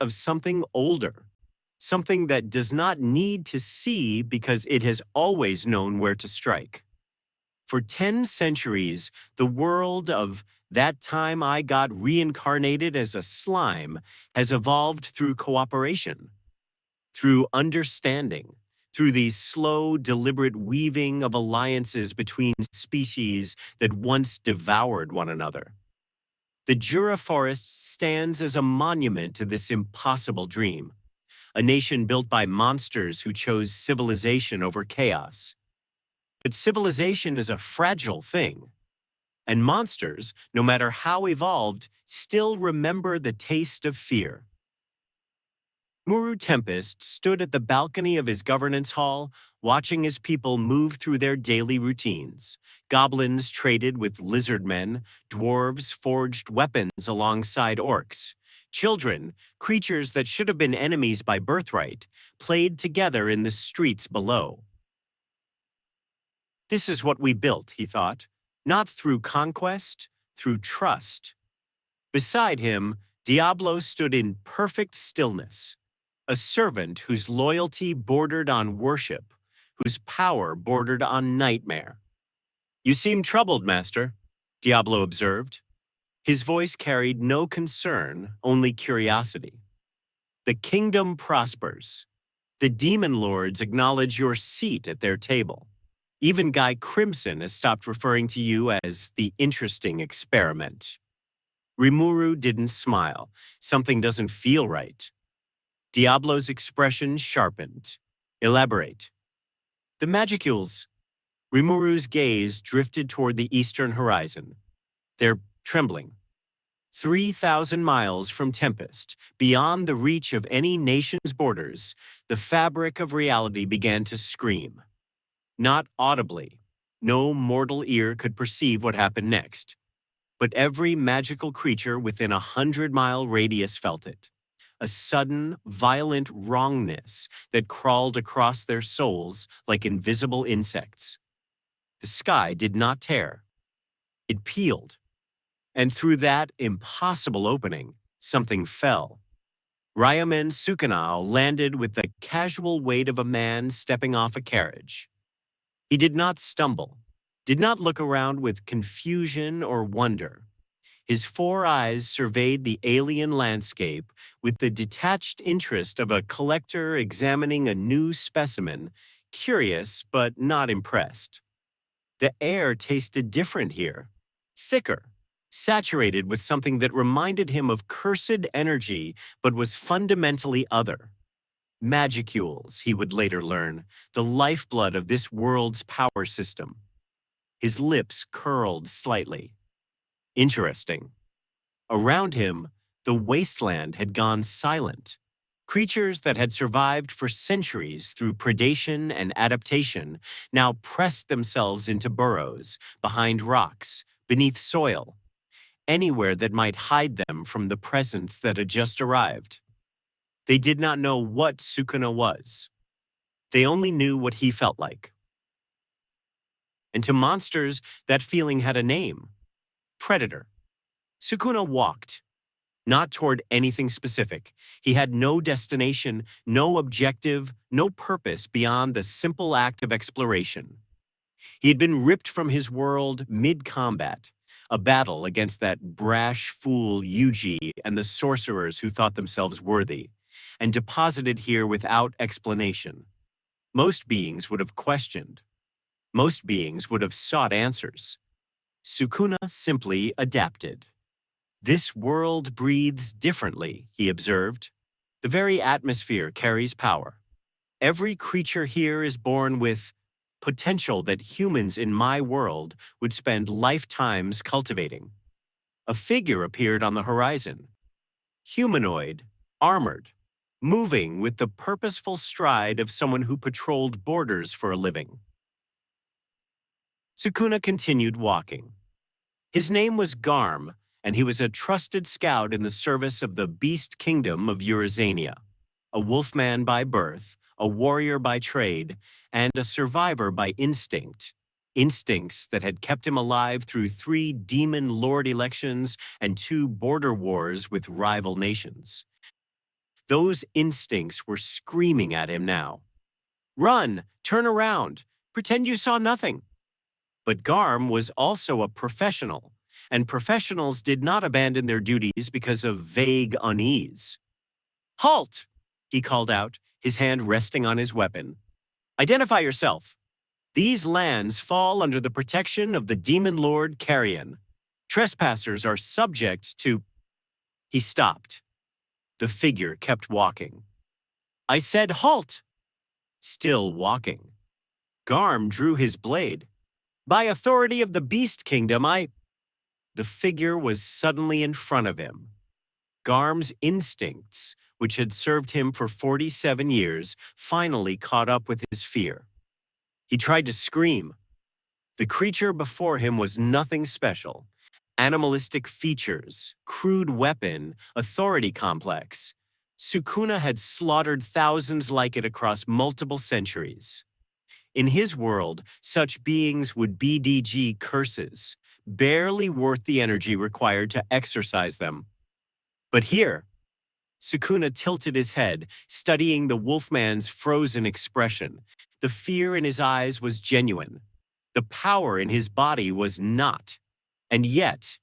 of something older, something that does not need to see because it has always known where to strike. For 10 centuries, the world of that time I got reincarnated as a slime has evolved through cooperation, through understanding, through the slow, deliberate weaving of alliances between species that once devoured one another. The Jura Forest stands as a monument to this impossible dream, a nation built by monsters who chose civilization over chaos. But civilization is a fragile thing, and monsters, no matter how evolved, still remember the taste of fear. Muru Tempest stood at the balcony of his governance hall, watching his people move through their daily routines. Goblins traded with lizard men, dwarves forged weapons alongside orcs. Children, creatures that should have been enemies by birthright, played together in the streets below. This is what we built, he thought, not through conquest, through trust. Beside him, Diablo stood in perfect stillness, a servant whose loyalty bordered on worship, whose power bordered on nightmare. "You seem troubled, Master," Diablo observed. His voice carried no concern, only curiosity. "The kingdom prospers. The demon lords acknowledge your seat at their table. Even Guy Crimson has stopped referring to you as the interesting experiment." Rimuru didn't smile. Something doesn't feel right. Diablo's expression sharpened. "Elaborate." "The Magicules." Rimuru's gaze drifted toward the eastern horizon. "They're trembling. 3,000 miles from Tempest, beyond the reach of any nation's borders, the fabric of reality began to scream. Not audibly. No mortal ear could perceive what happened next. But every magical creature within a 100-mile radius felt it. A sudden, violent wrongness that crawled across their souls like invisible insects. The sky did not tear. It peeled. And through that impossible opening, something fell. Ryomen Sukuna landed with the casual weight of a man stepping off a carriage. He did not stumble, did not look around with confusion or wonder. His 4 eyes surveyed the alien landscape with the detached interest of a collector examining a new specimen, curious but not impressed. The air tasted different here, thicker, saturated with something that reminded him of cursed energy but was fundamentally other. Magicules, he would later learn, the lifeblood of this world's power system. His lips curled slightly. Interesting. Around him, the wasteland had gone silent. Creatures that had survived for centuries through predation and adaptation now pressed themselves into burrows, behind rocks, beneath soil, anywhere that might hide them from the presence that had just arrived. They did not know what Sukuna was. They only knew what he felt like. And to monsters, that feeling had a name: predator. Sukuna walked, not toward anything specific. He had no destination, no objective, no purpose beyond the simple act of exploration. He had been ripped from his world mid-combat, a battle against that brash fool Yuji and the sorcerers who thought themselves worthy, and deposited here without explanation. Most beings would have questioned. Most beings would have sought answers. Sukuna simply adapted. "This world breathes differently," he observed. "The very atmosphere carries power. Every creature here is born with potential that humans in my world would spend lifetimes cultivating." A figure appeared on the horizon. Humanoid, armored, moving with the purposeful stride of someone who patrolled borders for a living. Sukuna continued walking. His name was Garm, and he was a trusted scout in the service of the Beast Kingdom of Eurazania, a wolfman by birth, a warrior by trade, and a survivor by instinct. Instincts that had kept him alive through 3 demon lord elections and 2 border wars with rival nations. Those instincts were screaming at him now. Run, turn around, pretend you saw nothing. But Garm was also a professional, and professionals did not abandon their duties because of vague unease. Halt! He called out, his hand resting on his weapon. Identify yourself. These lands fall under the protection of the demon lord Carrion. Trespassers are subject to... He stopped. The figure kept walking. I said halt! Still walking. Garm drew his blade. By authority of the Beast Kingdom, The figure was suddenly in front of him. Garm's instincts, which had served him for 47 years, finally caught up with his fear. He tried to scream. The creature before him was nothing special. Animalistic features, crude weapon, authority complex. Sukuna had slaughtered thousands like it across multiple centuries. In his world, such beings would BDG curses, barely worth the energy required to exorcise them. But here, Sukuna tilted his head, studying the wolfman's frozen expression. The fear in his eyes was genuine. The power in his body was not. And yet,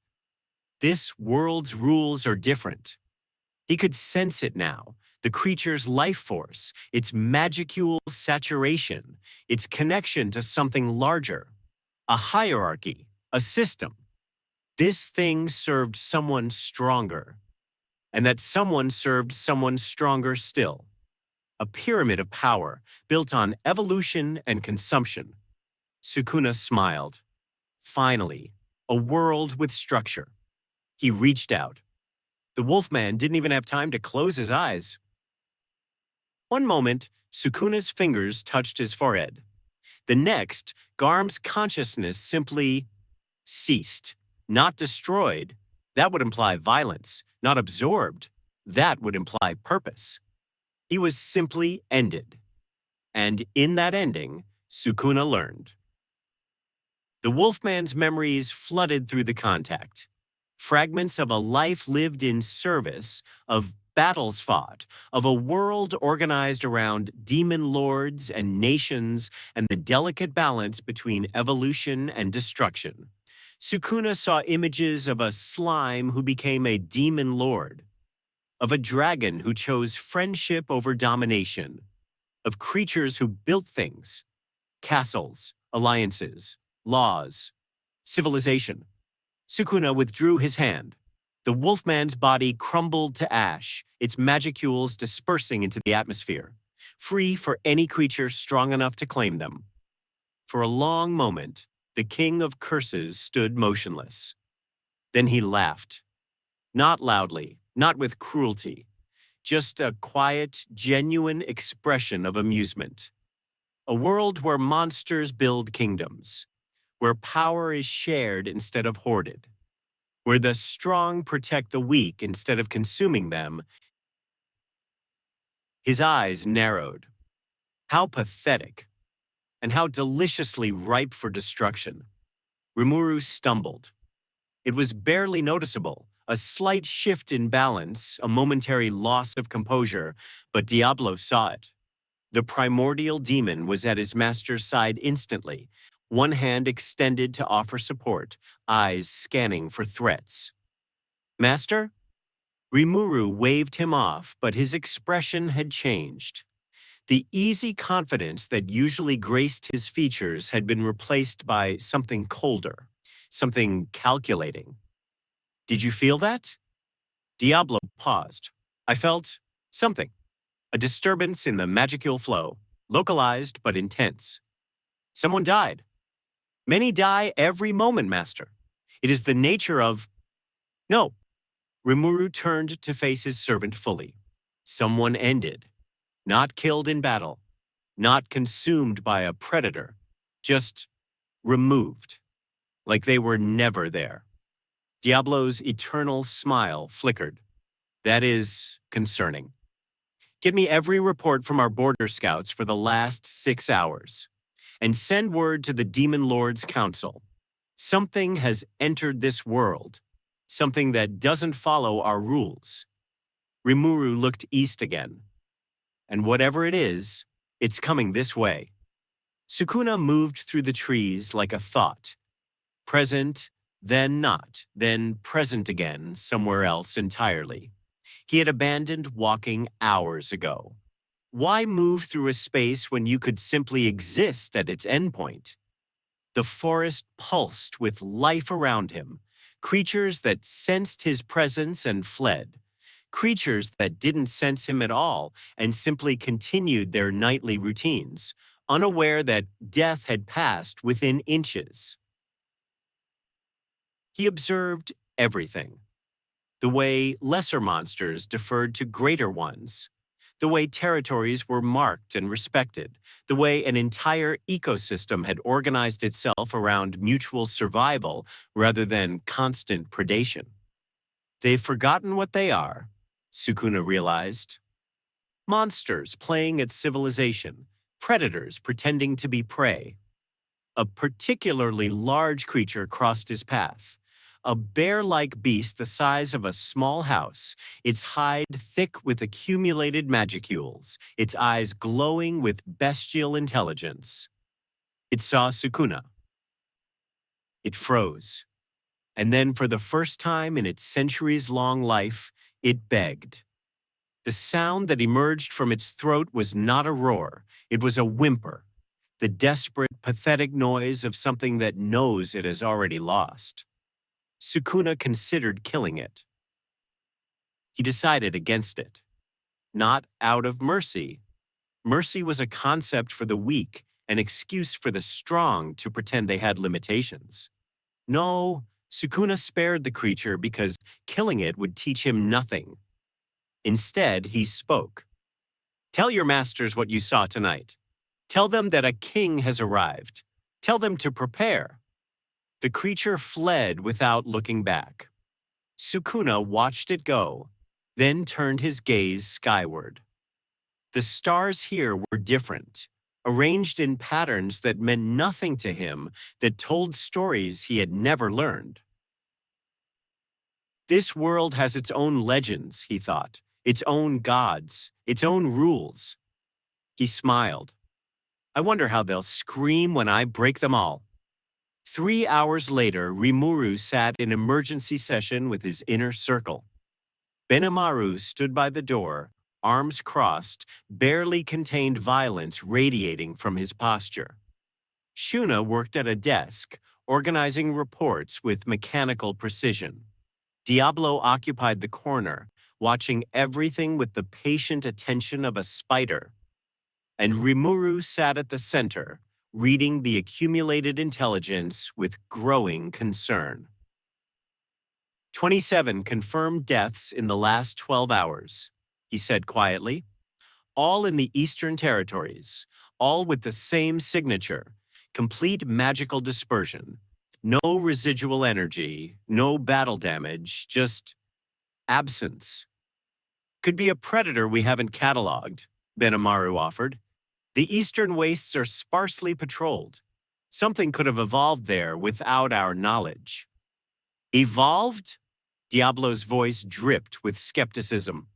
this world's rules are different. He could sense it now, the creature's life force, its magicule saturation, its connection to something larger, a hierarchy, a system. This thing served someone stronger, and that someone served someone stronger still. A pyramid of power built on evolution and consumption. Sukuna smiled. Finally, a world with structure. He reached out. The wolfman didn't even have time to close his eyes. One moment, Sukuna's fingers touched his forehead. The next, Garm's consciousness simply ceased, not destroyed. That would imply violence, not absorbed. That would imply purpose. He was simply ended. And in that ending, Sukuna learned. The wolfman's memories flooded through the contact. Fragments of a life lived in service, of battles fought, of a world organized around demon lords and nations and the delicate balance between evolution and destruction. Sukuna saw images of a slime who became a demon lord, of a dragon who chose friendship over domination, of creatures who built things, castles, alliances, laws, civilization. Sukuna withdrew his hand. The wolfman's body crumbled to ash, its magicules dispersing into the atmosphere, free for any creature strong enough to claim them. For a long moment, the king of curses stood motionless. Then he laughed. Not loudly, not with cruelty, just a quiet, genuine expression of amusement. A world where monsters build kingdoms, where power is shared instead of hoarded, where the strong protect the weak instead of consuming them. His eyes narrowed. How pathetic, and how deliciously ripe for destruction. Rimuru stumbled. It was barely noticeable, a slight shift in balance, a momentary loss of composure, but Diablo saw it. The primordial demon was at his master's side instantly, one hand extended to offer support, eyes scanning for threats. Master? Rimuru waved him off, but his expression had changed. The easy confidence that usually graced his features had been replaced by something colder, something calculating. Did you feel that? Diablo paused. I felt something. A disturbance in the magicule flow, localized but intense. Someone died. Many die every moment, Master. It is the nature of... No. Rimuru turned to face his servant fully. Someone ended. Not killed in battle. Not consumed by a predator. Just removed. Like they were never there. Diablo's eternal smile flickered. That is concerning. Give me every report from our border scouts for the last 6 hours. And send word to the Demon Lord's Council. Something has entered this world. Something that doesn't follow our rules. Rimuru looked east again. And whatever it is, it's coming this way. Sukuna moved through the trees like a thought. Present, then not, then present again, somewhere else entirely. He had abandoned walking hours ago. Why move through a space when you could simply exist at its endpoint? The forest pulsed with life around him, creatures that sensed his presence and fled, creatures that didn't sense him at all and simply continued their nightly routines, unaware that death had passed within inches. He observed everything. The way lesser monsters deferred to greater ones, the way territories were marked and respected, the way an entire ecosystem had organized itself around mutual survival rather than constant predation. They've forgotten what they are, Sukuna realized. Monsters playing at civilization, predators pretending to be prey. A particularly large creature crossed his path. A bear-like beast the size of a small house, its hide thick with accumulated magicules, its eyes glowing with bestial intelligence. It saw Sukuna. It froze. And then for the first time in its centuries-long life, it begged. The sound that emerged from its throat was not a roar, it was a whimper, the desperate, pathetic noise of something that knows it has already lost. Sukuna considered killing it. He decided against it. Not out of mercy. Mercy was a concept for the weak, an excuse for the strong to pretend they had limitations. No, Sukuna spared the creature because killing it would teach him nothing. Instead, he spoke. Tell your masters what you saw tonight. Tell them that a king has arrived. Tell them to prepare. The creature fled without looking back. Sukuna watched it go, then turned his gaze skyward. The stars here were different, arranged in patterns that meant nothing to him, that told stories he had never learned. This world has its own legends, he thought, its own gods, its own rules. He smiled. I wonder how they'll scream when I break them all. 3 hours later, Rimuru sat in emergency session with his inner circle. Benimaru stood by the door, arms crossed, barely contained violence radiating from his posture. Shuna worked at a desk, organizing reports with mechanical precision. Diablo occupied the corner, watching everything with the patient attention of a spider. And Rimuru sat at the center, reading the accumulated intelligence with growing concern. 27 confirmed deaths in the last 12 hours, he said quietly. All in the Eastern Territories, all with the same signature, complete magical dispersion. No residual energy, no battle damage, just absence. Could be a predator we haven't cataloged, Benimaru offered. The eastern wastes are sparsely patrolled. Something could have evolved there without our knowledge. Evolved? Diablo's voice dripped with skepticism.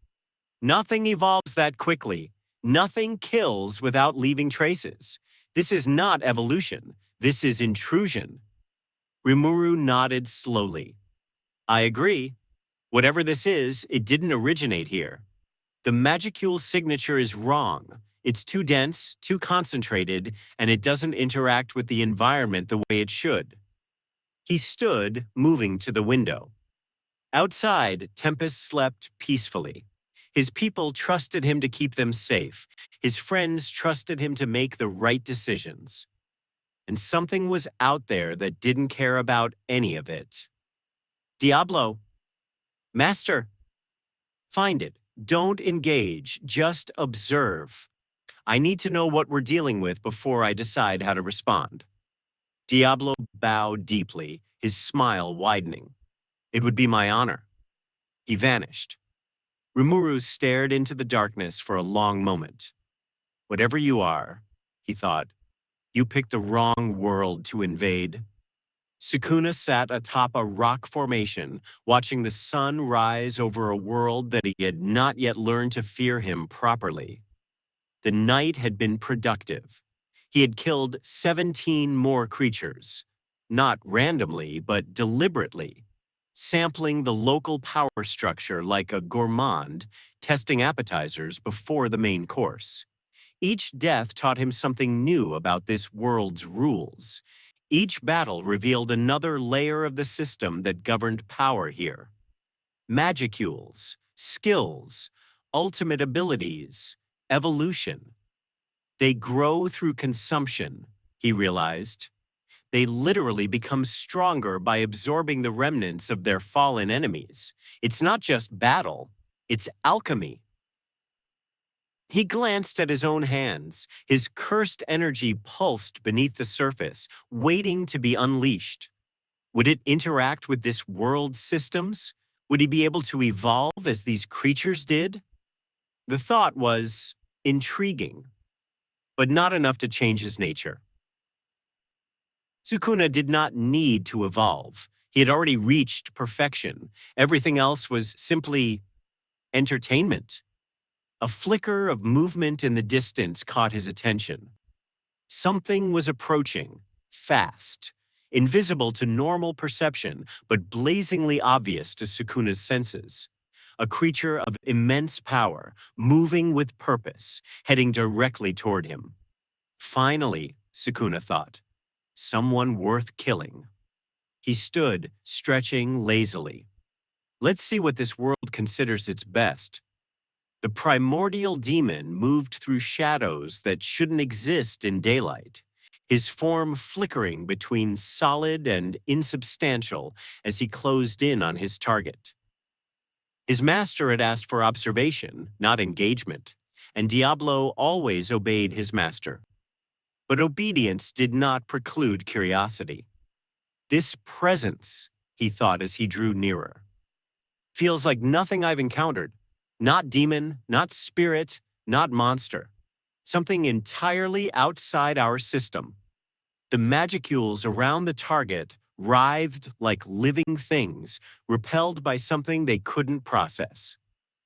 Nothing evolves that quickly. Nothing kills without leaving traces. This is not evolution. This is intrusion. Rimuru nodded slowly. I agree. Whatever this is, it didn't originate here. The magicule signature is wrong. It's too dense, too concentrated, and it doesn't interact with the environment the way it should. He stood, moving to the window. Outside, Tempest slept peacefully. His people trusted him to keep them safe. His friends trusted him to make the right decisions. And something was out there that didn't care about any of it. Diablo. Master. Find it. Don't engage. Just observe. I need to know what we're dealing with before I decide how to respond. Diablo bowed deeply, his smile widening. It would be my honor. He vanished. Rimuru stared into the darkness for a long moment. Whatever you are, he thought, you picked the wrong world to invade. Sukuna sat atop a rock formation, watching the sun rise over a world that he had not yet learned to fear him properly. The night had been productive. He had killed 17 more creatures, not randomly, but deliberately, sampling the local power structure like a gourmand, testing appetizers before the main course. Each death taught him something new about this world's rules. Each battle revealed another layer of the system that governed power here. Magicules, skills, ultimate abilities, evolution. They grow through consumption, he realized. They literally become stronger by absorbing the remnants of their fallen enemies. It's not just battle, it's alchemy. He glanced at his own hands. His cursed energy pulsed beneath the surface, waiting to be unleashed. Would it interact with this world's systems? Would he be able to evolve as these creatures did? The thought was intriguing, but not enough to change his nature. Sukuna did not need to evolve. He had already reached perfection. Everything else was simply entertainment. A flicker of movement in the distance caught his attention. Something was approaching, fast, invisible to normal perception, but blazingly obvious to Sukuna's senses. A creature of immense power, moving with purpose, heading directly toward him. Finally, Sukuna thought, someone worth killing. He stood, stretching lazily. Let's see what this world considers its best. The primordial demon moved through shadows that shouldn't exist in daylight, his form flickering between solid and insubstantial as he closed in on his target. His master had asked for observation, not engagement, and Diablo always obeyed his master. But obedience did not preclude curiosity. This presence, he thought as he drew nearer, feels like nothing I've encountered. Not demon, not spirit, not monster. Something entirely outside our system. The magicules around the target writhed like living things, repelled by something they couldn't process.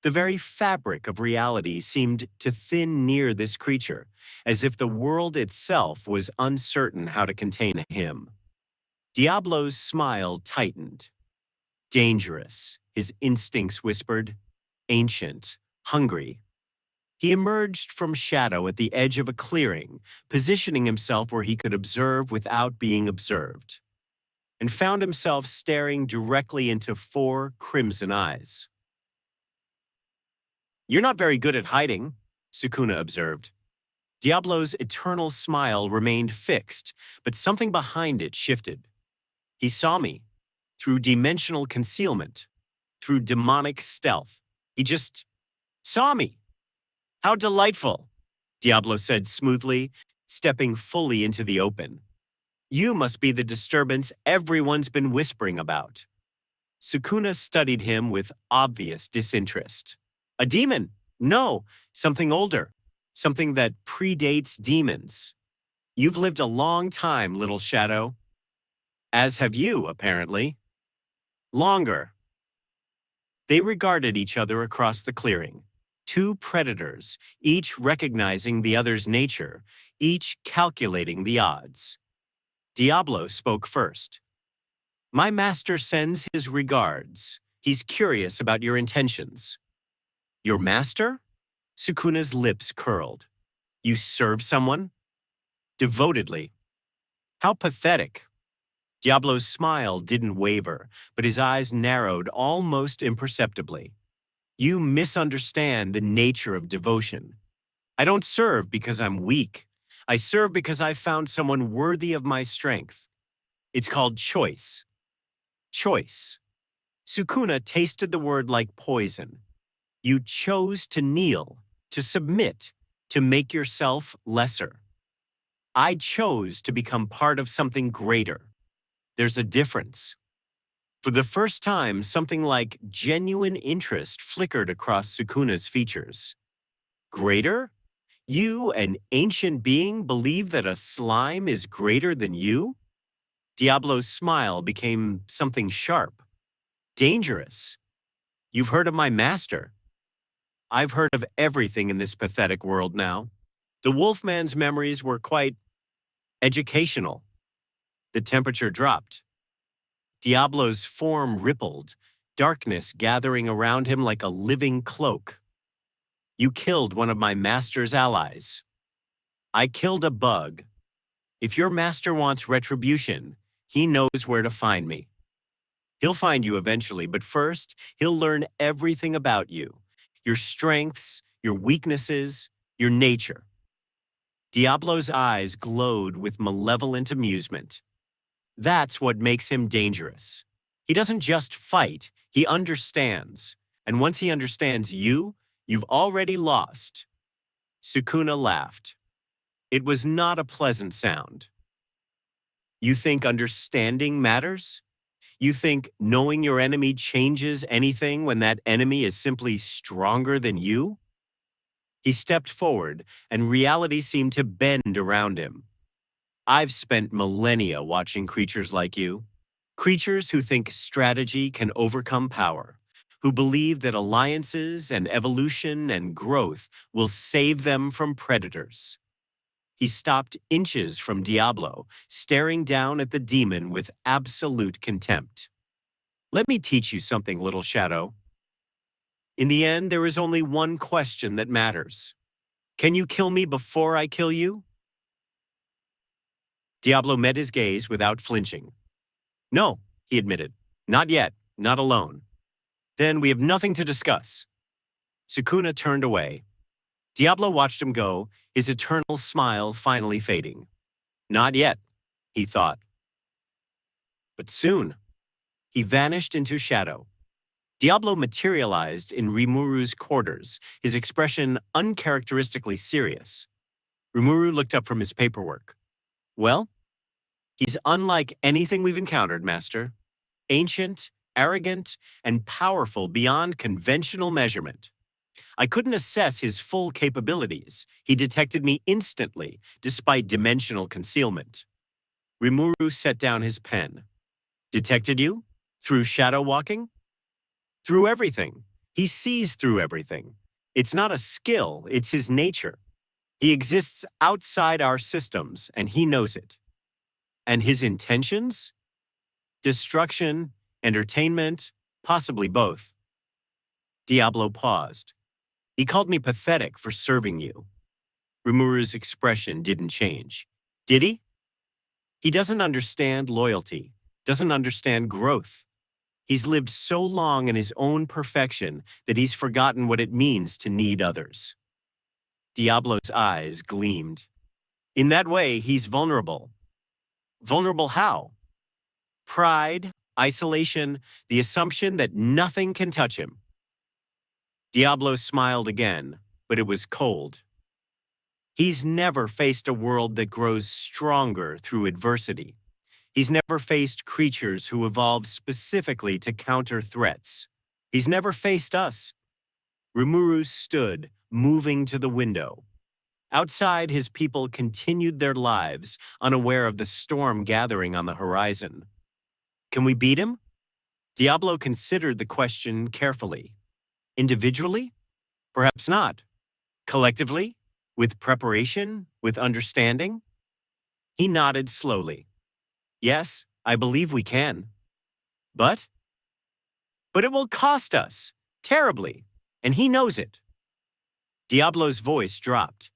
The very fabric of reality seemed to thin near this creature, as if the world itself was uncertain how to contain him. Diablo's smile tightened. Dangerous, his instincts whispered. Ancient, hungry. He emerged from shadow at the edge of a clearing, positioning himself where he could observe without being observed, and found himself staring directly into 4 crimson eyes. You're not very good at hiding, Sukuna observed. Diablo's eternal smile remained fixed, but something behind it shifted. He saw me, through dimensional concealment, through demonic stealth. He just saw me. How delightful, Diablo said smoothly, stepping fully into the open. You must be the disturbance everyone's been whispering about. Sukuna studied him with obvious disinterest. A demon? No, something older. Something that predates demons. You've lived a long time, little shadow. As have you, apparently. Longer. They regarded each other across the clearing. 2 predators, each recognizing the other's nature, each calculating the odds. Diablo spoke first. My master sends his regards. He's curious about your intentions. Your master? Sukuna's lips curled. You serve someone? Devotedly. How pathetic. Diablo's smile didn't waver, but his eyes narrowed almost imperceptibly. You misunderstand the nature of devotion. I don't serve because I'm weak. I serve because I've found someone worthy of my strength. It's called choice. Choice. Sukuna tasted the word like poison. You chose to kneel, to submit, to make yourself lesser. I chose to become part of something greater. There's a difference. For the first time, something like genuine interest flickered across Sukuna's features. Greater? You, an ancient being, believe that a slime is greater than you? Diablo's smile became something sharp. Dangerous. You've heard of my master. I've heard of everything in this pathetic world now. The Wolfman's memories were quite educational. The temperature dropped. Diablo's form rippled, darkness gathering around him like a living cloak. You killed one of my master's allies. I killed a bug. If your master wants retribution, he knows where to find me. He'll find you eventually, but first, he'll learn everything about you, your strengths, your weaknesses, your nature. Diablo's eyes glowed with malevolent amusement. That's what makes him dangerous. He doesn't just fight, he understands. And once he understands you, you've already lost. Sukuna laughed. It was not a pleasant sound. You think understanding matters? You think knowing your enemy changes anything when that enemy is simply stronger than you? He stepped forward, and reality seemed to bend around him. I've spent millennia watching creatures like you. Creatures who think strategy can overcome power, who believe that alliances and evolution and growth will save them from predators. He stopped inches from Diablo, staring down at the demon with absolute contempt. Let me teach you something, little shadow. In the end, there is only one question that matters. Can you kill me before I kill you? Diablo met his gaze without flinching. No, he admitted. Not yet, not alone. Then we have nothing to discuss. Sukuna turned away. Diablo watched him go, his eternal smile finally fading. Not yet, he thought. But soon. He vanished into shadow. Diablo materialized in Rimuru's quarters, his expression uncharacteristically serious. Rimuru looked up from his paperwork. Well, he's unlike anything we've encountered, Master. Ancient, arrogant, and powerful beyond conventional measurement. I couldn't assess his full capabilities. He detected me instantly, despite dimensional concealment. Rimuru set down his pen. Detected you? Through shadow walking? Through everything. He sees through everything. It's not a skill, it's his nature. He exists outside our systems, and he knows it. And his intentions? Destruction, entertainment, possibly both. Diablo paused. He called me pathetic for serving you. Rimuru's expression didn't change. Did he? He doesn't understand loyalty, doesn't understand growth. He's lived so long in his own perfection that he's forgotten what it means to need others. Diablo's eyes gleamed. In that way, he's vulnerable. Vulnerable how? Pride, isolation, the assumption that nothing can touch him. Diablo smiled again, but it was cold. He's never faced a world that grows stronger through adversity. He's never faced creatures who evolve specifically to counter threats. He's never faced us. Rimuru stood, moving to the window. Outside, his people continued their lives, unaware of the storm gathering on the horizon. Can we beat him? Diablo considered the question carefully. Individually? Perhaps not. Collectively? With preparation? With understanding? He nodded slowly. Yes, I believe we can. But it will cost us, terribly, and he knows it. Diablo's voice dropped.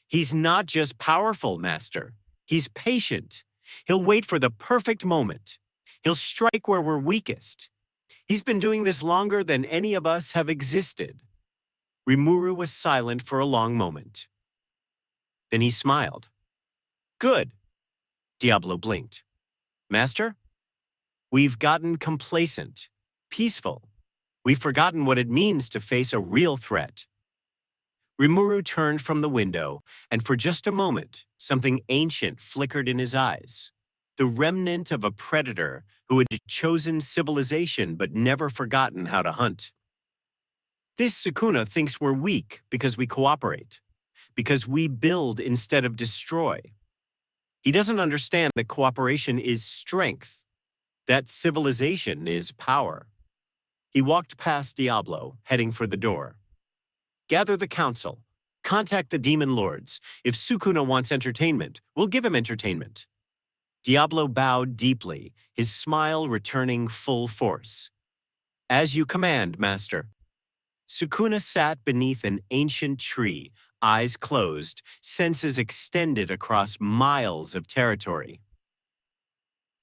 He's not just powerful, Master. He's patient. He'll wait for the perfect moment. He'll strike where we're weakest. He's been doing this longer than any of us have existed. Rimuru was silent for a long moment. Then he smiled. Good. Diablo blinked. Master? We've gotten complacent, peaceful. We've forgotten what it means to face a real threat. Rimuru turned from the window, and for just a moment, something ancient flickered in his eyes. The remnant of a predator who had chosen civilization but never forgotten how to hunt. This Sukuna thinks we're weak because we cooperate, because we build instead of destroy. He doesn't understand that cooperation is strength, that civilization is power. He walked past Diablo, heading for the door. Gather the council. Contact the demon lords. If Sukuna wants entertainment, we'll give him entertainment. Diablo bowed deeply, his smile returning full force. As you command, master. Sukuna sat beneath an ancient tree, eyes closed, senses extended across miles of territory.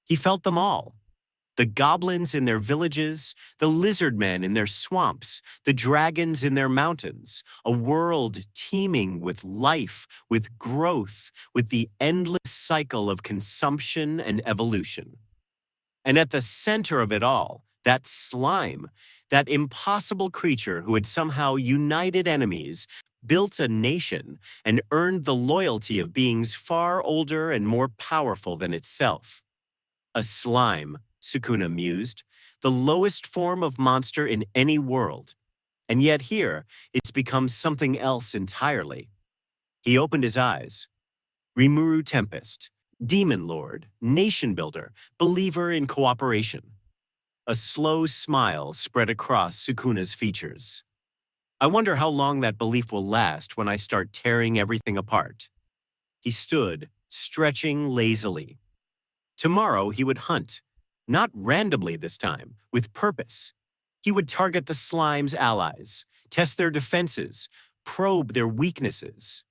He felt them all. The goblins in their villages, the lizard men in their swamps, the dragons in their mountains, a world teeming with life, with growth, with the endless cycle of consumption and evolution. And at the center of it all, that slime, that impossible creature who had somehow united enemies, built a nation, and earned the loyalty of beings far older and more powerful than itself. A slime, Sukuna mused, the lowest form of monster in any world. And yet here, it's become something else entirely. He opened his eyes. Rimuru Tempest, Demon Lord, Nation Builder, believer in cooperation. A slow smile spread across Sukuna's features. I wonder how long that belief will last when I start tearing everything apart. He stood, stretching lazily. Tomorrow he would hunt, not randomly this time, with purpose. He would target the slime's allies, test their defenses, probe their weaknesses.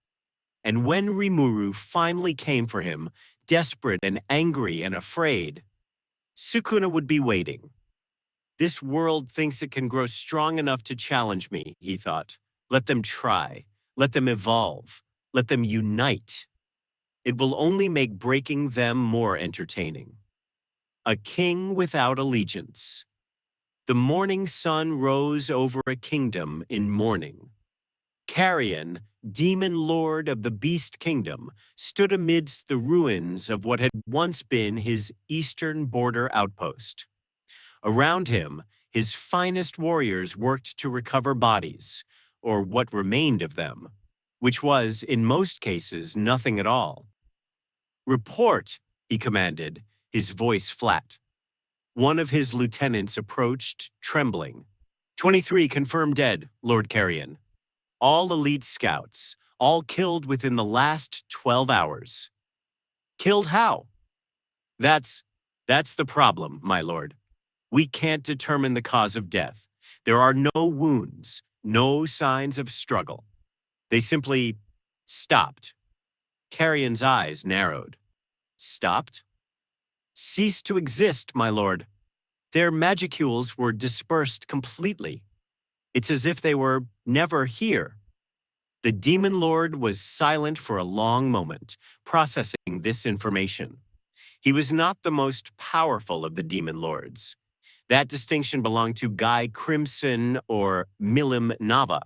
And when Rimuru finally came for him, desperate and angry and afraid, Sukuna would be waiting. This world thinks it can grow strong enough to challenge me, he thought. Let them try. Let them evolve. Let them unite. It will only make breaking them more entertaining. A king without allegiance. The morning sun rose over a kingdom in mourning. Carrion, demon lord of the beast kingdom, stood amidst the ruins of what had once been his eastern border outpost. Around him, his finest warriors worked to recover bodies, or what remained of them, which was, in most cases, nothing at all. Report, he commanded, his voice flat. One of his lieutenants approached, trembling. 23 confirmed dead, Lord Carrion. All elite scouts, all killed within the last 12 hours. Killed how? That's the problem, my lord. We can't determine the cause of death. There are no wounds, no signs of struggle. They simply stopped. Carrion's eyes narrowed. Stopped? Ceased to exist, my lord. Their magicules were dispersed completely. It's as if they were never here. The demon lord was silent for a long moment, processing this information. He was not the most powerful of the demon lords. That distinction belonged to Guy Crimson or Milim Nava,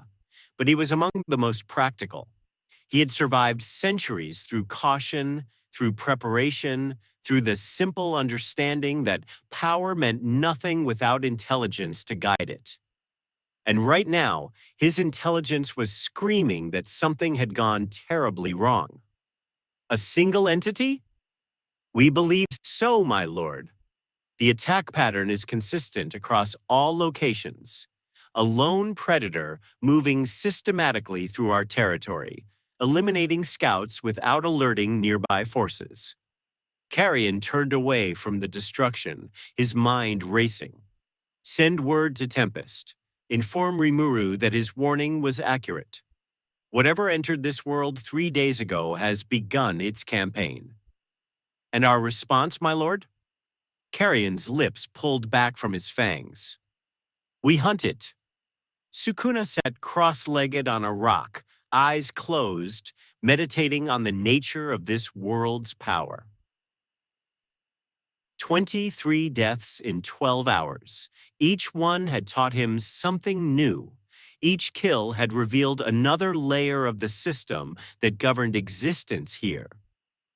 but he was among the most practical. He had survived centuries through caution, through preparation, through the simple understanding that power meant nothing without intelligence to guide it. And right now, his intelligence was screaming that something had gone terribly wrong. A single entity? We believe so, my lord. The attack pattern is consistent across all locations. A lone predator moving systematically through our territory, eliminating scouts without alerting nearby forces. Carrion turned away from the destruction, his mind racing. Send word to Tempest. Inform Rimuru that his warning was accurate. Whatever entered this world 3 days ago has begun its campaign. And our response, my lord? Carrion's lips pulled back from his fangs. We hunt it. Sukuna sat cross-legged on a rock, eyes closed, meditating on the nature of this world's power. 23 deaths in 12 hours. Each one had taught him something new. Each kill had revealed another layer of the system that governed existence here.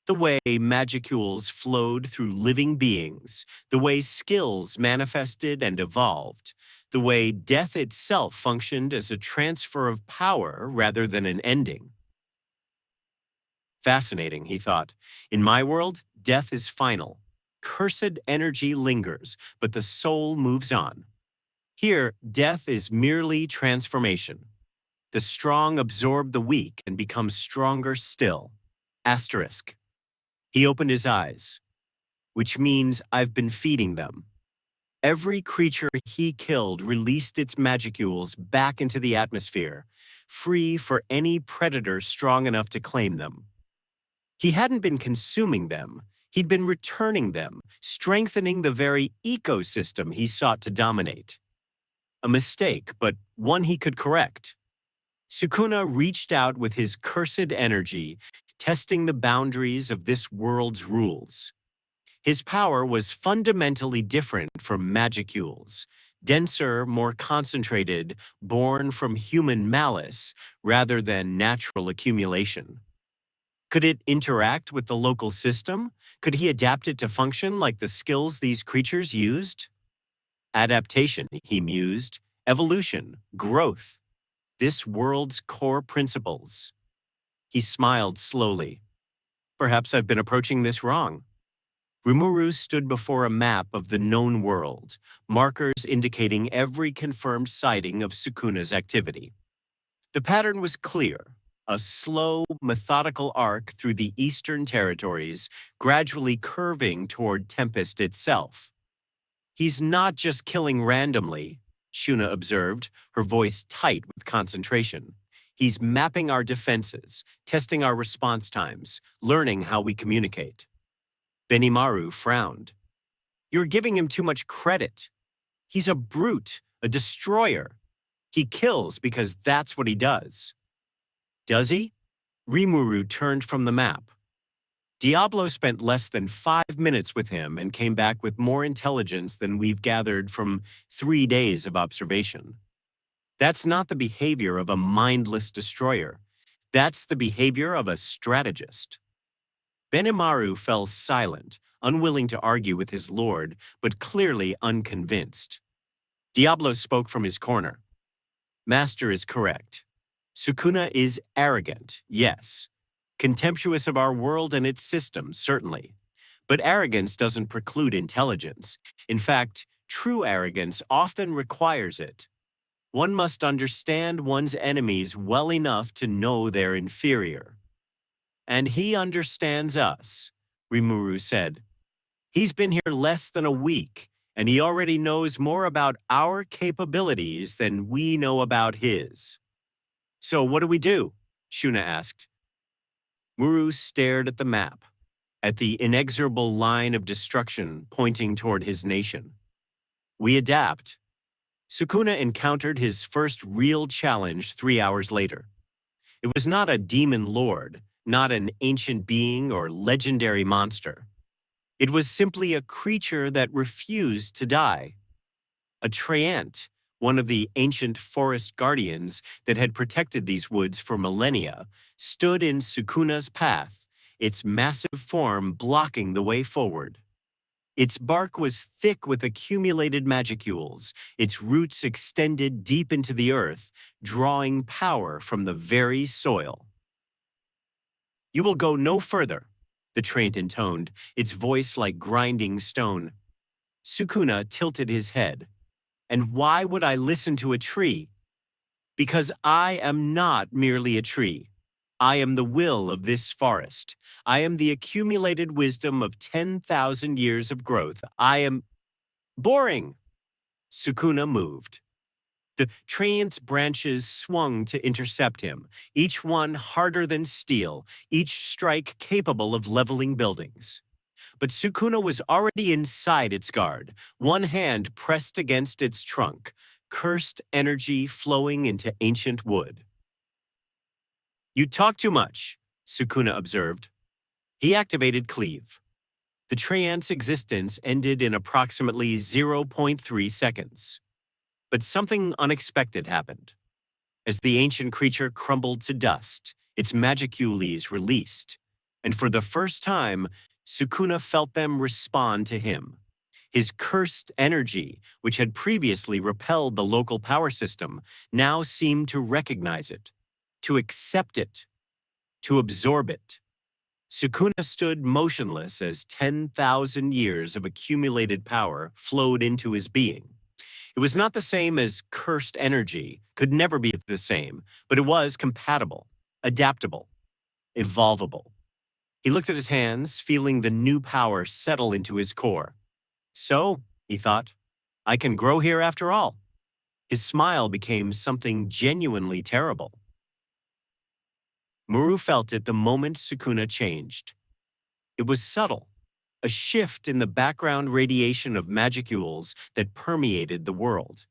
The way magicules flowed through living beings, the way skills manifested and evolved, the way death itself functioned as a transfer of power rather than an ending. Fascinating, he thought. In my world, death is final. Cursed energy lingers, but the soul moves on. Here, death is merely transformation. The strong absorb the weak and become stronger still. Asterisk. He opened his eyes, which means I've been feeding them. Every creature he killed released its magicules back into the atmosphere, free for any predator strong enough to claim them. He hadn't been consuming them, he'd been returning them, strengthening the very ecosystem he sought to dominate. A mistake, but one he could correct. Sukuna reached out with his cursed energy, testing the boundaries of this world's rules. His power was fundamentally different from magicules, denser, more concentrated, born from human malice rather than natural accumulation. Could it interact with the local system? Could he adapt it to function like the skills these creatures used? Adaptation, he mused, evolution, growth, this world's core principles. He smiled slowly. Perhaps I've been approaching this wrong. Rimuru stood before a map of the known world, markers indicating every confirmed sighting of Sukuna's activity. The pattern was clear, a slow, methodical arc through the eastern territories, gradually curving toward Tempest itself. He's not just killing randomly, Shuna observed, her voice tight with concentration. He's mapping our defenses, testing our response times, learning how we communicate. Benimaru frowned. You're giving him too much credit. He's a brute, a destroyer. He kills because that's what he does. Does he? Rimuru turned from the map. Diablo spent less than 5 minutes with him and came back with more intelligence than we've gathered from 3 days of observation. That's not the behavior of a mindless destroyer. That's the behavior of a strategist. Benimaru fell silent, unwilling to argue with his lord, but clearly unconvinced. Diablo spoke from his corner. Master is correct. Sukuna is arrogant, yes. Contemptuous of our world and its systems, certainly. But arrogance doesn't preclude intelligence. In fact, true arrogance often requires it. One must understand one's enemies well enough to know they're inferior. And he understands us, Rimuru said. He's been here less than a week, and he already knows more about our capabilities than we know about his. So what do we do? Shuna asked. Muru stared at the map, at the inexorable line of destruction pointing toward his nation. We adapt. Sukuna encountered his first real challenge 3 hours later. It was not a demon lord, not an ancient being or legendary monster. It was simply a creature that refused to die. A treant, one of the ancient forest guardians that had protected these woods for millennia, stood in Sukuna's path, its massive form blocking the way forward. Its bark was thick with accumulated magicules, its roots extended deep into the earth, drawing power from the very soil. You will go no further, the treant intoned, its voice like grinding stone. Sukuna tilted his head. And why would I listen to a tree? Because I am not merely a tree. I am the will of this forest. I am the accumulated wisdom of 10,000 years of growth. I am boring. Sukuna moved. The treant's branches swung to intercept him, each one harder than steel, each strike capable of leveling buildings. But Sukuna was already inside its guard, one hand pressed against its trunk, cursed energy flowing into ancient wood. You talk too much, Sukuna observed. He activated Cleave. The treant's existence ended in approximately 0.3 seconds. But something unexpected happened. As the ancient creature crumbled to dust, its magicules released, and for the first time, Sukuna felt them respond to him. His cursed energy, which had previously repelled the local power system, now seemed to recognize it, to accept it, to absorb it. Sukuna stood motionless as 10,000 years of accumulated power flowed into his being. It was not the same as cursed energy, could never be the same, but it was compatible, adaptable, evolvable. He looked at his hands, feeling the new power settle into his core. So, he thought, I can grow here after all. His smile became something genuinely terrible. Muru felt it the moment Sukuna changed. It was subtle, a shift in the background radiation of magicules that permeated the world.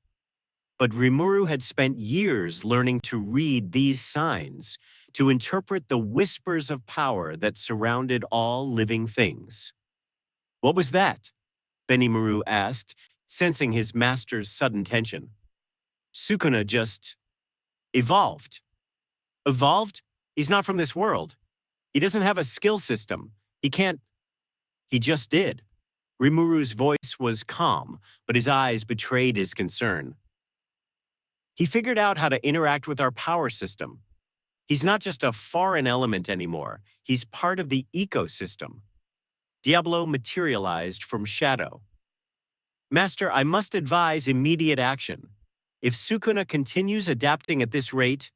But Rimuru had spent years learning to read these signs, to interpret the whispers of power that surrounded all living things. What was that? Benimaru asked, sensing his master's sudden tension. Sukuna just evolved. Evolved? He's not from this world. He doesn't have a skill system. He can't. He just did. Rimuru's voice was calm, but his eyes betrayed his concern. He figured out how to interact with our power system. He's not just a foreign element anymore. He's part of the ecosystem. Diablo materialized from shadow. Master, I must advise immediate action. If Sukuna continues adapting at this rate,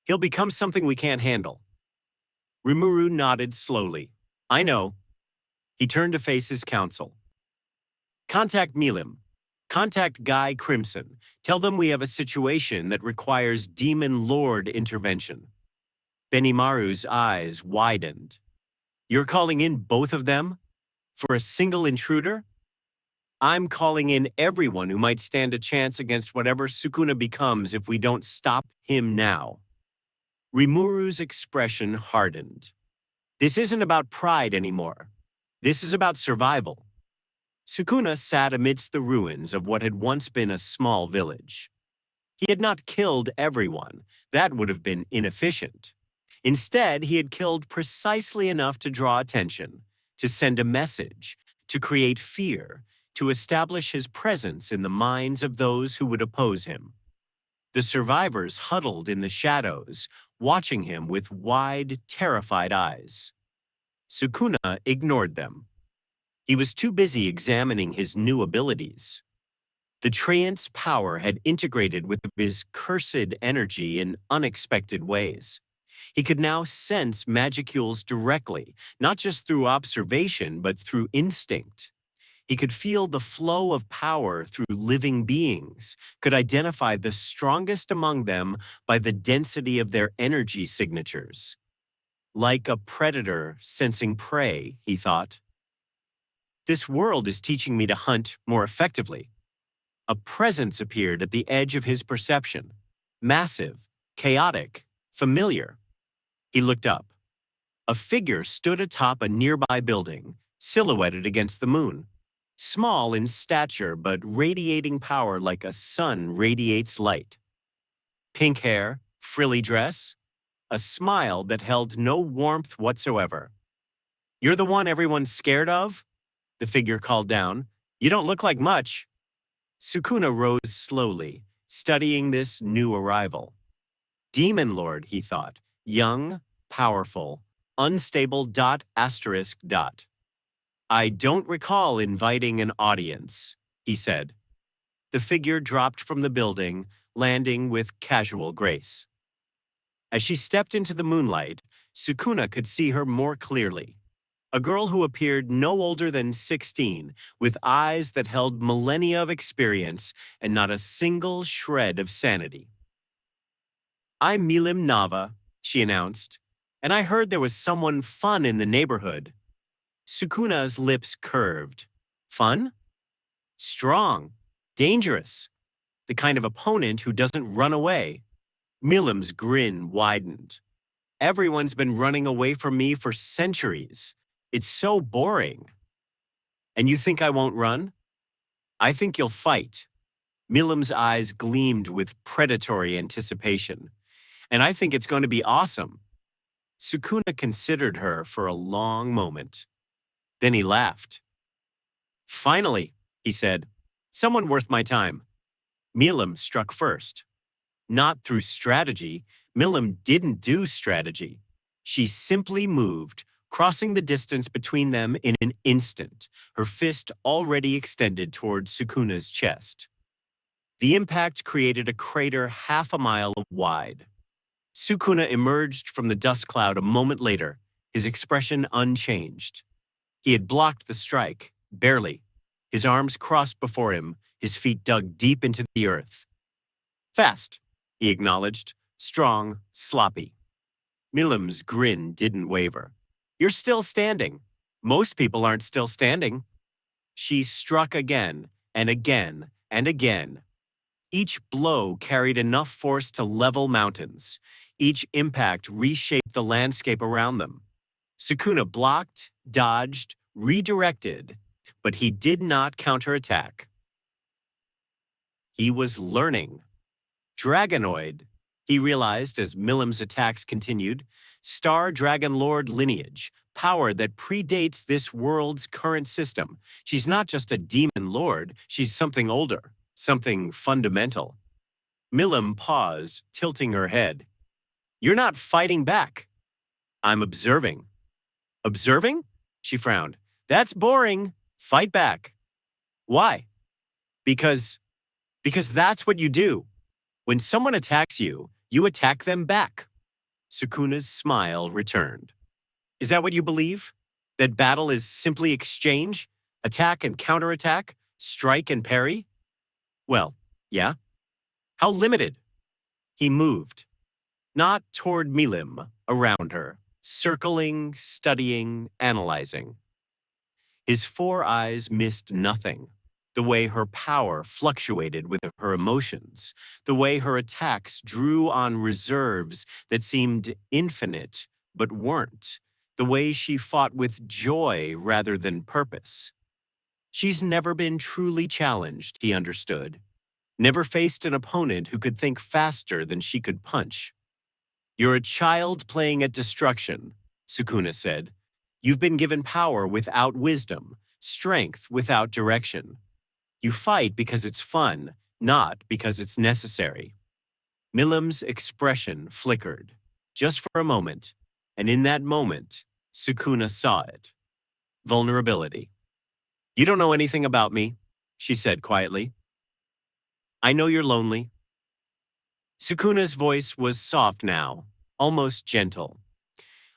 he'll become something we can't handle. Rimuru nodded slowly. I know. He turned to face his council. Contact Milim. Contact Guy Crimson. Tell them we have a situation that requires Demon Lord intervention. Benimaru's eyes widened. You're calling in both of them? For a single intruder? I'm calling in everyone who might stand a chance against whatever Sukuna becomes if we don't stop him now. Rimuru's expression hardened. This isn't about pride anymore. This is about survival. Sukuna sat amidst the ruins of what had once been a small village. He had not killed everyone. That would have been inefficient. Instead, he had killed precisely enough to draw attention, to send a message, to create fear, to establish his presence in the minds of those who would oppose him. The survivors huddled in the shadows, watching him with wide, terrified eyes. Sukuna ignored them. He was too busy examining his new abilities. The Treant's power had integrated with his cursed energy in unexpected ways. He could now sense magicules directly, not just through observation, but through instinct. He could feel the flow of power through living beings, could identify the strongest among them by the density of their energy signatures. Like a predator sensing prey, he thought. This world is teaching me to hunt more effectively. A presence appeared at the edge of his perception. Massive, chaotic, familiar. He looked up. A figure stood atop a nearby building, silhouetted against the moon. Small in stature, but radiating power like a sun radiates light. Pink hair, frilly dress, a smile that held no warmth whatsoever. You're the one everyone's scared of? The figure called down. You don't look like much. Sukuna rose slowly, studying this new arrival. Demon Lord, he thought. Young, powerful, unstable ... I don't recall inviting an audience, he said. The figure dropped from the building, landing with casual grace. As she stepped into the moonlight, Sukuna could see her more clearly. A girl who appeared no older than 16, with eyes that held millennia of experience and not a single shred of sanity. I'm Milim Nava, she announced, and I heard there was someone fun in the neighborhood. Sukuna's lips curved. Fun? Strong. Dangerous. The kind of opponent who doesn't run away. Milim's grin widened. Everyone's been running away from me for centuries. It's so boring. And you think I won't run? I think you'll fight. Milim's eyes gleamed with predatory anticipation. And I think it's going to be awesome. Sukuna considered her for a long moment. Then he laughed. Finally, he said, someone worth my time. Milim struck first. Not through strategy. Milim didn't do strategy. She simply moved, crossing the distance between them in an instant, her fist already extended toward Sukuna's chest. The impact created a crater half a mile wide. Sukuna emerged from the dust cloud a moment later, his expression unchanged. He had blocked the strike, barely. His arms crossed before him, his feet dug deep into the earth. Fast, he acknowledged, strong, sloppy. Millennium's grin didn't waver. You're still standing. Most people aren't still standing. She struck again and again and again. Each blow carried enough force to level mountains. Each impact reshaped the landscape around them. Sukuna blocked, dodged, redirected, but he did not counterattack. He was learning. Dragonoid, he realized as Millennium's attacks continued, Star Dragon Lord lineage, power that predates this world's current system. She's not just a demon lord, she's something older, something fundamental. Millennium paused, tilting her head. You're not fighting back. I'm observing. Observing? She frowned. That's boring. Fight back. Why? Because that's what you do. When someone attacks you, you attack them back. Sukuna's smile returned. Is that what you believe? That battle is simply exchange? Attack and counterattack? Strike and parry? Well, yeah. How limited? He moved. Not toward Millennium, around her, circling, studying, analyzing. His four eyes missed nothing. The way her power fluctuated with her emotions, the way her attacks drew on reserves that seemed infinite but weren't, the way she fought with joy rather than purpose. She's never been truly challenged, he understood. Never faced an opponent who could think faster than she could punch. You're a child playing at destruction, Sukuna said. You've been given power without wisdom, strength without direction. You fight because it's fun, not because it's necessary. Millennium's expression flickered, just for a moment, and in that moment, Sukuna saw it. Vulnerability. You don't know anything about me, she said quietly. I know you're lonely. Sukuna's voice was soft now, almost gentle.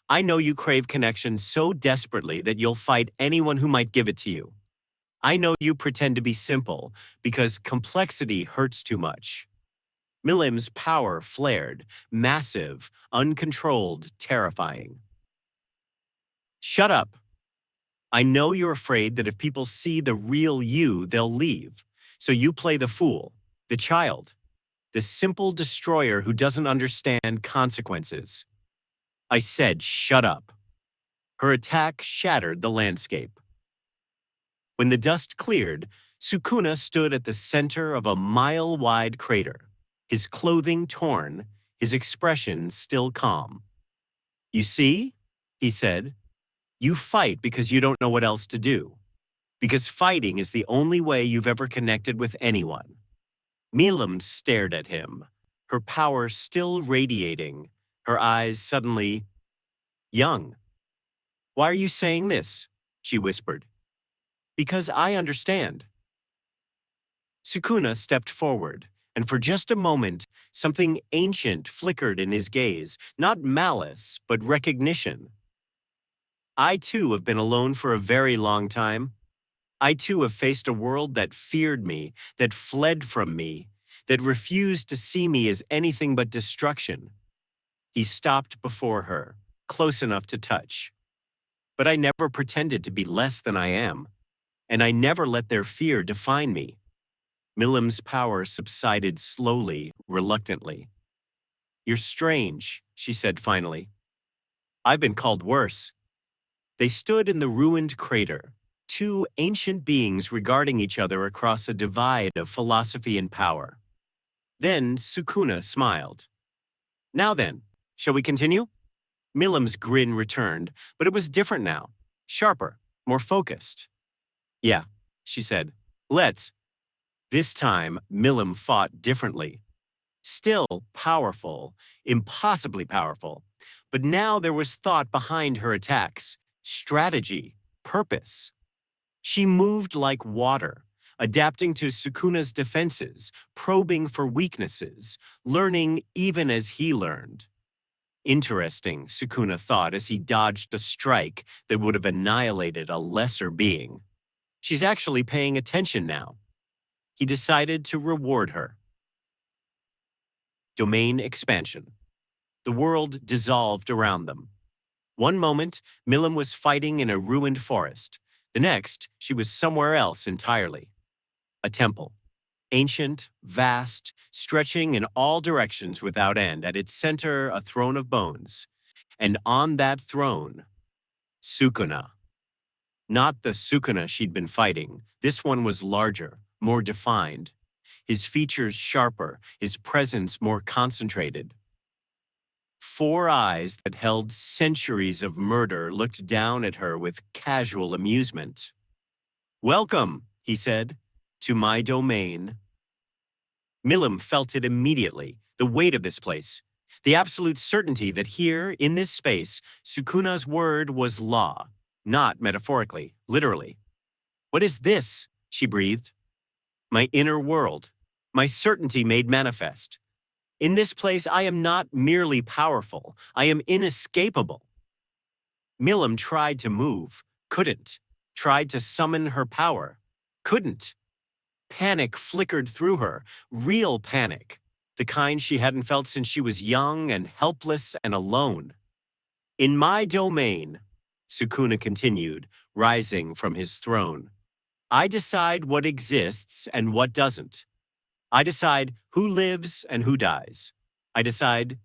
I know you crave connection so desperately that you'll fight anyone who might give it to you. I know you pretend to be simple because complexity hurts too much. Millennium's power flared, massive, uncontrolled, terrifying. Shut up. I know you're afraid that if people see the real you, they'll leave. So you play the fool, the child, the simple destroyer who doesn't understand consequences. I said, shut up. Her attack shattered the landscape. When the dust cleared, Sukuna stood at the center of a mile-wide crater, his clothing torn, his expression still calm. You see, he said, you fight because you don't know what else to do, because fighting is the only way you've ever connected with anyone. Millennium stared at him, her power still radiating, her eyes suddenly young. Why are you saying this? She whispered. Because I understand. Sukuna stepped forward, and for just a moment, something ancient flickered in his gaze, not malice, but recognition. I too have been alone for a very long time. I too have faced a world that feared me, that fled from me, that refused to see me as anything but destruction. He stopped before her, close enough to touch. But I never pretended to be less than I am, and I never let their fear define me. Millennium's power subsided slowly, reluctantly. You're strange, she said finally. I've been called worse. They stood in the ruined crater, two ancient beings regarding each other across a divide of philosophy and power. Then Sukuna smiled. Now then, shall we continue? Millennium's grin returned, but it was different now, sharper, more focused. Yeah, she said. Let's. This time, Millennium fought differently. Still powerful, impossibly powerful. But now there was thought behind her attacks, strategy, purpose. She moved like water, adapting to Sukuna's defenses, probing for weaknesses, learning even as he learned. Interesting, Sukuna thought as he dodged a strike that would have annihilated a lesser being. She's actually paying attention now. He decided to reward her. Domain expansion. The world dissolved around them. One moment, Millennium was fighting in a ruined forest. The next, she was somewhere else entirely. A temple. Ancient, vast, stretching in all directions without end. At its center, a throne of bones. And on that throne, Sukuna. Not the Sukuna she'd been fighting. This one was larger, more defined. His features sharper, his presence more concentrated. 4 eyes that held centuries of murder looked down at her with casual amusement. "Welcome," he said, "to my domain." Millennium felt it immediately, the weight of this place, the absolute certainty that here, in this space, Sukuna's word was law, not metaphorically, literally. "What is this?" she breathed. "My inner world, my certainty made manifest. In this place, I am not merely powerful, I am inescapable." Millennium tried to move, couldn't. Tried to summon her power, couldn't. Panic flickered through her, real panic, the kind she hadn't felt since she was young and helpless and alone. "In my domain," Sukuna continued, rising from his throne, "I decide what exists and what doesn't. I decide who lives and who dies. I decide.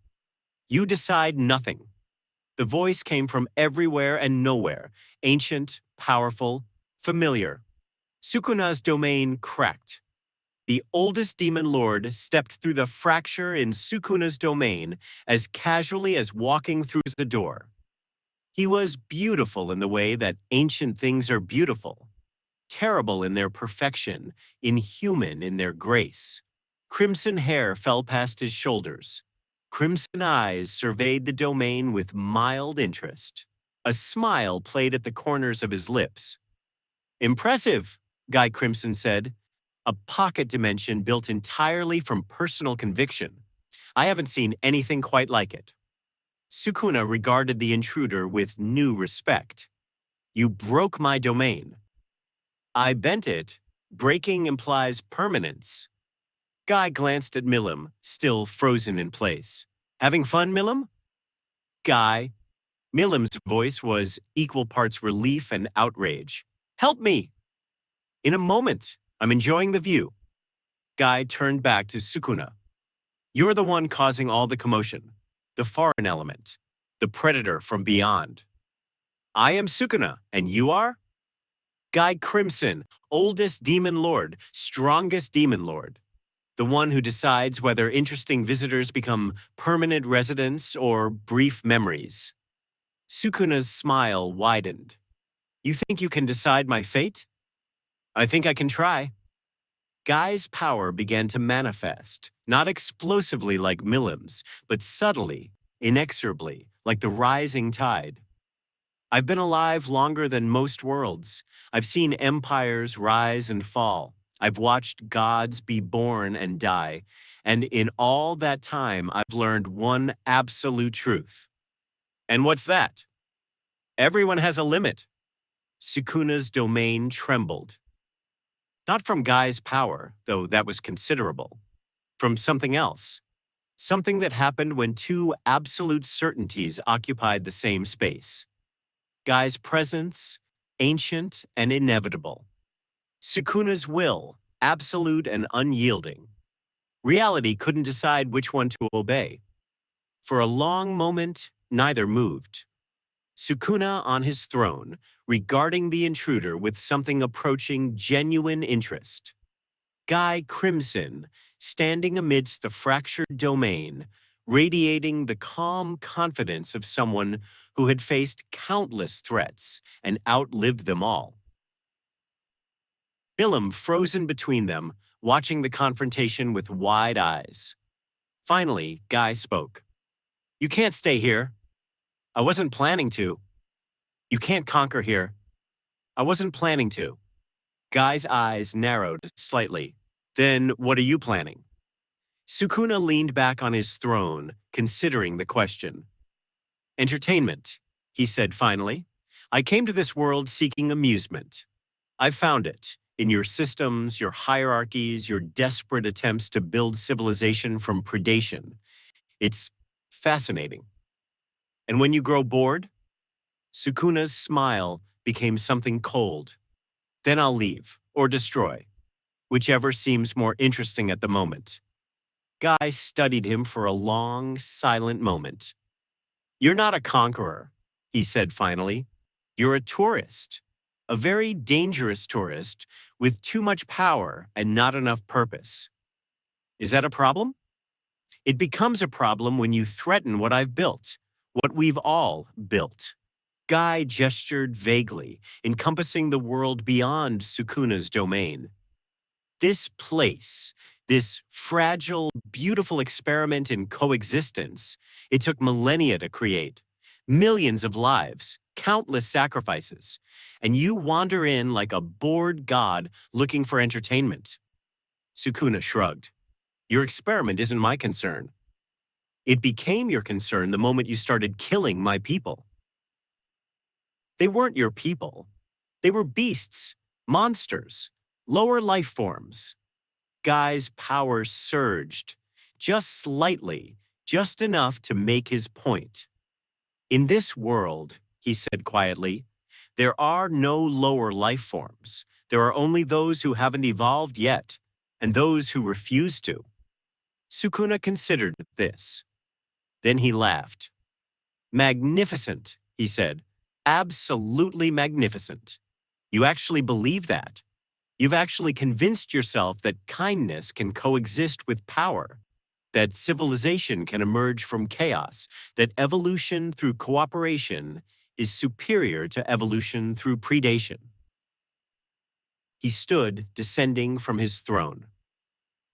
You decide nothing." The voice came from everywhere and nowhere, ancient, powerful, familiar. Sukuna's domain cracked. The oldest demon lord stepped through the fracture in Sukuna's domain as casually as walking through the door. He was beautiful in the way that ancient things are beautiful, terrible in their perfection, inhuman in their grace. Crimson hair fell past his shoulders. Crimson eyes surveyed the domain with mild interest. A smile played at the corners of his lips. "Impressive," Guy Crimson said. "A pocket dimension built entirely from personal conviction. I haven't seen anything quite like it." Sukuna regarded the intruder with new respect. "You broke my domain." "I bent it. Breaking implies permanence." Guy glanced at Millennium, still frozen in place. "Having fun, Millennium?" "Guy." Millennium's voice was equal parts relief and outrage. "Help me!" "In a moment. I'm enjoying the view." Guy turned back to Sukuna. "You're the one causing all the commotion. The foreign element. The predator from beyond." "I am Sukuna, and you are?" "Guy Crimson, oldest demon lord, strongest demon lord. The one who decides whether interesting visitors become permanent residents or brief memories." Sukuna's smile widened. "You think you can decide my fate?" "I think I can try." Guy's power began to manifest, not explosively like Millennium's, but subtly, inexorably, like the rising tide. "I've been alive longer than most worlds. I've seen empires rise and fall. I've watched gods be born and die. And in all that time, I've learned one absolute truth." "And what's that?" "Everyone has a limit." Sukuna's domain trembled. Not from Guy's power, though that was considerable. From something else. Something that happened when 2 absolute certainties occupied the same space. Guy's presence, ancient and inevitable. Sukuna's will, absolute and unyielding. Reality couldn't decide which one to obey. For a long moment, neither moved. Sukuna on his throne, regarding the intruder with something approaching genuine interest. Guy Crimson, standing amidst the fractured domain, radiating the calm confidence of someone who had faced countless threats and outlived them all. Millennium frozen between them, watching the confrontation with wide eyes. Finally, Guy spoke. "You can't stay here." "I wasn't planning to." You can't conquer here. I wasn't planning to. Guy's eyes narrowed slightly. Then what are you planning? Sukuna leaned back on his throne, considering the question. Entertainment, he said finally. I came to this world seeking amusement. I found it in your systems, your hierarchies, your desperate attempts to build civilization from predation. It's fascinating. And when you grow bored, Sukuna's smile became something cold. Then I'll leave or destroy, whichever seems more interesting at the moment. Guy studied him for a long, silent moment. You're not a conqueror, he said finally. You're a tourist, a very dangerous tourist with too much power and not enough purpose. Is that a problem? It becomes a problem when you threaten what I've built, what we've all built. Guy gestured vaguely, encompassing the world beyond Sukuna's domain. This place, this fragile, beautiful experiment in coexistence, it took millennia to create. Millions of lives, countless sacrifices, and you wander in like a bored god looking for entertainment. Sukuna shrugged. Your experiment isn't my concern. It became your concern the moment you started killing my people. They weren't your people. They were beasts, monsters, lower life forms. Guy's power surged, just slightly, just enough to make his point. In this world, he said quietly, there are no lower life forms. There are only those who haven't evolved yet, and those who refuse to. Sukuna considered this. Then he laughed. Magnificent, he said. Absolutely magnificent. You actually believe that. You've actually convinced yourself that kindness can coexist with power, that civilization can emerge from chaos, that evolution through cooperation is superior to evolution through predation. He stood, descending from his throne.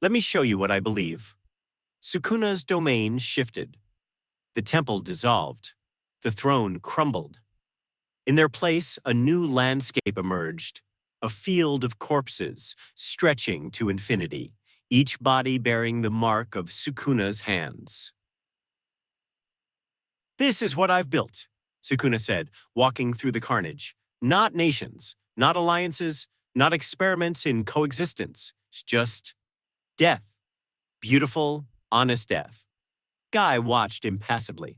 Let me show you what I believe. Sukuna's domain shifted. The temple dissolved. The throne crumbled. In their place, a new landscape emerged, a field of corpses stretching to infinity, each body bearing the mark of Sukuna's hands. This is what I've built, Sukuna said, walking through the carnage. Not nations, not alliances, not experiments in coexistence, just death. Beautiful, honest death. Guy watched impassively.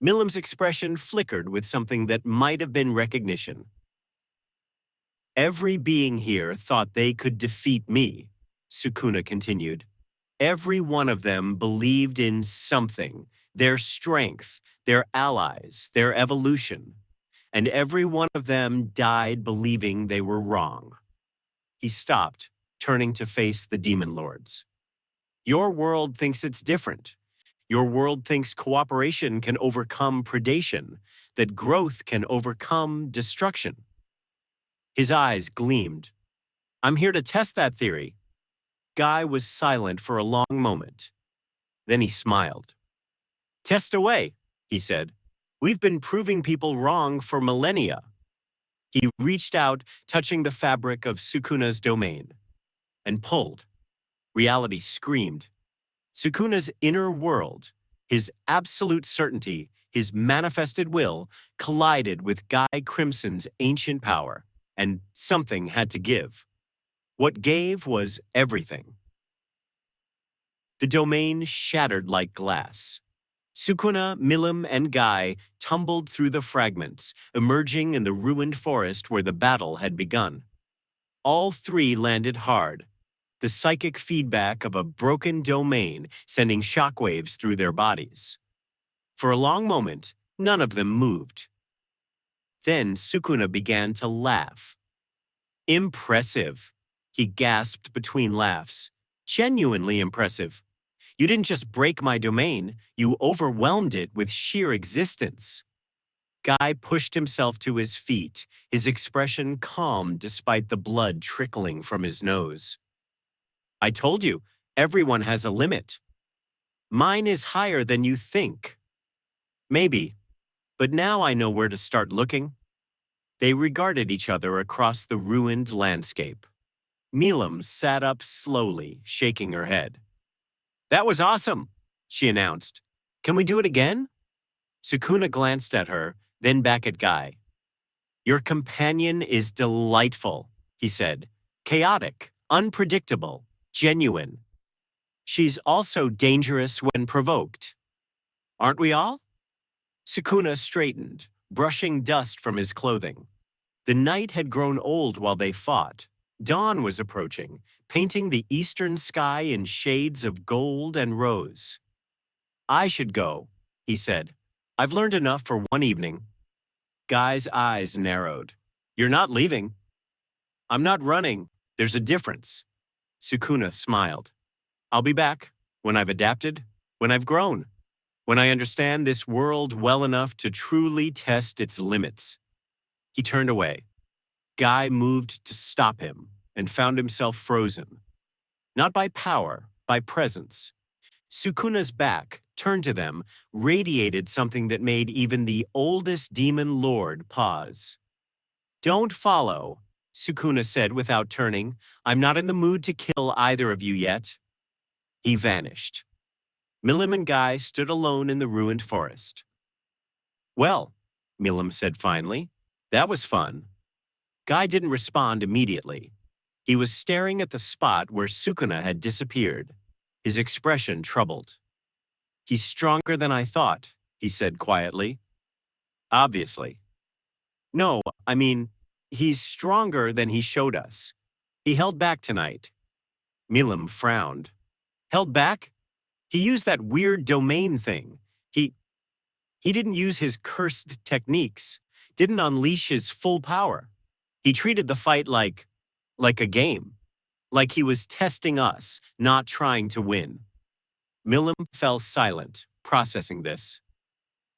Millennium's expression flickered with something that might have been recognition. Every being here thought they could defeat me, Sukuna continued. Every one of them believed in something, their strength, their allies, their evolution. And every one of them died believing they were wrong. He stopped, turning to face the demon lords. Your world thinks it's different. Your world thinks cooperation can overcome predation, that growth can overcome destruction. His eyes gleamed. I'm here to test that theory. Guy was silent for a long moment. Then he smiled. Test away, he said. We've been proving people wrong for millennia. He reached out, touching the fabric of Sukuna's domain, and pulled. Reality screamed. Sukuna's inner world, his absolute certainty, his manifested will, collided with Guy Crimson's ancient power, and something had to give. What gave was everything. The domain shattered like glass. Sukuna, Millennium, and Guy tumbled through the fragments, emerging in the ruined forest where the battle had begun. All three landed hard, the psychic feedback of a broken domain sending shockwaves through their bodies. For a long moment, none of them moved. Then Sukuna began to laugh. Impressive, he gasped between laughs. Genuinely impressive. You didn't just break my domain, you overwhelmed it with sheer existence. Guy pushed himself to his feet, his expression calm despite the blood trickling from his nose. I told you, everyone has a limit. Mine is higher than you think. Maybe, but now I know where to start looking. They regarded each other across the ruined landscape. Milam sat up slowly, shaking her head. "That was awesome," she announced. "Can we do it again?" Sukuna glanced at her, then back at Guy. "Your companion is delightful," he said. "Chaotic, unpredictable, genuine. She's also dangerous when provoked. Aren't we all?" Sukuna straightened, brushing dust from his clothing. The night had grown old while they fought. Dawn was approaching, painting the eastern sky in shades of gold and rose. "I should go," he said. "I've learned enough for one evening." Guy's eyes narrowed. "You're not leaving." "I'm not running. There's a difference." Sukuna smiled. "I'll be back when I've adapted, when I've grown, when I understand this world well enough to truly test its limits." He turned away. Guy moved to stop him and found himself frozen. Not by power, by presence. Sukuna's back, turned to them, radiated something that made even the oldest demon lord pause. "Don't follow," Sukuna said without turning. "I'm not in the mood to kill either of you yet." He vanished. Milam and Guy stood alone in the ruined forest. "Well," Milam said finally, "that was fun." Guy didn't respond immediately. He was staring at the spot where Sukuna had disappeared, his expression troubled. "He's stronger than I thought," he said quietly. "Obviously." "No, I mean, he's stronger than he showed us. He held back tonight." Milam frowned. "Held back? He used that weird domain thing. He didn't use his cursed techniques, didn't unleash his full power. He treated the fight like a game, like he was testing us, not trying to win." Milam fell silent, processing this.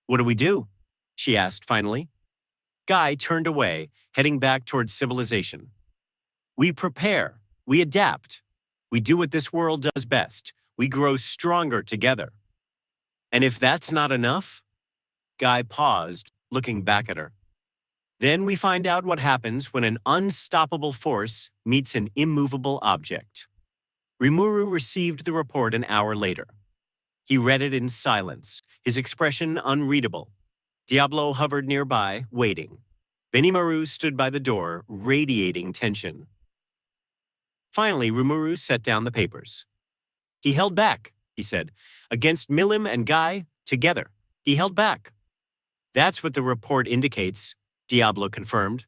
"What do we do?" she asked finally. Guy turned away, heading back towards civilization. "We prepare, we adapt, we do what this world does best. We grow stronger together." "And if that's not enough?" Guy paused, looking back at her. "Then we find out what happens when an unstoppable force meets an immovable object." Rimuru received the report an hour later. He read it in silence, his expression unreadable. Diablo hovered nearby, waiting. Benimaru stood by the door, radiating tension. Finally, Rimuru set down the papers. "He held back," he said. "Against Milim and Guy, together. He held back." "That's what the report indicates," Diablo confirmed.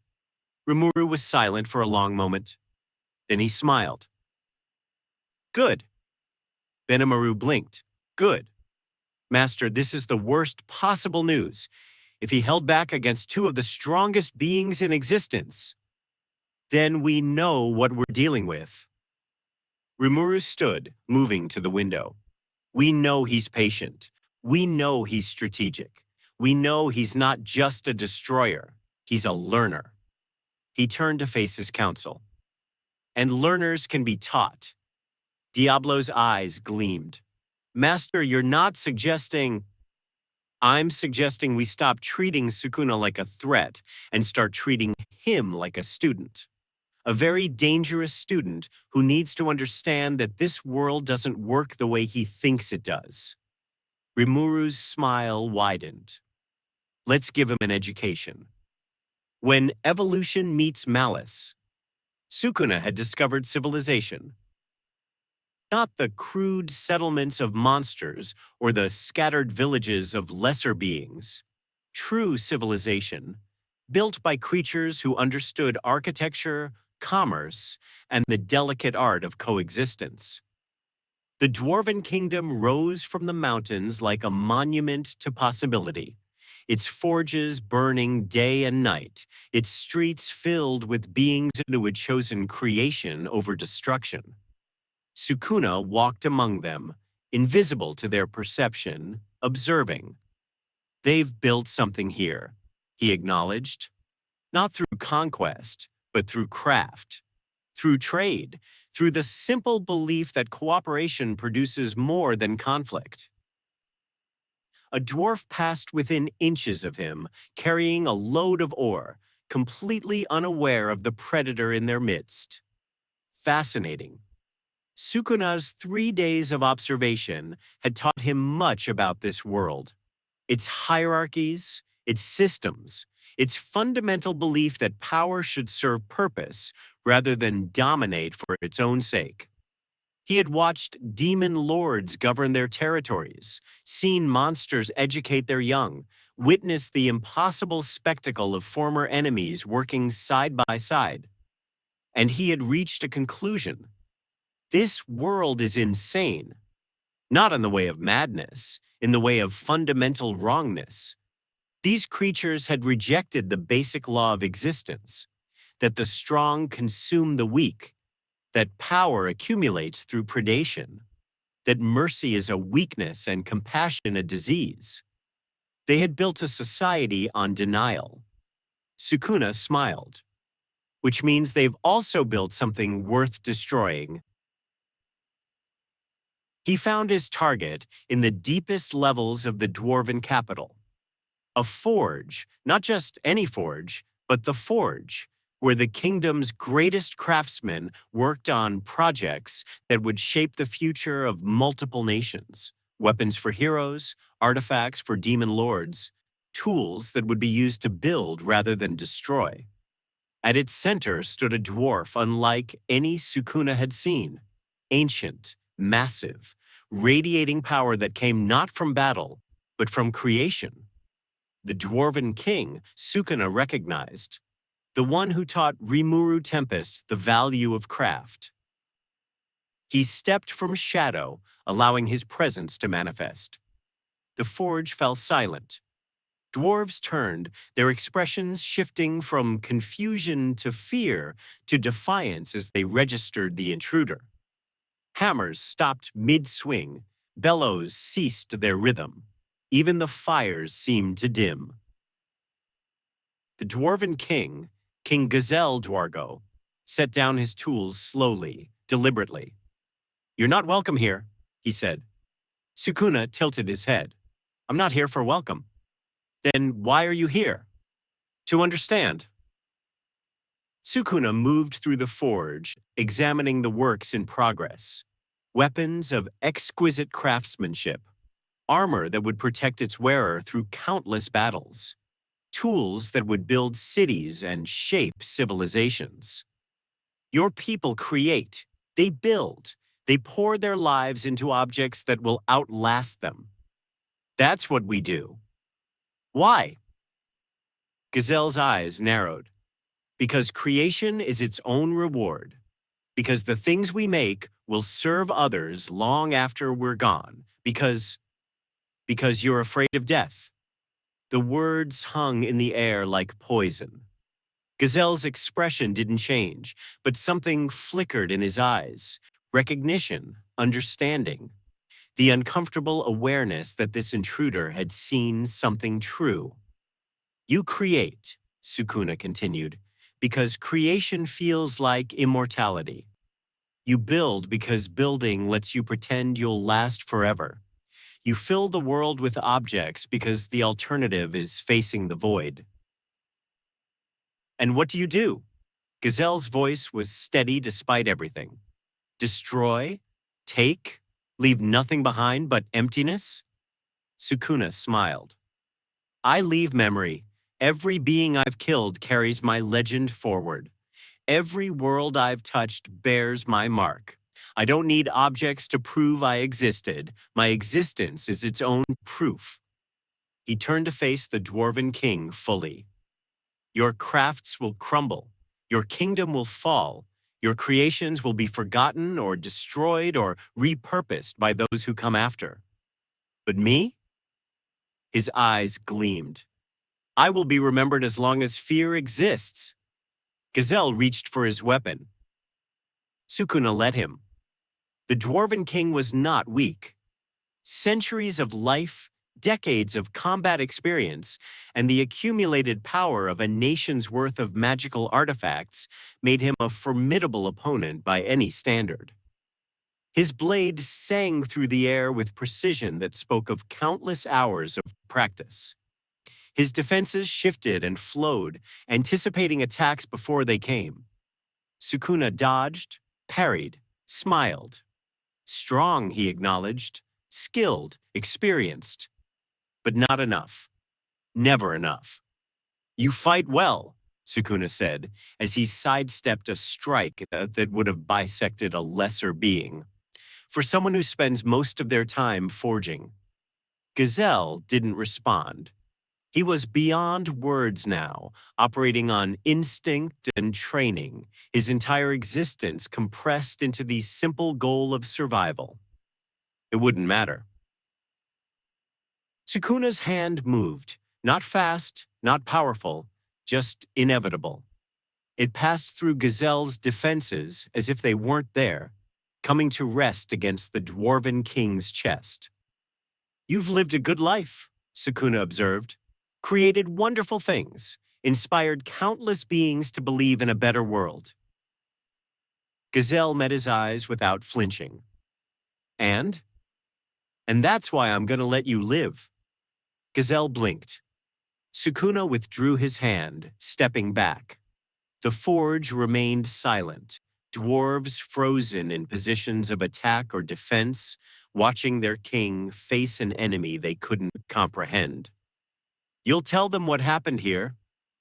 Rimuru was silent for a long moment. Then he smiled. "Good." Benimaru blinked. "Good. Master, this is the worst possible news. If he held back against two of the strongest beings in existence, then we know what we're dealing with." Rimuru stood, moving to the window. "We know he's patient. We know he's strategic. We know he's not just a destroyer. He's a learner." He turned to face his council. "And learners can be taught." Diablo's eyes gleamed. "Master, you're not suggesting—" "I'm suggesting we stop treating Sukuna like a threat and start treating him like a student. A very dangerous student who needs to understand that this world doesn't work the way he thinks it does." Rimuru's smile widened. "Let's give him an education." When evolution meets malice, Sukuna had discovered civilization. Not the crude settlements of monsters or the scattered villages of lesser beings. True civilization, built by creatures who understood architecture, commerce, and the delicate art of coexistence. The Dwarven Kingdom rose from the mountains like a monument to possibility, its forges burning day and night, its streets filled with beings who had chosen creation over destruction. Sukuna walked among them, invisible to their perception, observing. "They've built something here," he acknowledged. "Not through conquest, but through craft, through trade, through the simple belief that cooperation produces more than conflict." A dwarf passed within inches of him, carrying a load of ore, completely unaware of the predator in their midst. Fascinating. Sukuna's 3 days of observation had taught him much about this world, its hierarchies, its systems, its fundamental belief that power should serve purpose rather than dominate for its own sake. He had watched demon lords govern their territories, seen monsters educate their young, witnessed the impossible spectacle of former enemies working side by side. And he had reached a conclusion. This world is insane, not in the way of madness, in the way of fundamental wrongness. These creatures had rejected the basic law of existence, that the strong consume the weak, that power accumulates through predation, that mercy is a weakness and compassion a disease. They had built a society on denial. Sukuna smiled, which means they've also built something worth destroying. He found his target in the deepest levels of the dwarven capital. A forge, not just any forge, but the forge, where the kingdom's greatest craftsmen worked on projects that would shape the future of multiple nations. Weapons for heroes, artifacts for demon lords, tools that would be used to build rather than destroy. At its center stood a dwarf unlike any Sukuna had seen, ancient, massive, radiating power that came not from battle, but from creation. The dwarven king, Sukuna recognized, the one who taught Rimuru Tempest the value of craft. He stepped from shadow, allowing his presence to manifest. The forge fell silent. Dwarves turned, their expressions shifting from confusion to fear to defiance as they registered the intruder. Hammers stopped mid-swing, bellows ceased their rhythm. Even the fires seemed to dim. The dwarven king, King Gazelle Dwargo, set down his tools slowly, deliberately. "You're not welcome here," he said. Sukuna tilted his head. "I'm not here for welcome." "Then why are you here?" "To understand." Sukuna moved through the forge, examining the works in progress. Weapons of exquisite craftsmanship, armor that would protect its wearer through countless battles, tools that would build cities and shape civilizations. Your people create, they build, they pour their lives into objects that will outlast them. That's what we do. Why? Gazelle's eyes narrowed. Because creation is its own reward. Because the things we make will serve others long after we're gone. Because you're afraid of death. The words hung in the air like poison. Gazelle's expression didn't change, but something flickered in his eyes. Recognition, understanding. The uncomfortable awareness that this intruder had seen something true. You create, Sukuna continued, because creation feels like immortality. You build because building lets you pretend you'll last forever. You fill the world with objects because the alternative is facing the void. And what do you do? Gazelle's voice was steady despite everything. Destroy? Take? Leave nothing behind but emptiness? Sukuna smiled. I leave memory. Every being I've killed carries my legend forward. Every world I've touched bears my mark. I don't need objects to prove I existed. My existence is its own proof. He turned to face the dwarven king fully. Your crafts will crumble. Your kingdom will fall. Your creations will be forgotten or destroyed or repurposed by those who come after. But me? His eyes gleamed. I will be remembered as long as fear exists. Gazelle reached for his weapon. Sukuna let him. The dwarven king was not weak. Centuries of life, decades of combat experience, and the accumulated power of a nation's worth of magical artifacts made him a formidable opponent by any standard. His blade sang through the air with precision that spoke of countless hours of practice. His defenses shifted and flowed, anticipating attacks before they came. Sukuna dodged, parried, smiled. Strong, he acknowledged, skilled, experienced, but not enough. Never enough. You fight well, Sukuna said, as he sidestepped a strike that would have bisected a lesser being. For someone who spends most of their time forging. Gazelle didn't respond. He was beyond words now, operating on instinct and training, his entire existence compressed into the simple goal of survival. It wouldn't matter. Sukuna's hand moved, not fast, not powerful, just inevitable. It passed through Gazelle's defenses as if they weren't there, coming to rest against the Dwarven King's chest. You've lived a good life, Sukuna observed, created wonderful things, inspired countless beings to believe in a better world. Gazelle met his eyes without flinching. And that's why I'm going to let you live. Gazelle blinked. Sukuna withdrew his hand, stepping back. The forge remained silent, dwarves frozen in positions of attack or defense, watching their king face an enemy they couldn't comprehend. You'll tell them what happened here,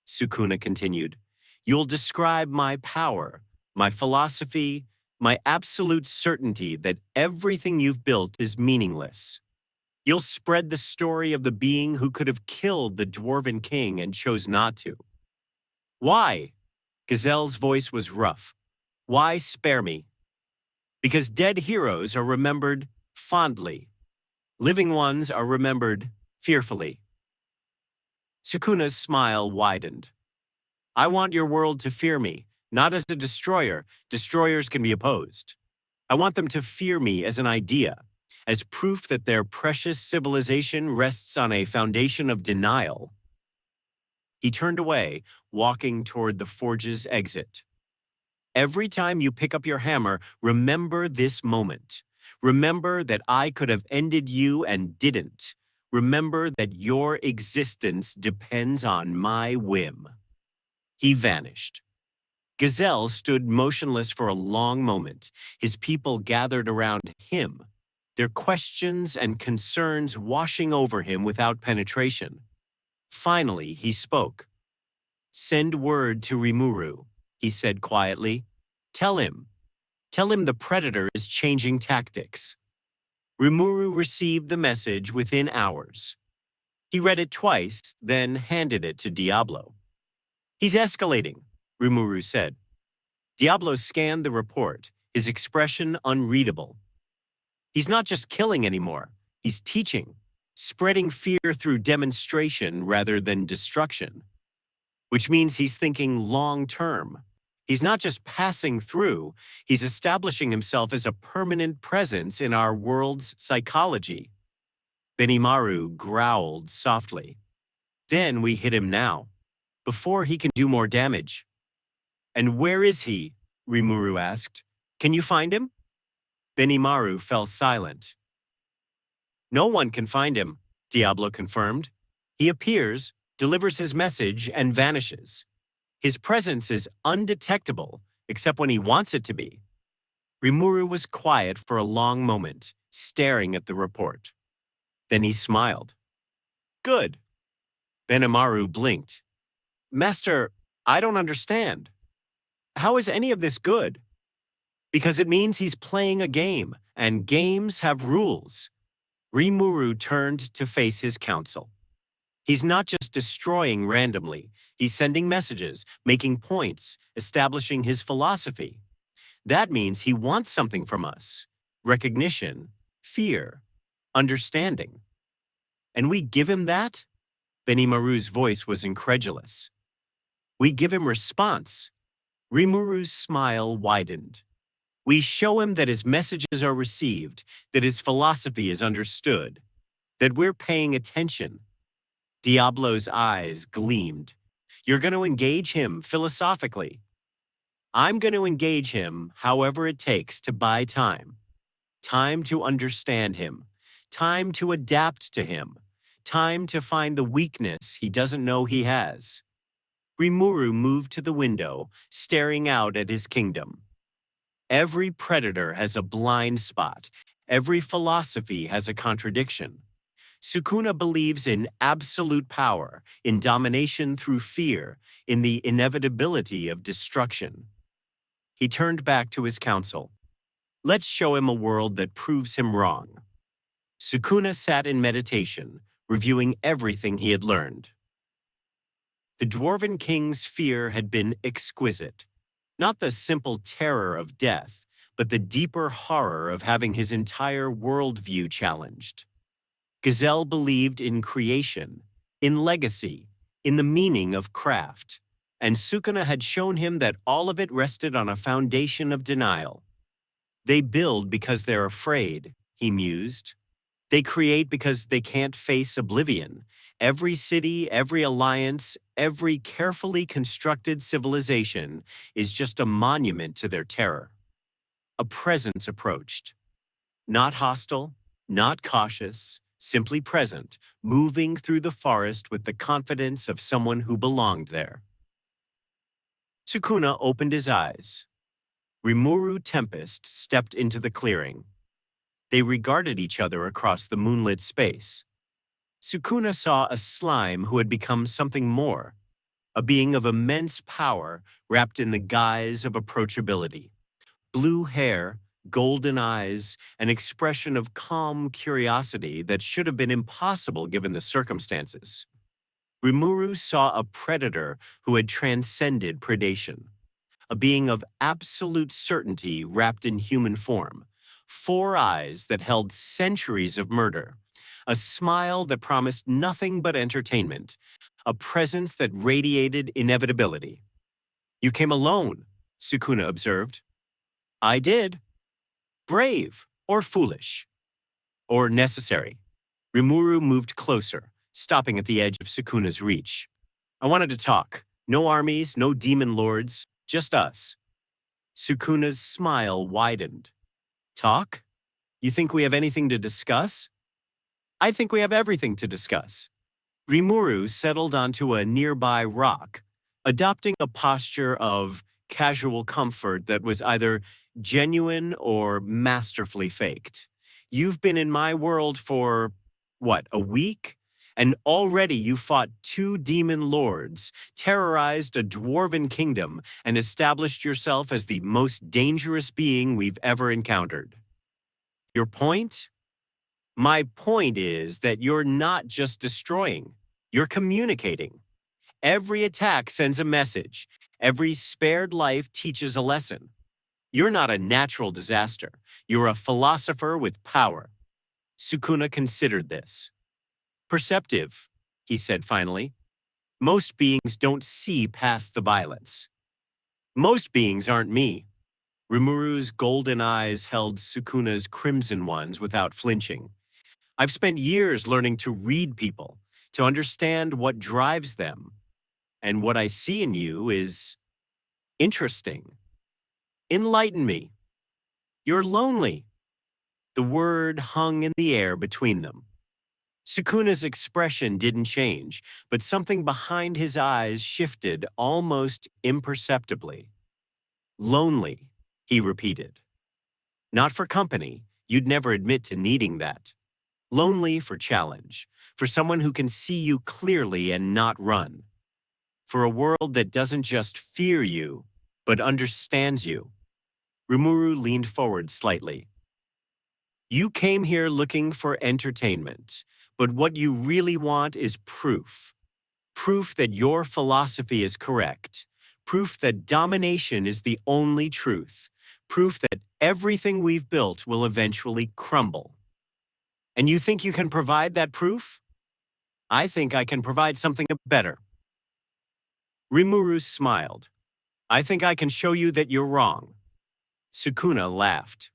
Sukuna continued. You'll describe my power, my philosophy, my absolute certainty that everything you've built is meaningless. You'll spread the story of the being who could have killed the Dwarven King and chose not to. Why? Gazelle's voice was rough. Why spare me? Because dead heroes are remembered fondly. Living ones are remembered fearfully. Sukuna's smile widened. I want your world to fear me, not as a destroyer. Destroyers can be opposed. I want them to fear me as an idea, as proof that their precious civilization rests on a foundation of denial. He turned away, walking toward the forge's exit. Every time you pick up your hammer, remember this moment. Remember that I could have ended you and didn't. Remember that your existence depends on my whim. He vanished. Gazelle stood motionless for a long moment. His people gathered around him, their questions and concerns washing over him without penetration. Finally, he spoke. Send word to Rimuru, he said quietly. Tell him the predator is changing tactics. Rimuru received the message within hours. He read it twice, then handed it to Diablo. He's escalating, Rimuru said. Diablo scanned the report, his expression unreadable. He's not just killing anymore, he's teaching, spreading fear through demonstration rather than destruction. Which means he's thinking long-term. He's not just passing through, he's establishing himself as a permanent presence in our world's psychology. Benimaru growled softly. Then we hit him now, before he can do more damage. And where is he? Rimuru asked. Can you find him? Benimaru fell silent. No one can find him, Diablo confirmed. He appears, delivers his message, and vanishes. His presence is undetectable, except when he wants it to be. Rimuru was quiet for a long moment, staring at the report. Then he smiled. Good. Benimaru blinked. Master, I don't understand. How is any of this good? Because it means he's playing a game, and games have rules. Rimuru turned to face his council. He's not just destroying randomly. He's sending messages, making points, establishing his philosophy. That means he wants something from us. Recognition, fear, understanding. And we give him that? Benimaru's voice was incredulous. We give him response. Rimuru's smile widened. We show him that his messages are received, that his philosophy is understood, that we're paying attention. Diablo's eyes gleamed. You're going to engage him philosophically. I'm going to engage him however it takes to buy time. Time to understand him. Time to adapt to him. Time to find the weakness he doesn't know he has. Rimuru moved to the window, staring out at his kingdom. Every predator has a blind spot. Every philosophy has a contradiction. Sukuna believes in absolute power, in domination through fear, in the inevitability of destruction. He turned back to his council. Let's show him a world that proves him wrong. Sukuna sat in meditation, reviewing everything he had learned. The Dwarven King's fear had been exquisite. Not the simple terror of death, but the deeper horror of having his entire worldview challenged. Gazelle believed in creation, in legacy, in the meaning of craft, and Sukuna had shown him that all of it rested on a foundation of denial. They build because they're afraid, he mused. They create because they can't face oblivion. Every city, every alliance, every carefully constructed civilization is just a monument to their terror. A presence approached. Not hostile, not cautious, simply present, moving through the forest with the confidence of someone who belonged there. Sukuna opened his eyes. Rimuru Tempest stepped into the clearing. They regarded each other across the moonlit space. Sukuna saw a slime who had become something more, a being of immense power wrapped in the guise of approachability. Blue hair, golden eyes, an expression of calm curiosity that should have been impossible given the circumstances. Rimuru saw a predator who had transcended predation, a being of absolute certainty wrapped in human form, 4 eyes that held centuries of murder, a smile that promised nothing but entertainment, a presence that radiated inevitability. You came alone, Sukuna observed. I did. Brave or foolish or necessary. Rimuru moved closer, stopping at the edge of Sukuna's reach. I wanted to talk. No armies, no demon lords, just us. Sukuna's smile widened. Talk? You think we have anything to discuss? I think we have everything to discuss. Rimuru settled onto a nearby rock, adopting a posture of casual comfort that was either genuine or masterfully faked. You've been in my world for, what, a week? And already you fought 2 demon lords, terrorized a dwarven kingdom, and established yourself as the most dangerous being we've ever encountered. Your point? My point is that you're not just destroying, you're communicating. Every attack sends a message. Every spared life teaches a lesson. You're not a natural disaster. You're a philosopher with power. Sukuna considered this. Perceptive, he said finally. Most beings don't see past the violence. Most beings aren't me. Rimuru's golden eyes held Sukuna's crimson ones without flinching. I've spent years learning to read people, to understand what drives them. And what I see in you is interesting. Enlighten me. You're lonely. The word hung in the air between them. Sukuna's expression didn't change, but something behind his eyes shifted almost imperceptibly. Lonely, he repeated. Not for company. You'd never admit to needing that. Lonely for challenge, for someone who can see you clearly and not run. For a world that doesn't just fear you, but understands you. Rimuru leaned forward slightly. You came here looking for entertainment, but what you really want is proof. Proof that your philosophy is correct. Proof that domination is the only truth. Proof that everything we've built will eventually crumble. And you think you can provide that proof? I think I can provide something better. Rimuru smiled. I think I can show you that you're wrong. Sukuna laughed.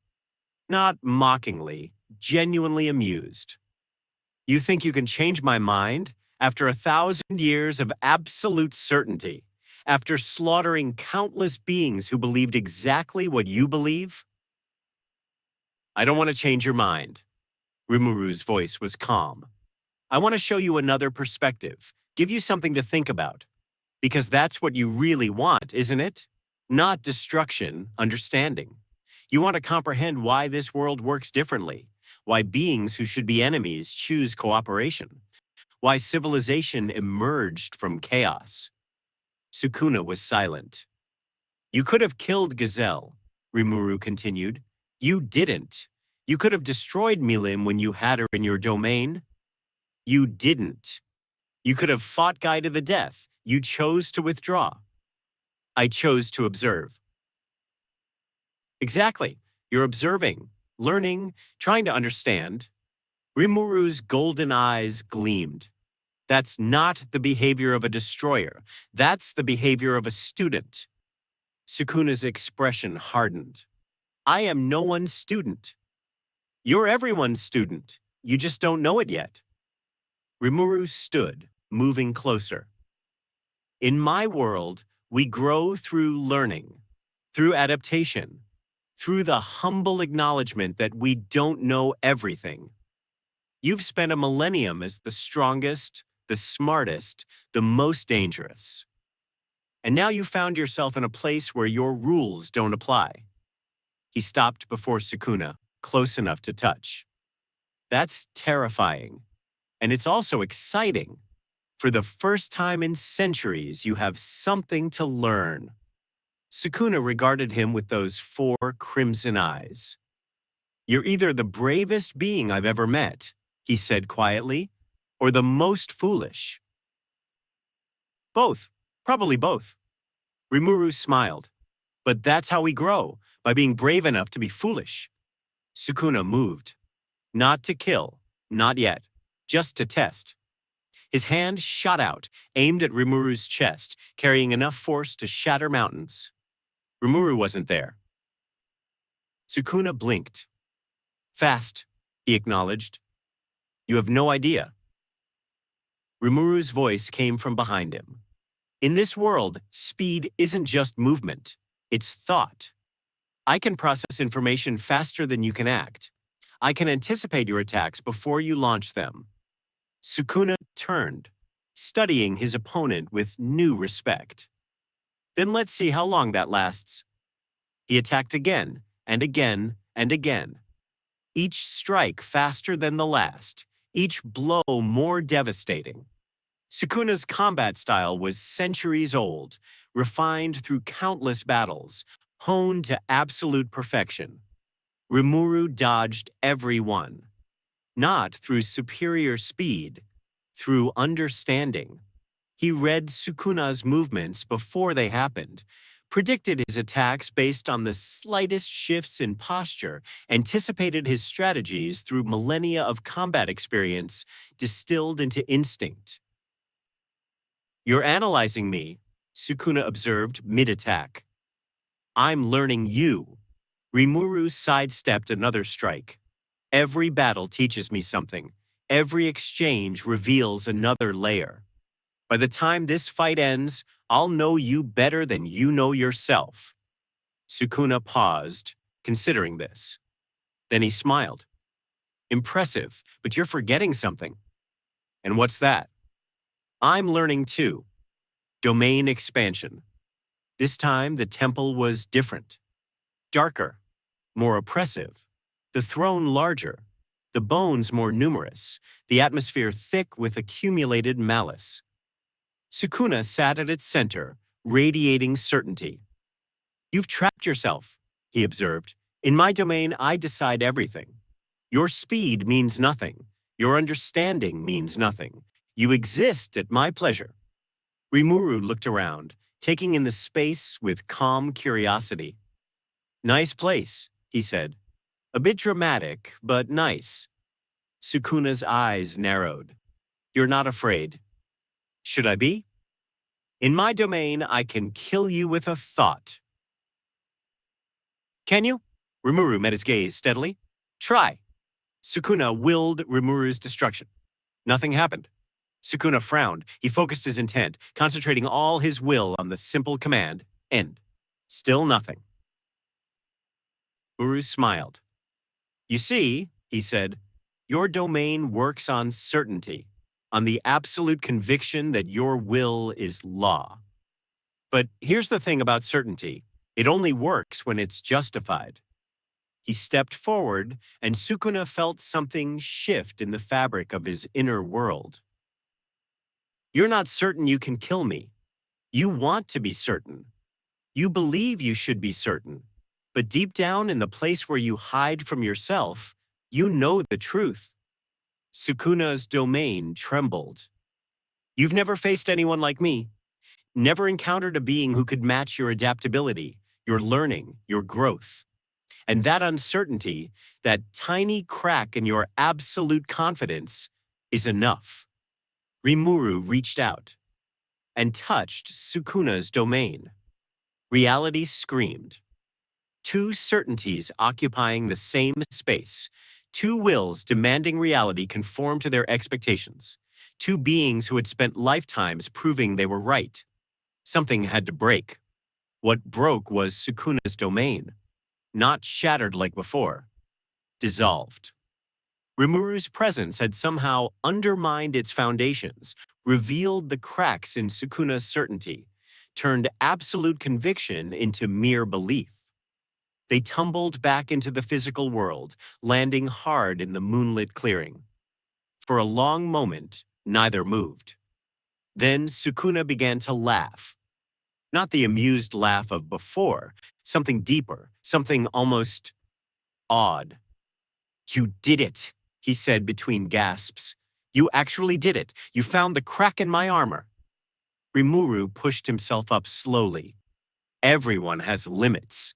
Not mockingly, genuinely amused. You think you can change my mind after 1,000 years of absolute certainty, after slaughtering countless beings who believed exactly what you believe? I don't want to change your mind. Rimuru's voice was calm. I want to show you another perspective, give you something to think about, because that's what you really want, isn't it? Not destruction, understanding. You want to comprehend why this world works differently, why beings who should be enemies choose cooperation, why civilization emerged from chaos. Sukuna was silent. You could have killed Gazelle, Rimuru continued. You didn't. You could have destroyed Milim when you had her in your domain. You didn't. You could have fought Guy to the death. You chose to withdraw. I chose to observe. Exactly. You're observing, learning, trying to understand. Rimuru's golden eyes gleamed. That's not the behavior of a destroyer. That's the behavior of a student. Sukuna's expression hardened. I am no one's student. You're everyone's student. You just don't know it yet. Rimuru stood, moving closer. In my world, we grow through learning, through adaptation, through the humble acknowledgement that we don't know everything. You've spent a millennium as the strongest, the smartest, the most dangerous. And now you found yourself in a place where your rules don't apply. He stopped before Sukuna, close enough to touch. That's terrifying. And it's also exciting. For the first time in centuries, you have something to learn. Sukuna regarded him with those 4 crimson eyes. You're either the bravest being I've ever met, he said quietly, or the most foolish. Both. Probably both. Rimuru smiled. But that's how we grow, by being brave enough to be foolish. Sukuna moved. Not to kill. Not yet. Just to test. His hand shot out, aimed at Rimuru's chest, carrying enough force to shatter mountains. Rimuru wasn't there. Sukuna blinked. Fast, he acknowledged. You have no idea. Rimuru's voice came from behind him. In this world, speed isn't just movement, it's thought. I can process information faster than you can act. I can anticipate your attacks before you launch them. Sukuna turned, studying his opponent with new respect. Then let's see how long that lasts. He attacked again, and again, and again. Each strike faster than the last, each blow more devastating. Sukuna's combat style was centuries old, refined through countless battles, honed to absolute perfection. Rimuru dodged every one. Not through superior speed, through understanding. He read Sukuna's movements before they happened, predicted his attacks based on the slightest shifts in posture, anticipated his strategies through millennia of combat experience distilled into instinct. You're analyzing me, Sukuna observed mid-attack. I'm learning you. Rimuru sidestepped another strike. Every battle teaches me something. Every exchange reveals another layer. By the time this fight ends, I'll know you better than you know yourself. Sukuna paused, considering this. Then he smiled. Impressive, but you're forgetting something. And what's that? I'm learning too. Domain expansion. This time the temple was different. Darker, more oppressive. The throne larger. The bones more numerous. The atmosphere thick with accumulated malice. Sukuna sat at its center, radiating certainty. You've trapped yourself, he observed. In my domain, I decide everything. Your speed means nothing. Your understanding means nothing. You exist at my pleasure. Rimuru looked around, taking in the space with calm curiosity. Nice place, he said. A bit dramatic, but nice. Sukuna's eyes narrowed. You're not afraid. Should I be? In my domain, I can kill you with a thought. Can you? Rimuru met his gaze steadily. Try. Sukuna willed Rimuru's destruction. Nothing happened. Sukuna frowned. He focused his intent, concentrating all his will on the simple command, end. Still nothing. Rimuru smiled. You see, he said, your domain works on certainty. on the absolute conviction that your will is law. But here's the thing about certainty. It only works when it's justified. He stepped forward, and Sukuna felt something shift in the fabric of his inner world. You're not certain you can kill me. You want to be certain. You believe you should be certain. But deep down in the place where you hide from yourself, you know the truth. Sukuna's domain trembled. You've never faced anyone like me. Never encountered a being who could match your adaptability, your learning, your growth. And that uncertainty, that tiny crack in your absolute confidence, is enough. Rimuru reached out and touched Sukuna's domain. Reality screamed. Two certainties occupying the same space. Two wills demanding reality conform to their expectations. Two beings who had spent lifetimes proving they were right. Something had to break. What broke was Sukuna's domain. Not shattered like before. Dissolved. Rimuru's presence had somehow undermined its foundations, revealed the cracks in Sukuna's certainty, turned absolute conviction into mere belief. They tumbled back into the physical world, landing hard in the moonlit clearing. For a long moment, neither moved. Then Sukuna began to laugh. Not the amused laugh of before, something deeper, something almost odd. You did it, he said between gasps. You actually did it. You found the crack in my armor. Rimuru pushed himself up slowly. Everyone has limits.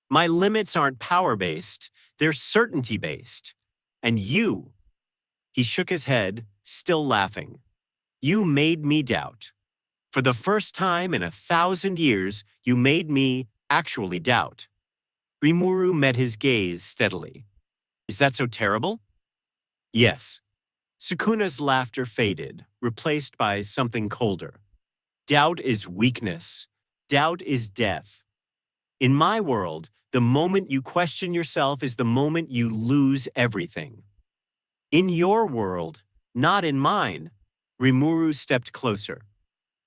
My limits aren't power-based, they're certainty-based. And you, he shook his head, still laughing. You made me doubt. For the first time in 1,000 years, you made me actually doubt. Rimuru met his gaze steadily. Is that so terrible? Yes. Sukuna's laughter faded, replaced by something colder. Doubt is weakness. Doubt is death. In my world, the moment you question yourself is the moment you lose everything. In your world, not in mine, Rimuru stepped closer.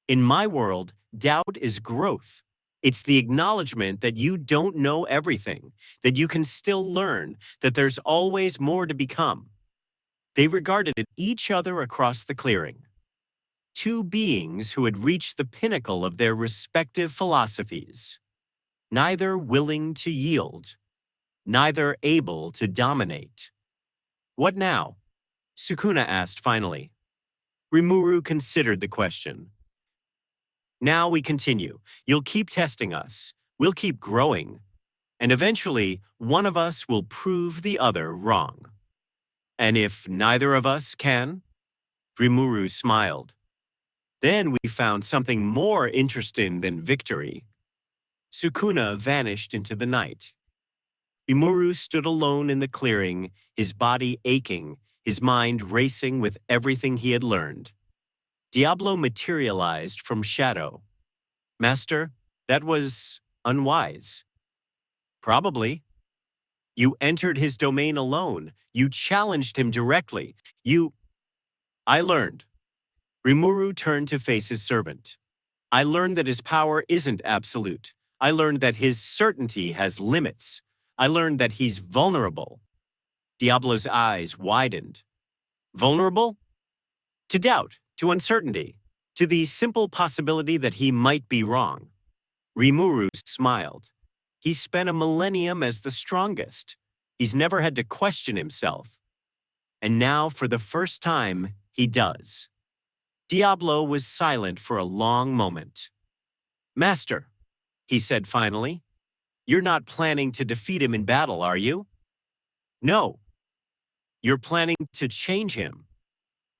In my world, doubt is growth. It's the acknowledgement that you don't know everything, that you can still learn, that there's always more to become. They regarded each other across the clearing. Two beings who had reached the pinnacle of their respective philosophies. Neither willing to yield, neither able to dominate. What now? Sukuna asked finally. Rimuru considered the question. Now we continue. You'll keep testing us. We'll keep growing. And eventually, one of us will prove the other wrong. And if neither of us can? Rimuru smiled. Then we found something more interesting than victory. Sukuna vanished into the night. Rimuru stood alone in the clearing, his body aching, his mind racing with everything he had learned. Diablo materialized from shadow. Master, that was unwise. Probably. You entered his domain alone. You challenged him directly. I learned. Rimuru turned to face his servant. I learned that his power isn't absolute. I learned that his certainty has limits. I learned that he's vulnerable. Diablo's eyes widened. Vulnerable? To doubt, to uncertainty, to the simple possibility that he might be wrong. Rimuru smiled. He spent a millennium as the strongest. He's never had to question himself. And now, for the first time, he does. Diablo was silent for a long moment. Master, he said finally, you're not planning to defeat him in battle, are you? No. You're planning to change him.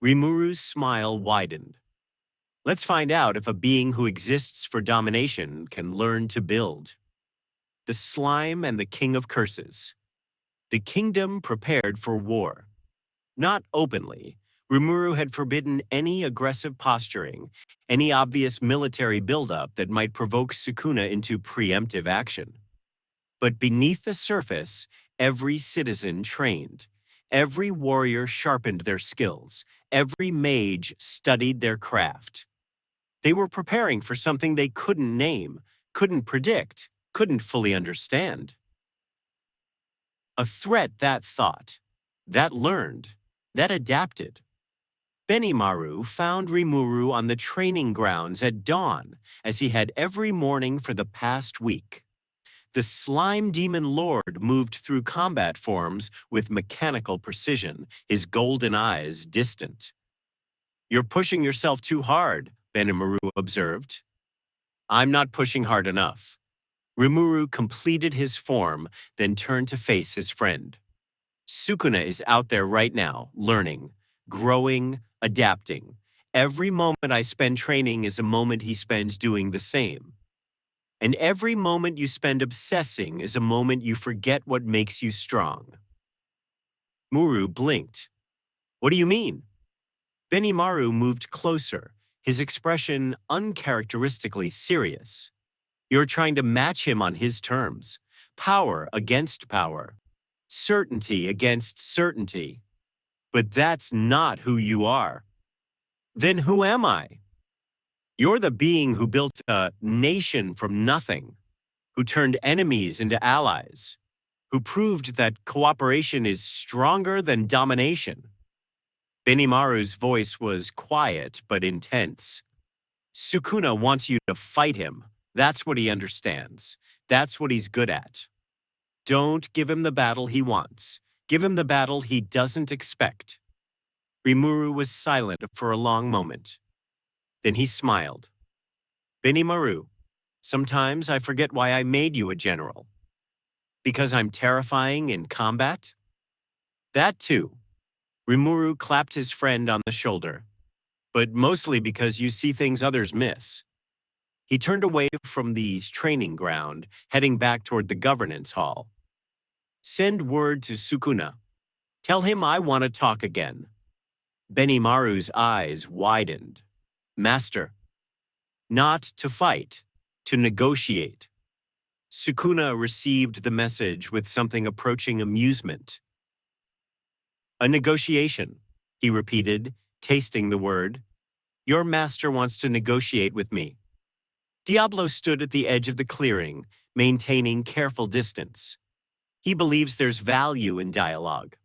Rimuru's smile widened. Let's find out if a being who exists for domination can learn to build. The slime and the king of curses. The kingdom prepared for war. Not openly. Rimuru had forbidden any aggressive posturing, any obvious military buildup that might provoke Sukuna into preemptive action. But beneath the surface, every citizen trained, Every warrior sharpened their skills. Every mage studied their craft. They were preparing for something they couldn't name, couldn't predict, couldn't fully understand. A threat that thought, that learned, that adapted. Benimaru found Rimuru on the training grounds at dawn, as he had every morning for the past week. The slime demon lord moved through combat forms with mechanical precision, his golden eyes distant. "You're pushing yourself too hard," Benimaru observed. "I'm not pushing hard enough." Rimuru completed his form, then turned to face his friend. "Sukuna is out there right now, learning, growing, adapting. Every moment I spend training is a moment he spends doing the same. And every moment you spend obsessing is a moment you forget what makes you strong." Muru blinked. "What do you mean?" Benimaru moved closer, his expression uncharacteristically serious. "You're trying to match him on his terms. Power against power. Certainty against certainty. But that's not who you are." "Then who am I?" "You're the being who built a nation from nothing, who turned enemies into allies, who proved that cooperation is stronger than domination." Benimaru's voice was quiet but intense. "Sukuna wants you to fight him. That's what he understands. That's what he's good at. Don't give him the battle he wants. Give him the battle he doesn't expect." Rimuru was silent for a long moment. Then he smiled. "Benimaru, sometimes I forget why I made you a general. Because I'm terrifying in combat?" "That too." Rimuru clapped his friend on the shoulder. "But mostly because you see things others miss." He turned away from the training ground, heading back toward the governance hall. "Send word to Sukuna. Tell him I want to talk again." Benimaru's eyes widened. "Master." "Not to fight, to negotiate." Sukuna received the message with something approaching amusement. "A negotiation," he repeated, tasting the word. "Your master wants to negotiate with me." Diablo stood at the edge of the clearing, maintaining careful distance. He believes there's value in dialogue.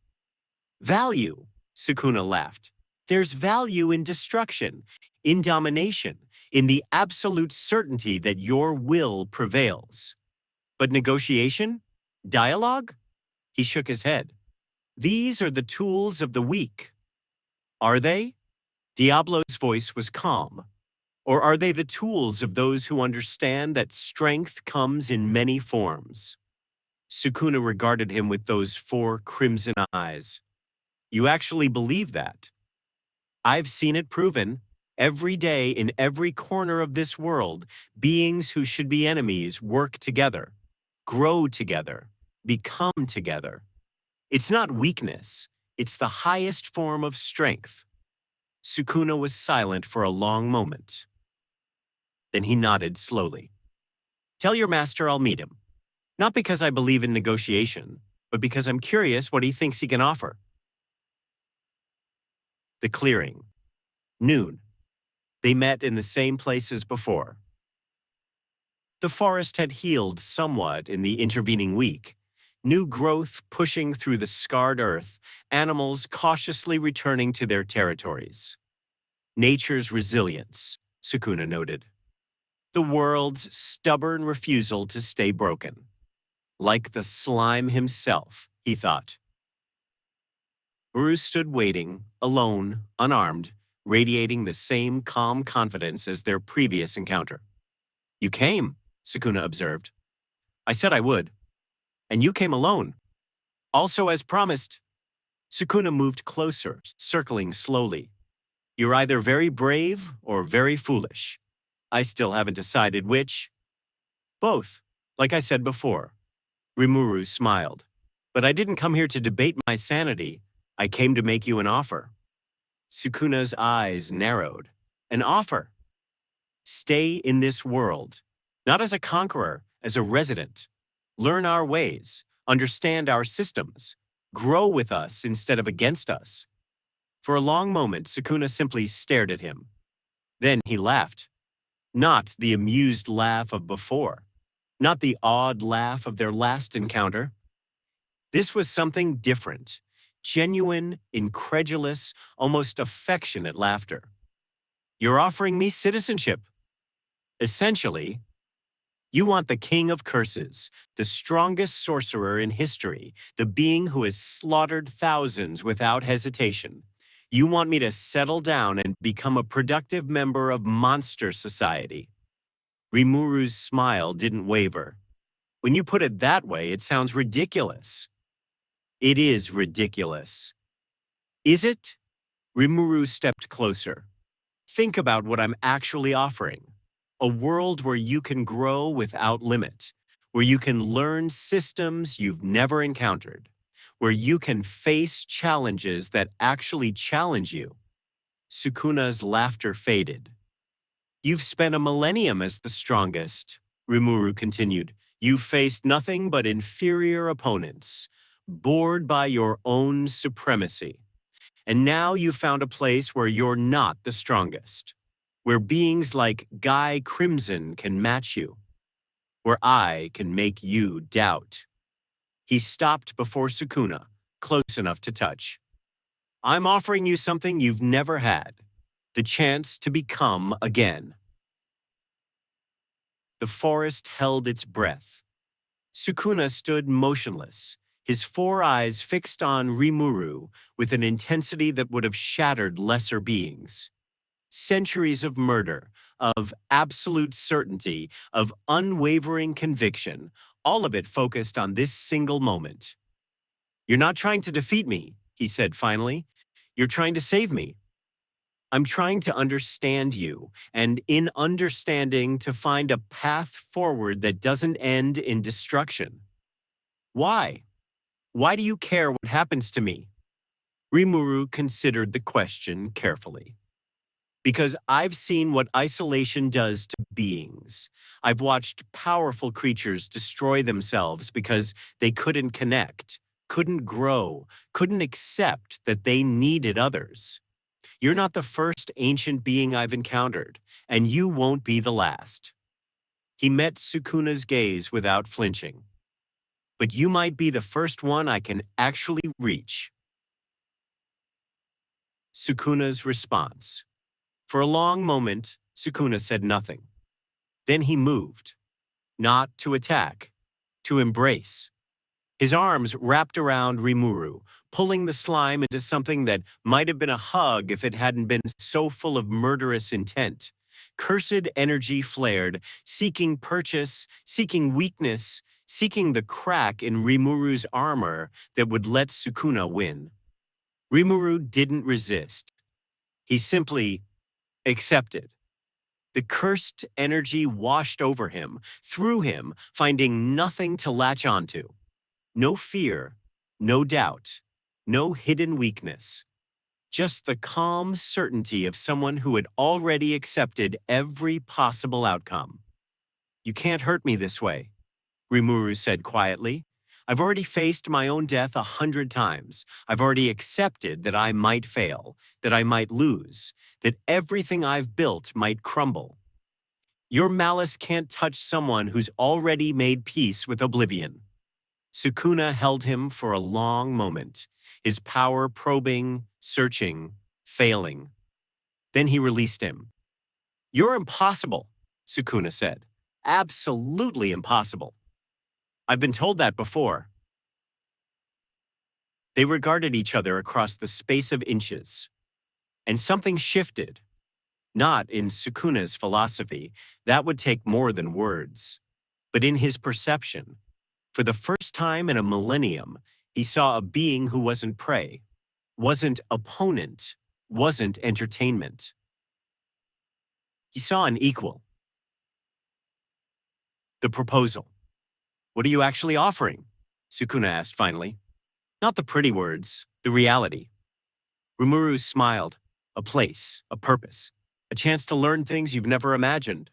"Value?" Sukuna laughed. "There's value in destruction, in domination, in the absolute certainty that your will prevails. But negotiation? Dialogue?" He shook his head. "These are the tools of the weak." "Are they?" Diablo's voice was calm. "Or are they the tools of those who understand that strength comes in many forms?" Sukuna regarded him with those 4 crimson eyes. "You actually believe that?" "I've seen it proven. Every day in every corner of this world, beings who should be enemies work together, grow together, become together. It's not weakness. It's the highest form of strength." Sukuna was silent for a long moment. Then he nodded slowly. "Tell your master I'll meet him. Not because I believe in negotiation, but because I'm curious what he thinks he can offer." The clearing. Noon. They met in the same place as before. The forest had healed somewhat in the intervening week. New growth pushing through the scarred earth, animals cautiously returning to their territories. Nature's resilience, Sukuna noted. The world's stubborn refusal to stay broken. Like the slime himself, he thought. Uru stood waiting, alone, unarmed, radiating the same calm confidence as their previous encounter. "You came," Sukuna observed. "I said I would. And you came alone. Also as promised." Sukuna moved closer, circling slowly. "You're either very brave or very foolish. I still haven't decided which." "Both, like I said before." Rimuru smiled. "But I didn't come here to debate my sanity. I came to make you an offer." Sukuna's eyes narrowed. "An offer?" "Stay in this world, not as a conqueror, as a resident. Learn our ways, understand our systems, grow with us instead of against us. For a long moment, Sukuna simply stared at him. Then he laughed. Not the amused laugh of before. Not the awed laugh of their last encounter. This was something different. Genuine, incredulous, almost affectionate laughter. You're offering me citizenship. Essentially, you want the king of curses, the strongest sorcerer in history, the being who has slaughtered thousands without hesitation. You want me to settle down and become a productive member of monster society. Rimuru's smile didn't waver. When you put it that way, it sounds ridiculous. It is ridiculous. Is it? Rimuru stepped closer. Think about what I'm actually offering. A world where you can grow without limit, where you can learn systems you've never encountered, where you can face challenges that actually challenge you. Sukuna's laughter faded. You've spent a millennium as the strongest, Rimuru continued. You've faced nothing but inferior opponents, bored by your own supremacy. And now you've found a place where you're not the strongest, where beings like Guy Crimson can match you, where I can make you doubt. He stopped before Sukuna, close enough to touch. I'm offering you something you've never had, the chance to become again. The forest held its breath. Sukuna stood motionless, his four eyes fixed on Rimuru with an intensity that would have shattered lesser beings. Centuries of murder, of absolute certainty, of unwavering conviction, all of it focused on this single moment. You're not trying to defeat me, he said finally. You're trying to save me. I'm trying to understand you, and in understanding, to find a path forward that doesn't end in destruction. Why? Why do you care what happens to me? Rimuru considered the question carefully. Because I've seen what isolation does to beings. I've watched powerful creatures destroy themselves because they couldn't connect, couldn't grow, couldn't accept that they needed others. You're not the first ancient being I've encountered, and you won't be the last. He met Sukuna's gaze without flinching. But you might be the first one I can actually reach. Sukuna's response. For a long moment, Sukuna said nothing. Then he moved, not to attack, to embrace. His arms wrapped around Rimuru, pulling the slime into something that might have been a hug if it hadn't been so full of murderous intent. Cursed energy flared, seeking purchase, seeking weakness, seeking the crack in Rimuru's armor that would let Sukuna win. Rimuru didn't resist. He simply accepted. The cursed energy washed over him, through him, finding nothing to latch onto. No fear, no doubt, no hidden weakness. Just the calm certainty of someone who had already accepted every possible outcome. You can't hurt me this way, Rimuru said quietly. I've already faced my own death 100 times. I've already accepted that I might fail, that I might lose, that everything I've built might crumble. Your malice can't touch someone who's already made peace with oblivion. Sukuna held him for a long moment, his power probing, searching, failing. Then he released him. You're impossible, Sukuna said. Absolutely impossible. I've been told that before. They regarded each other across the space of inches. And something shifted. Not in Sukuna's philosophy, that would take more than words, but in his perception. For the first time in a millennium, he saw a being who wasn't prey, wasn't opponent, wasn't entertainment. He saw an equal. The proposal. What are you actually offering? Sukuna asked finally. Not the pretty words, the reality. Rimuru smiled. A place, a purpose, a chance to learn things you've never imagined.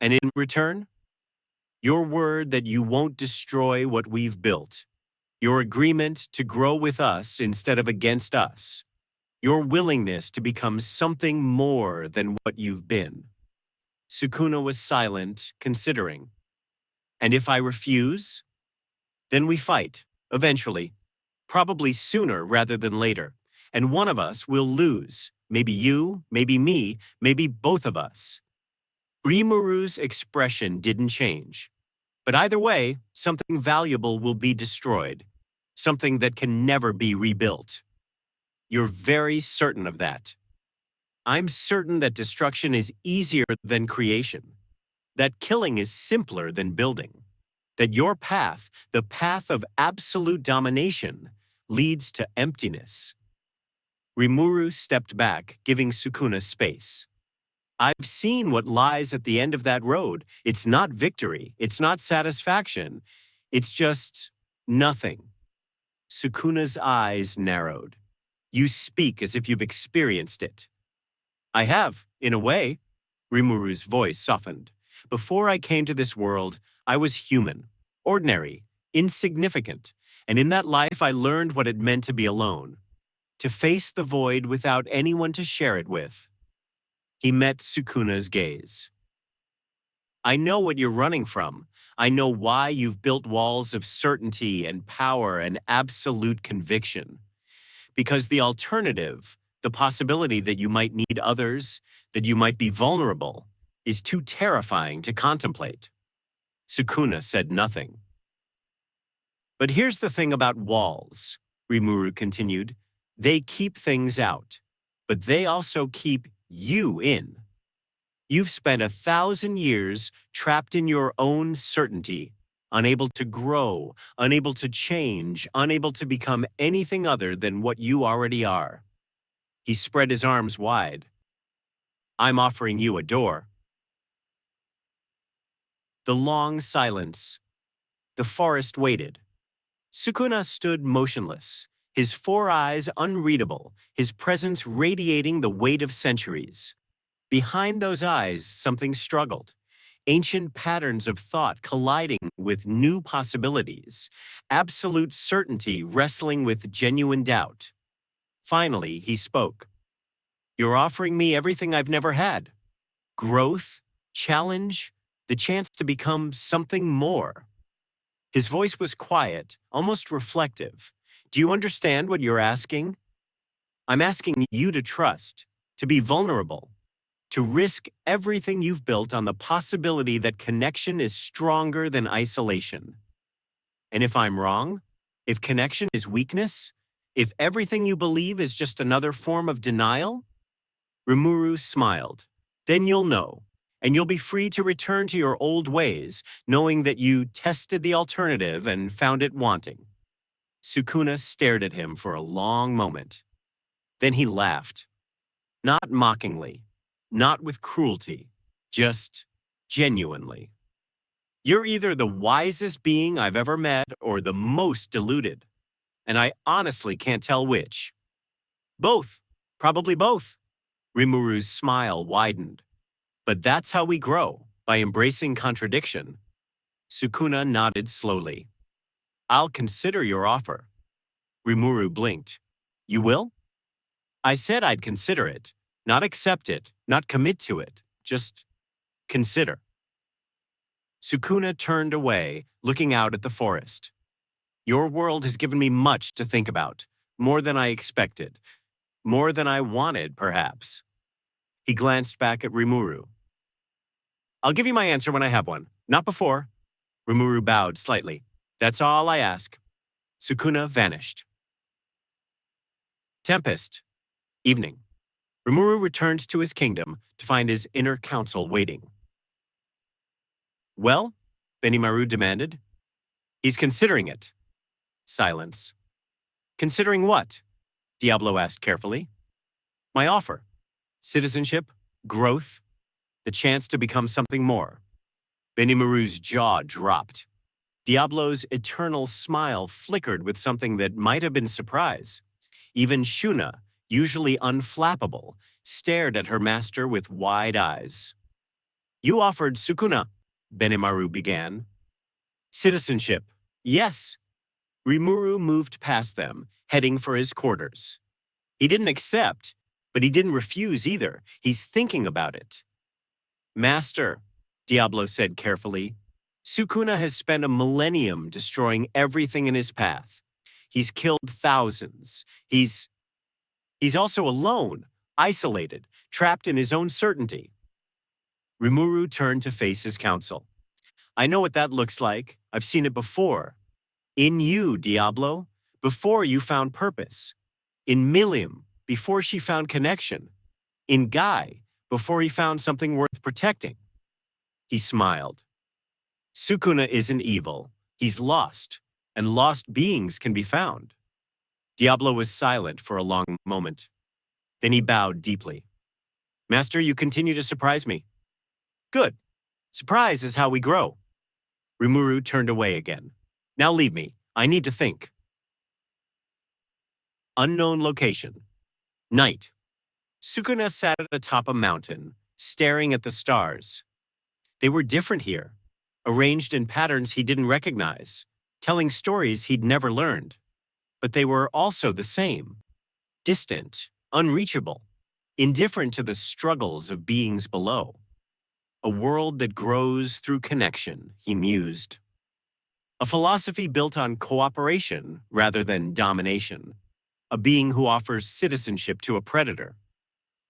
And in return, your word that you won't destroy what we've built. Your agreement to grow with us instead of against us. Your willingness to become something more than what you've been. Sukuna was silent, considering. And if I refuse? Then we fight, eventually. Probably sooner rather than later. And one of us will lose. Maybe you, maybe me, maybe both of us. Rimuru's expression didn't change. But either way, something valuable will be destroyed. Something that can never be rebuilt. You're very certain of that. I'm certain that destruction is easier than creation. That killing is simpler than building. That your path, the path of absolute domination, leads to emptiness. Rimuru stepped back, giving Sukuna space. I've seen what lies at the end of that road. It's not victory. It's not satisfaction. It's just nothing. Sukuna's eyes narrowed. You speak as if you've experienced it. I have, in a way. Rimuru's voice softened. Before I came to this world, I was human, ordinary, insignificant, and in that life I learned what it meant to be alone, to face the void without anyone to share it with. He met Sukuna's gaze. I know what you're running from. I know why you've built walls of certainty and power and absolute conviction. Because the alternative, the possibility that you might need others, that you might be vulnerable, is too terrifying to contemplate. Sukuna said nothing. But here's the thing about walls, Rimuru continued. They keep things out, but they also keep you in. You've spent 1,000 years trapped in your own certainty, unable to grow, unable to change, unable to become anything other than what you already are. He spread his arms wide. I'm offering you a door. The long silence. The forest waited. Sukuna stood motionless, his four eyes unreadable, his presence radiating the weight of centuries. Behind those eyes, something struggled. Ancient patterns of thought colliding with new possibilities. Absolute certainty wrestling with genuine doubt. Finally, he spoke. You're offering me everything I've never had. Growth, challenge, the chance to become something more. His voice was quiet, almost reflective. Do you understand what you're asking? I'm asking you to trust, to be vulnerable, to risk everything you've built on the possibility that connection is stronger than isolation. And if I'm wrong, if connection is weakness, if everything you believe is just another form of denial? Rimuru smiled. Then you'll know, and you'll be free to return to your old ways, knowing that you tested the alternative and found it wanting. Sukuna stared at him for a long moment. Then he laughed. Not mockingly, not with cruelty, just genuinely. You're either the wisest being I've ever met or the most deluded, and I honestly can't tell which. Both, probably both. Rimuru's smile widened. But that's how we grow, by embracing contradiction. Sukuna nodded slowly. I'll consider your offer. Rimuru blinked. You will? I said I'd consider it, not accept it, not commit to it, just consider. Sukuna turned away, looking out at the forest. Your world has given me much to think about, more than I expected, more than I wanted, perhaps. He glanced back at Rimuru. I'll give you my answer when I have one, not before. Rimuru bowed slightly. That's all I ask. Sukuna vanished. Tempest. Evening. Rimuru returned to his kingdom to find his inner council waiting. Well? Benimaru demanded. He's considering it. Silence. Considering what? Diablo asked carefully. My offer. Citizenship, growth, the chance to become something more. Benimaru's jaw dropped. Diablo's eternal smile flickered with something that might have been surprise. Even Shuna, usually unflappable, stared at her master with wide eyes. You offered Sukuna, Benimaru began. Citizenship, yes. Rimuru moved past them, heading for his quarters. He didn't accept, but he didn't refuse either. He's thinking about it. Master, Diablo said carefully, Sukuna has spent a millennium destroying everything in his path. He's killed thousands. He's also alone, isolated, trapped in his own certainty. Rimuru turned to face his council. I know what that looks like. I've seen it before. In you, Diablo, before you found purpose. In Millennium, before she found connection. In Guy, before he found something worth protecting. He smiled. Sukuna isn't evil. He's lost, and lost beings can be found. Diablo was silent for a long moment. Then he bowed deeply. Master, you continue to surprise me. Good. Surprise is how we grow. Rimuru turned away again. Now leave me. I need to think. Unknown location. Night. Sukuna sat at the top of a mountain, staring at the stars. They were different here, arranged in patterns he didn't recognize, telling stories he'd never learned. But they were also the same. Distant, unreachable, indifferent to the struggles of beings below. A world that grows through connection, he mused. A philosophy built on cooperation rather than domination. A being who offers citizenship to a predator.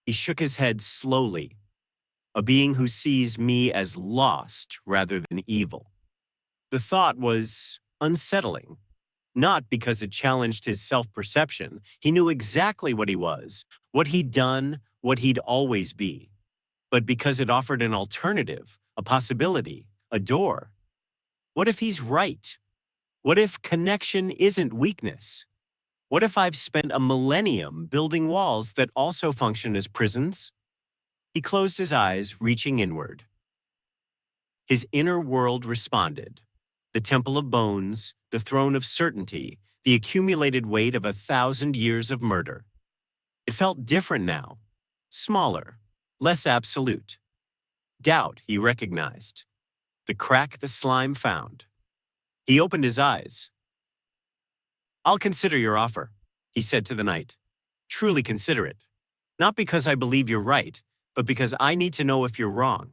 He shook his head slowly. A being who sees me as lost rather than evil. The thought was unsettling. Not because it challenged his self-perception. He knew exactly what he was, what he'd done, what he'd always be. But because it offered an alternative, a possibility, a door. What if he's right? What if connection isn't weakness? What if I've spent a millennium building walls that also function as prisons? He closed his eyes, reaching inward. His inner world responded. The temple of bones, the throne of certainty, the accumulated weight of 1,000 years of murder. It felt different now, smaller, less absolute. Doubt he recognized. The crack the slime found. He opened his eyes. I'll consider your offer, he said to the night. Truly consider it. Not because I believe you're right, but because I need to know if you're wrong.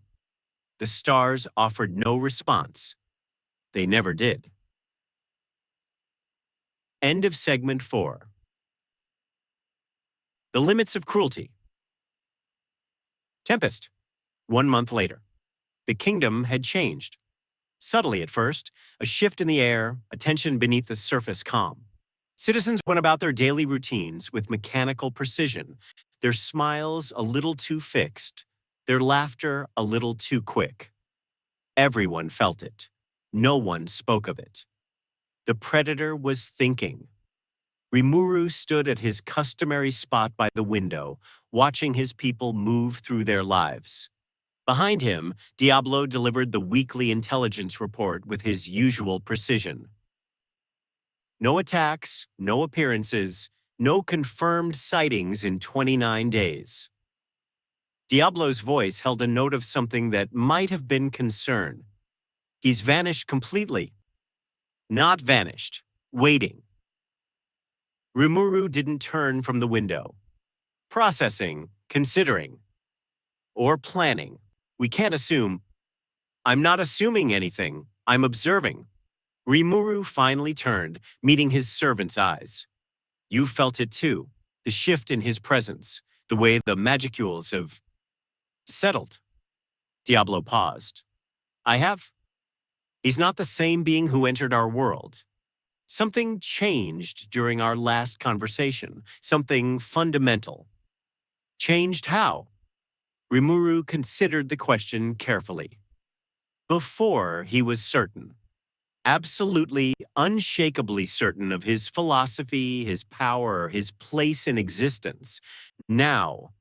The stars offered no response. They never did. End of segment 4. The limits of cruelty. Tempest. 1 month later. The kingdom had changed. Subtly at first, a shift in the air, a tension beneath the surface calm. Citizens went about their daily routines with mechanical precision, their smiles a little too fixed, their laughter a little too quick. Everyone felt it. No one spoke of it. The predator was thinking. Rimuru stood at his customary spot by the window, watching his people move through their lives. Behind him, Diablo delivered the weekly intelligence report with his usual precision. No attacks, no appearances, no confirmed sightings in 29 days. Diablo's voice held a note of something that might have been concern. He's vanished completely. Not vanished, waiting. Rimuru didn't turn from the window. Processing, considering, or planning. We can't assume. I'm not assuming anything. I'm observing. Rimuru finally turned, meeting his servant's eyes. You felt it too, the shift in his presence, the way the magicules have settled. Diablo paused. I have. He's not the same being who entered our world. Something changed during our last conversation, something fundamental. Changed how? Rimuru considered the question carefully. Before he was certain. Absolutely, unshakably certain of his philosophy, his power, his place in existence. Now,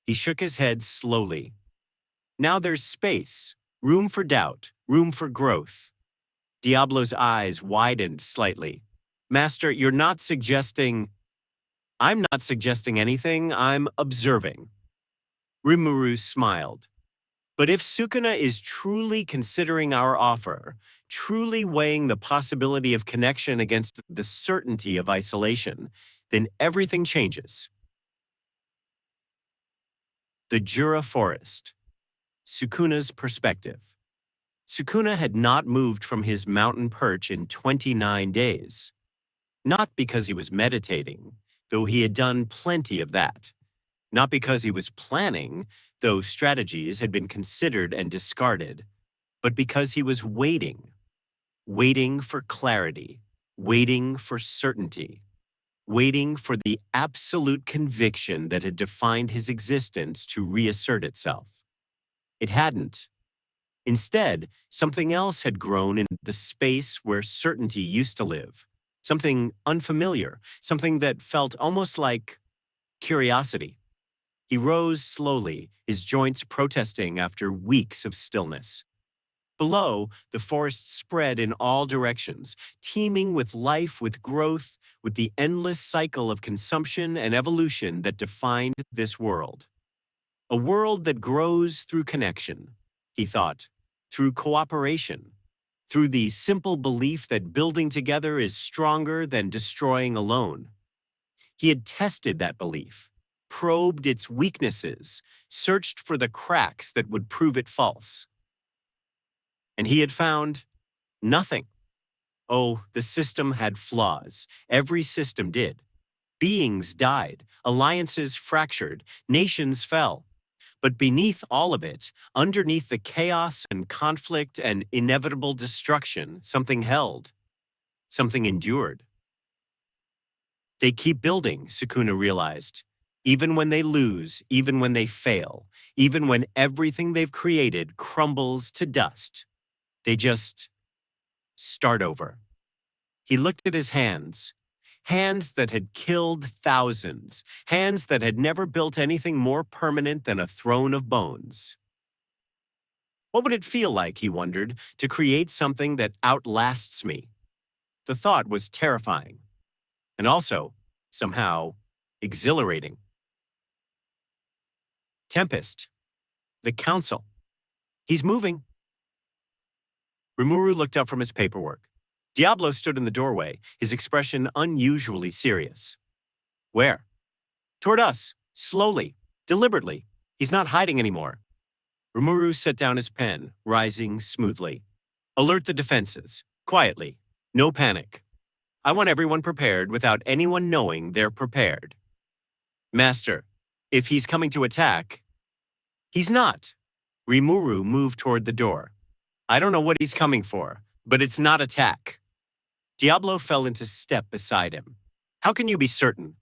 he shook his head slowly. Now there's space, room for doubt, room for growth. Diablo's eyes widened slightly. Master, you're not suggesting... I'm not suggesting anything, I'm observing. Rimuru smiled. But if Sukuna is truly considering our offer, truly weighing the possibility of connection against the certainty of isolation, then everything changes. The Jura Forest. Sukuna's perspective. Sukuna had not moved from his mountain perch in 29 days. Not because he was meditating, though he had done plenty of that. Not because he was planning, though strategies had been considered and discarded, but because he was waiting. Waiting for clarity, waiting for certainty, waiting for the absolute conviction that had defined his existence to reassert itself. It hadn't. Instead, something else had grown in the space where certainty used to live. Something unfamiliar, something that felt almost like curiosity. He rose slowly, his joints protesting after weeks of stillness. Below, the forest spread in all directions, teeming with life, with growth, with the endless cycle of consumption and evolution that defined this world. A world that grows through connection, he thought, through cooperation, through the simple belief that building together is stronger than destroying alone. He had tested that belief, probed its weaknesses, searched for the cracks that would prove it false. And he had found nothing. Oh, the system had flaws. Every system did. Beings died, alliances fractured, nations fell. But beneath all of it, underneath the chaos and conflict and inevitable destruction, something held, something endured. They keep building, Sukuna realized, even when they lose, even when they fail, even when everything they've created crumbles to dust. They just start over. He looked at his hands, hands that had killed thousands, hands that had never built anything more permanent than a throne of bones. What would it feel like, he wondered, to create something that outlasts me? The thought was terrifying, and also, somehow, exhilarating. Tempest. The council. He's moving. Rimuru looked up from his paperwork. Diablo stood in the doorway, his expression unusually serious. Where? Toward us, slowly, deliberately. He's not hiding anymore. Rimuru set down his pen, rising smoothly. Alert the defenses, quietly, no panic. I want everyone prepared without anyone knowing they're prepared. Master, if he's coming to attack, he's not. Rimuru moved toward the door. I don't know what he's coming for, but it's not attack. Diablo fell into step beside him. How can you be certain?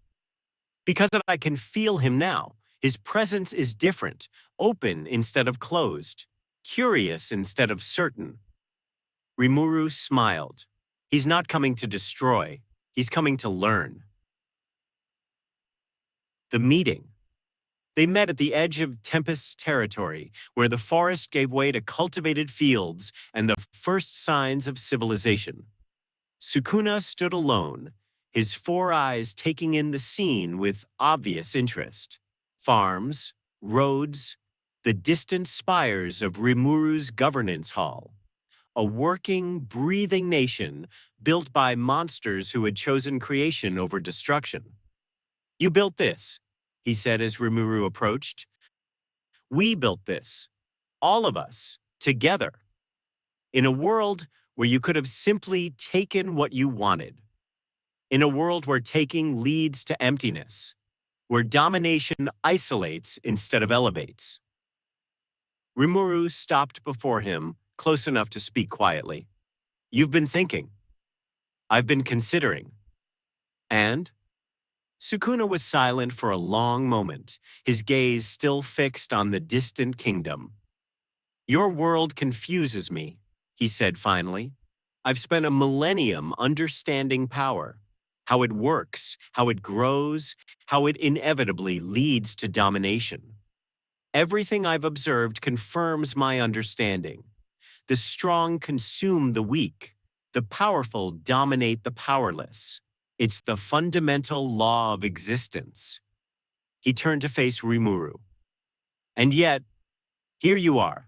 Because I can feel him now. His presence is different, open instead of closed, curious instead of certain. Rimuru smiled. He's not coming to destroy. He's coming to learn. The meeting. They met at the edge of Tempest's territory, where the forest gave way to cultivated fields and the first signs of civilization. Sukuna stood alone, his four eyes taking in the scene with obvious interest. Farms, roads, the distant spires of Rimuru's governance hall. A working, breathing nation built by monsters who had chosen creation over destruction. You built this, he said as Rimuru approached. We built this, all of us, together, in a world where you could have simply taken what you wanted, in a world where taking leads to emptiness, where domination isolates instead of elevates. Rimuru stopped before him, close enough to speak quietly. You've been thinking. I've been considering. And? Sukuna was silent for a long moment, his gaze still fixed on the distant kingdom. Your world confuses me, he said finally. I've spent a millennium understanding power, how it works, how it grows, how it inevitably leads to domination. Everything I've observed confirms my understanding. The strong consume the weak. The powerful dominate the powerless. It's the fundamental law of existence. He turned to face Rimuru. And yet, here you are,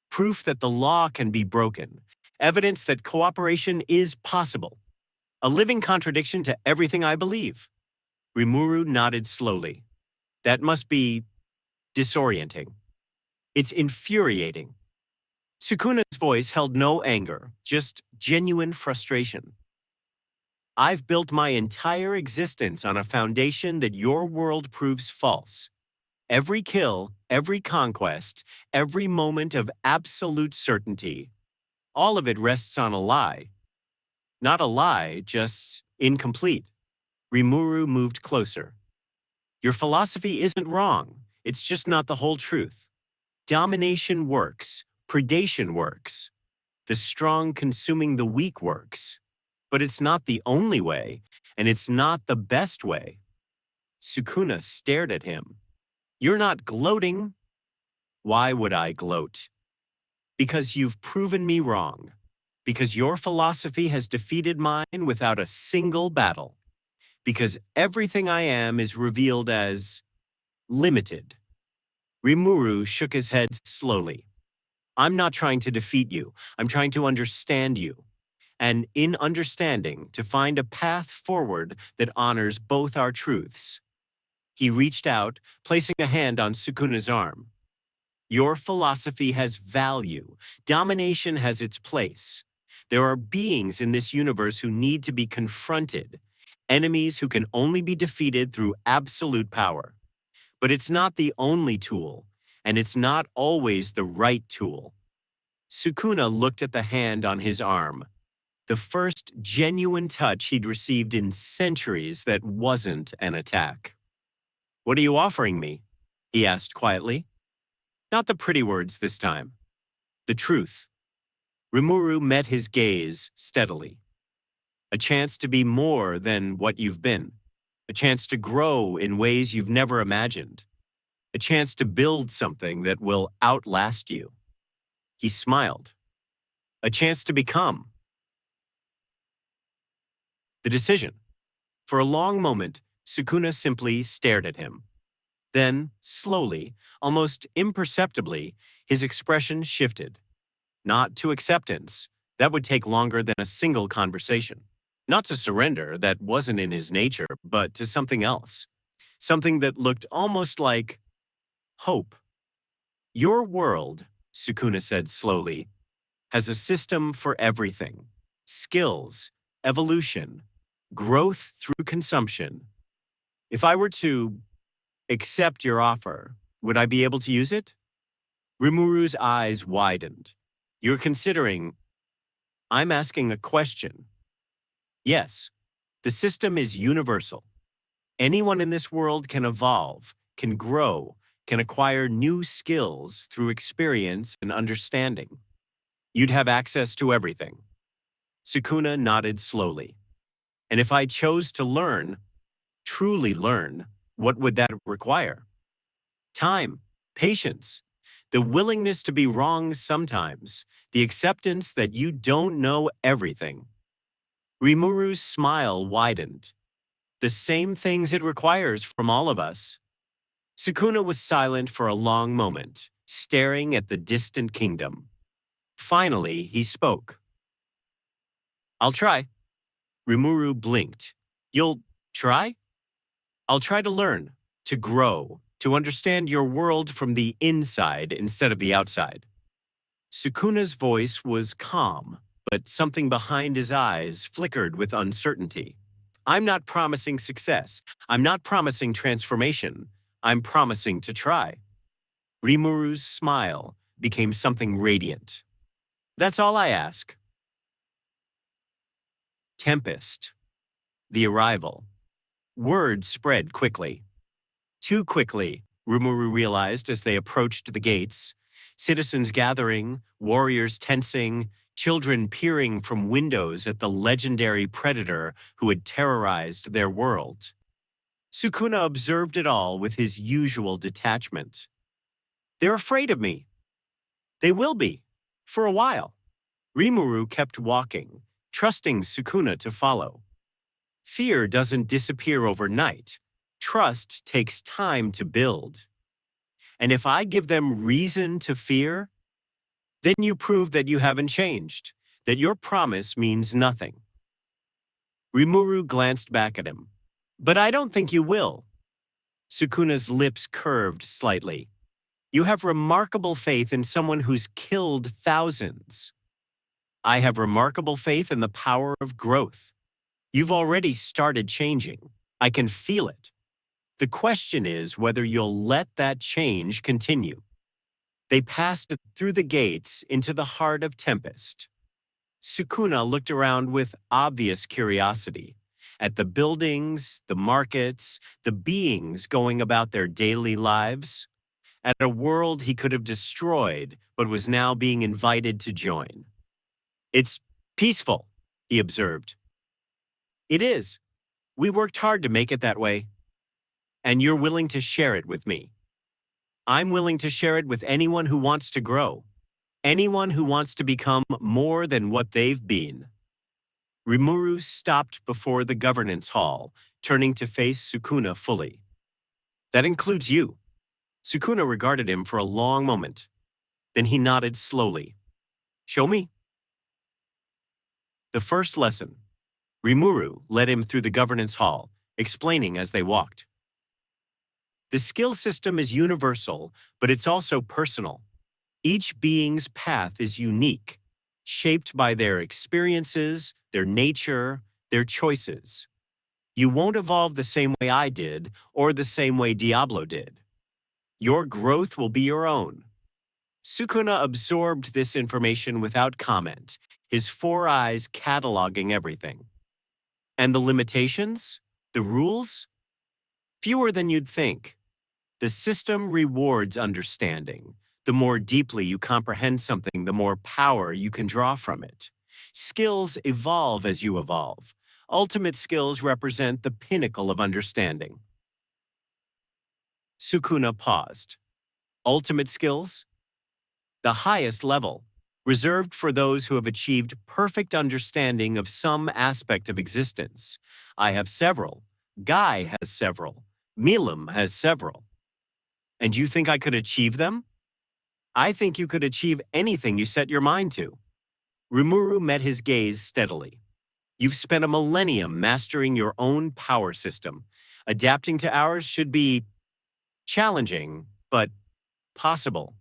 proof that the law can be broken, evidence that cooperation is possible, a living contradiction to everything I believe. Rimuru nodded slowly. That must be disorienting. It's infuriating. Sukuna's voice held no anger, just genuine frustration. I've built my entire existence on a foundation that your world proves false. Every kill, every conquest, every moment of absolute certainty, all of it rests on a lie. Not a lie, just incomplete. Rimuru moved closer. Your philosophy isn't wrong. It's just not the whole truth. Domination works. Predation works. The strong consuming the weak works. But it's not the only way, and it's not the best way. Sukuna stared at him. You're not gloating. Why would I gloat? Because you've proven me wrong. Because your philosophy has defeated mine without a single battle. Because everything I am is revealed as limited. Rimuru shook his head slowly. I'm not trying to defeat you. I'm trying to understand you. And in understanding, to find a path forward that honors both our truths. He reached out, placing a hand on Sukuna's arm. Your philosophy has value. Domination has its place. There are beings in this universe who need to be confronted, enemies who can only be defeated through absolute power. But it's not the only tool, and it's not always the right tool. Sukuna looked at the hand on his arm, the first genuine touch he'd received in centuries that wasn't an attack. What are you offering me? He asked quietly. Not the pretty words this time. The truth. Rimuru met his gaze steadily. A chance to be more than what you've been. A chance to grow in ways you've never imagined. A chance to build something that will outlast you. He smiled. A chance to become. The decision. For a long moment, Sukuna simply stared at him. Then, slowly, almost imperceptibly, his expression shifted. Not to acceptance. That would take longer than a single conversation. Not to surrender, that wasn't in his nature, but to something else. Something that looked almost like hope. Your world, Sukuna said slowly, has a system for everything. Skills, evolution, growth through consumption. If I were to accept your offer, would I be able to use it? Rimuru's eyes widened. You're considering. I'm asking a question. Yes, the system is universal. Anyone in this world can evolve, can grow, can acquire new skills through experience and understanding. You'd have access to everything. Sukuna nodded slowly. And if I chose to learn, truly learn, what would that require? Time, patience, the willingness to be wrong sometimes, the acceptance that you don't know everything. Rimuru's smile widened. The same things it requires from all of us. Sukuna was silent for a long moment, staring at the distant kingdom. Finally, he spoke. I'll try. Rimuru blinked. You'll try? I'll try to learn, to grow, to understand your world from the inside instead of the outside. Sukuna's voice was calm, but something behind his eyes flickered with uncertainty. I'm not promising success. I'm not promising transformation. I'm promising to try. Rimuru's smile became something radiant. That's all I ask. Tempest. The arrival. Word spread quickly. Too quickly, Rimuru realized as they approached the gates. Citizens gathering, warriors tensing, children peering from windows at the legendary predator who had terrorized their world. Sukuna observed it all with his usual detachment. They're afraid of me. They will be, for a while. Rimuru kept walking, trusting Sukuna to follow. Fear doesn't disappear overnight. Trust takes time to build. And if I give them reason to fear, Then you prove that you haven't changed, that your promise means nothing. Rimuru glanced back at him. But I don't think you will. Sukuna's lips curved slightly. You have remarkable faith in someone who's killed thousands. I have remarkable faith in the power of growth. You've already started changing. I can feel it. The question is whether you'll let that change continue. They passed through the gates into the heart of Tempest. Sukuna looked around with obvious curiosity at the buildings, the markets, the beings going about their daily lives, at a world he could have destroyed but was now being invited to join. It's peaceful, he observed. It is. We worked hard to make it that way. And you're willing to share it with me. I'm willing to share it with anyone who wants to grow, anyone who wants to become more than what they've been. Rimuru stopped before the governance hall, turning to face Sukuna fully. That includes you. Sukuna regarded him for a long moment. Then he nodded slowly. Show me. The first lesson. Rimuru led him through the governance hall, explaining as they walked. The skill system is universal, but it's also personal. Each being's path is unique, shaped by their experiences, their nature, their choices. You won't evolve the same way I did or the same way Diablo did. Your growth will be your own. Sukuna absorbed this information without comment, his 4 eyes cataloging everything. And the limitations? The rules? Fewer than you'd think. The system rewards understanding. The more deeply you comprehend something, the more power you can draw from it. Skills evolve as you evolve. Ultimate skills represent the pinnacle of understanding. Sukuna paused. Ultimate skills? The highest level, reserved for those who have achieved perfect understanding of some aspect of existence. I have several. Guy has several. Millennium has several. And you think I could achieve them? I think you could achieve anything you set your mind to. Rimuru met his gaze steadily. You've spent a millennium mastering your own power system. Adapting to ours should be challenging, but possible.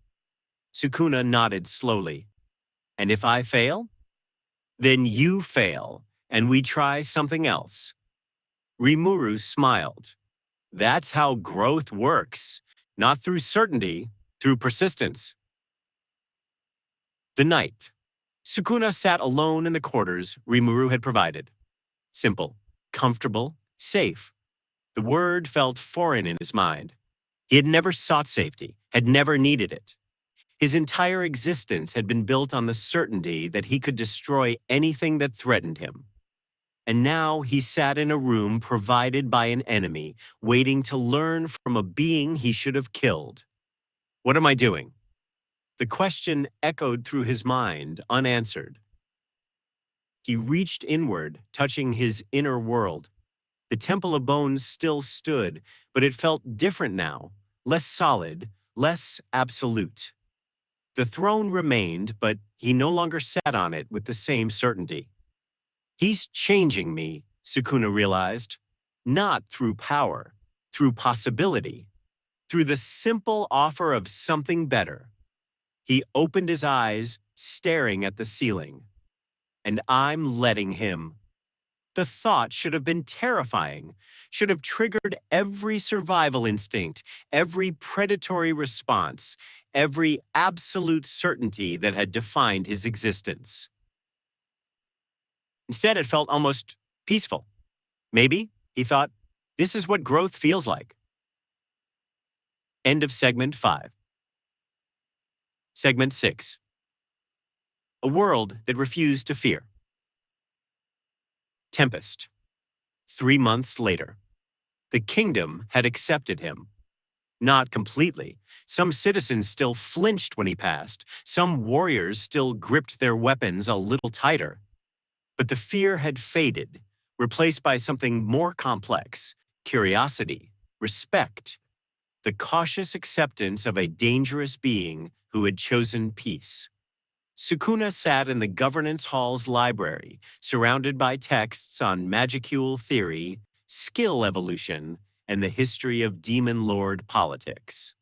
Sukuna nodded slowly. And if I fail? Then you fail, and we try something else. Rimuru smiled. That's how growth works. Not through certainty, through persistence. The night. Sukuna sat alone in the quarters Rimuru had provided. Simple, comfortable, safe. The word felt foreign in his mind. He had never sought safety, had never needed it. His entire existence had been built on the certainty that he could destroy anything that threatened him. And now he sat in a room provided by an enemy, waiting to learn from a being he should have killed. What am I doing? The question echoed through his mind, unanswered. He reached inward, touching his inner world. The Temple of Bones still stood, but it felt different now, less solid, less absolute. The throne remained, but he no longer sat on it with the same certainty. He's changing me, Sukuna realized, not through power, through possibility, through the simple offer of something better. He opened his eyes, staring at the ceiling. And I'm letting him. The thought should have been terrifying, should have triggered every survival instinct, every predatory response, every absolute certainty that had defined his existence. Instead, it felt almost peaceful. Maybe, he thought, this is what growth feels like. End of segment 5. Segment 6. A world that refused to fear. Tempest. 3 months later. The kingdom had accepted him. Not completely. Some citizens still flinched when he passed. Some warriors still gripped their weapons a little tighter. But the fear had faded, replaced by something more complex: curiosity, respect, the cautious acceptance of a dangerous being who had chosen peace. Sukuna sat in the governance hall's library, surrounded by texts on magicule theory, skill evolution, and the history of demon lord politics.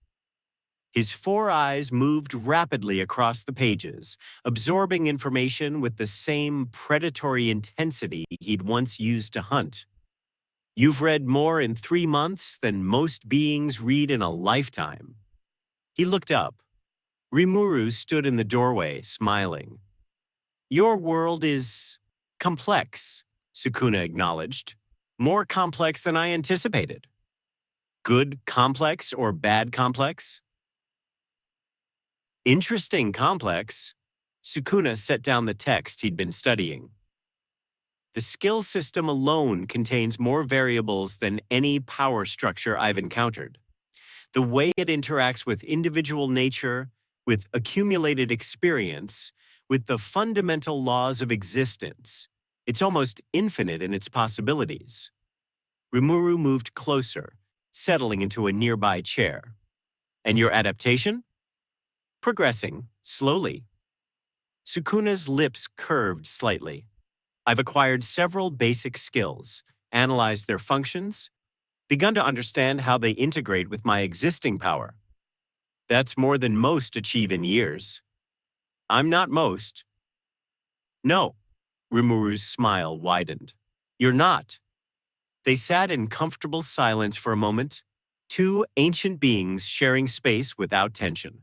His four eyes moved rapidly across the pages, absorbing information with the same predatory intensity he'd once used to hunt. You've read more in 3 months than most beings read in a lifetime. He looked up. Rimuru stood in the doorway, smiling. Your world is complex, Sukuna acknowledged. More complex than I anticipated. Good complex or bad complex? Interesting complex. Sukuna set down the text he'd been studying. The skill system alone contains more variables than any power structure I've encountered. The way it interacts with individual nature, with accumulated experience, with the fundamental laws of existence. It's almost infinite in its possibilities. Rimuru moved closer, settling into a nearby chair. And your adaptation? Progressing, slowly. Sukuna's lips curved slightly. I've acquired several basic skills, analyzed their functions, begun to understand how they integrate with my existing power. That's more than most achieve in years. I'm not most. No. Rimuru's smile widened. You're not. They sat in comfortable silence for a moment, two ancient beings sharing space without tension.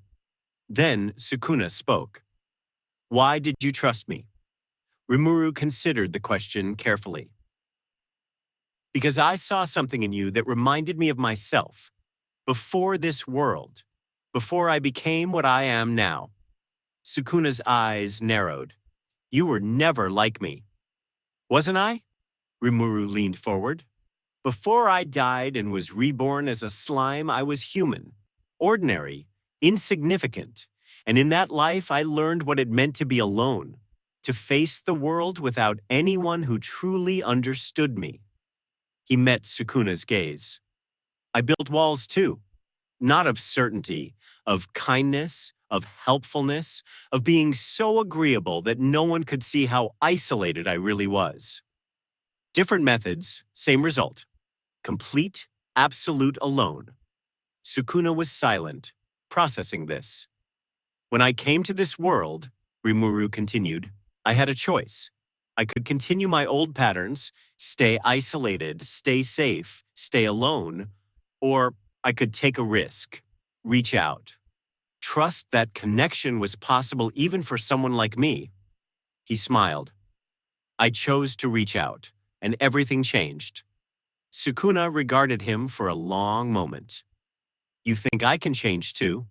Then Sukuna spoke. Why did you trust me? Rimuru considered the question carefully. Because I saw something in you that reminded me of myself, before this world, before I became what I am now. Sukuna's eyes narrowed. You were never like me. Wasn't I? Rimuru leaned forward. Before I died and was reborn as a slime, I was human, ordinary, insignificant, and in that life I learned what it meant to be alone, to face the world without anyone who truly understood me. He met Sukuna's gaze. I built walls too, not of certainty, of kindness, of helpfulness, of being so agreeable that no one could see how isolated I really was. Different methods, same result. Complete, absolute alone. Sukuna was silent, processing this. When I came to this world, Rimuru continued, I had a choice. I could continue my old patterns, stay isolated, stay safe, stay alone, or I could take a risk, reach out. Trust that connection was possible even for someone like me. He smiled. I chose to reach out, and everything changed. Sukuna regarded him for a long moment. You think I can change too?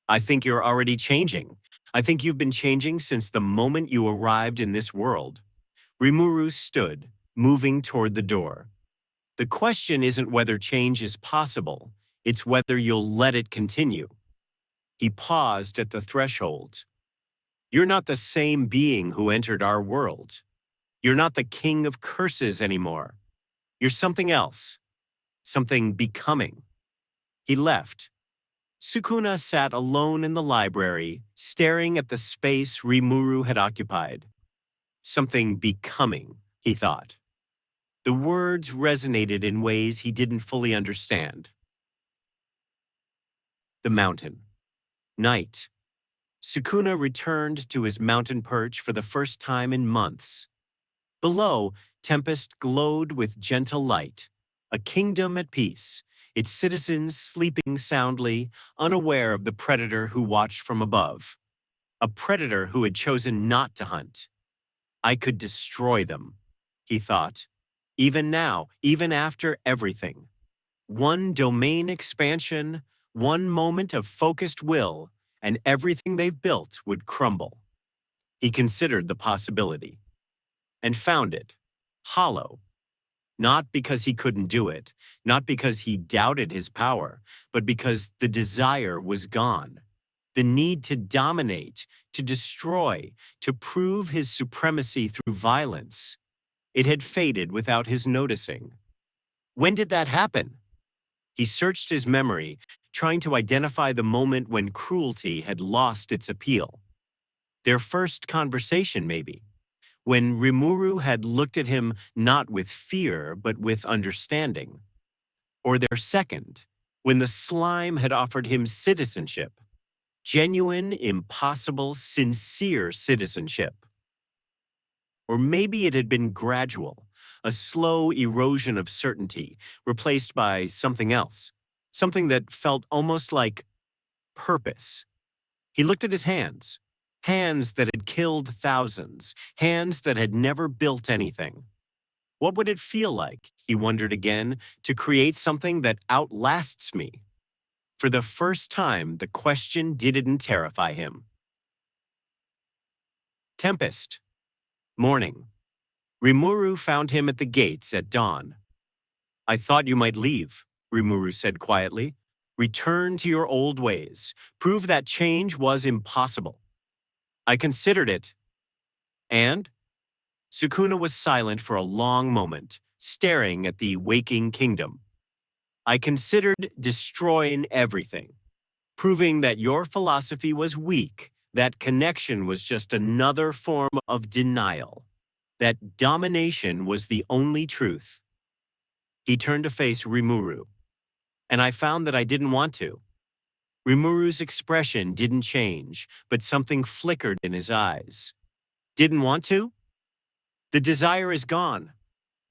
I think you're already changing. I think you've been changing since the moment you arrived in this world. Rimuru stood, moving toward the door. The question isn't whether change is possible, it's whether you'll let it continue. He paused at the threshold. You're not the same being who entered our world. You're not the king of curses anymore. You're something else, something becoming. He left. Sukuna sat alone in the library, staring at the space Rimuru had occupied. Something becoming, he thought. The words resonated in ways he didn't fully understand. The mountain. Night. Sukuna returned to his mountain perch for the first time in months. Below, Tempest glowed with gentle light, a kingdom at peace, its citizens sleeping soundly, unaware of the predator who watched from above. A predator who had chosen not to hunt. I could destroy them, he thought, even now, even after everything. One domain expansion, one moment of focused will, and everything they've built would crumble. He considered the possibility. And found it, hollow. Not because he couldn't do it, not because he doubted his power, but because the desire was gone. The need to dominate, to destroy, to prove his supremacy through violence. It had faded without his noticing. When did that happen? He searched his memory, trying to identify the moment when cruelty had lost its appeal. Their first conversation, maybe, when Rimuru had looked at him not with fear, but with understanding. Or their second, when the slime had offered him citizenship. Genuine, impossible, sincere citizenship. Or maybe it had been gradual, a slow erosion of certainty, replaced by something else, something that felt almost like purpose. He looked at his hands, hands that had killed thousands, hands that had never built anything. What would it feel like, he wondered again, to create something that outlasts me? For the first time, the question didn't terrify him. Tempest. Morning. Rimuru found him at the gates at dawn. I thought you might leave, Rimuru said quietly. Return to your old ways. Prove that change was impossible. I considered it. And? Sukuna was silent for a long moment, staring at the waking kingdom. I considered destroying everything, proving that your philosophy was weak, that connection was just another form of denial, that domination was the only truth. He turned to face Rimuru, and I found that I didn't want to. Rimuru's expression didn't change, but something flickered in his eyes. Didn't want to? The desire is gone.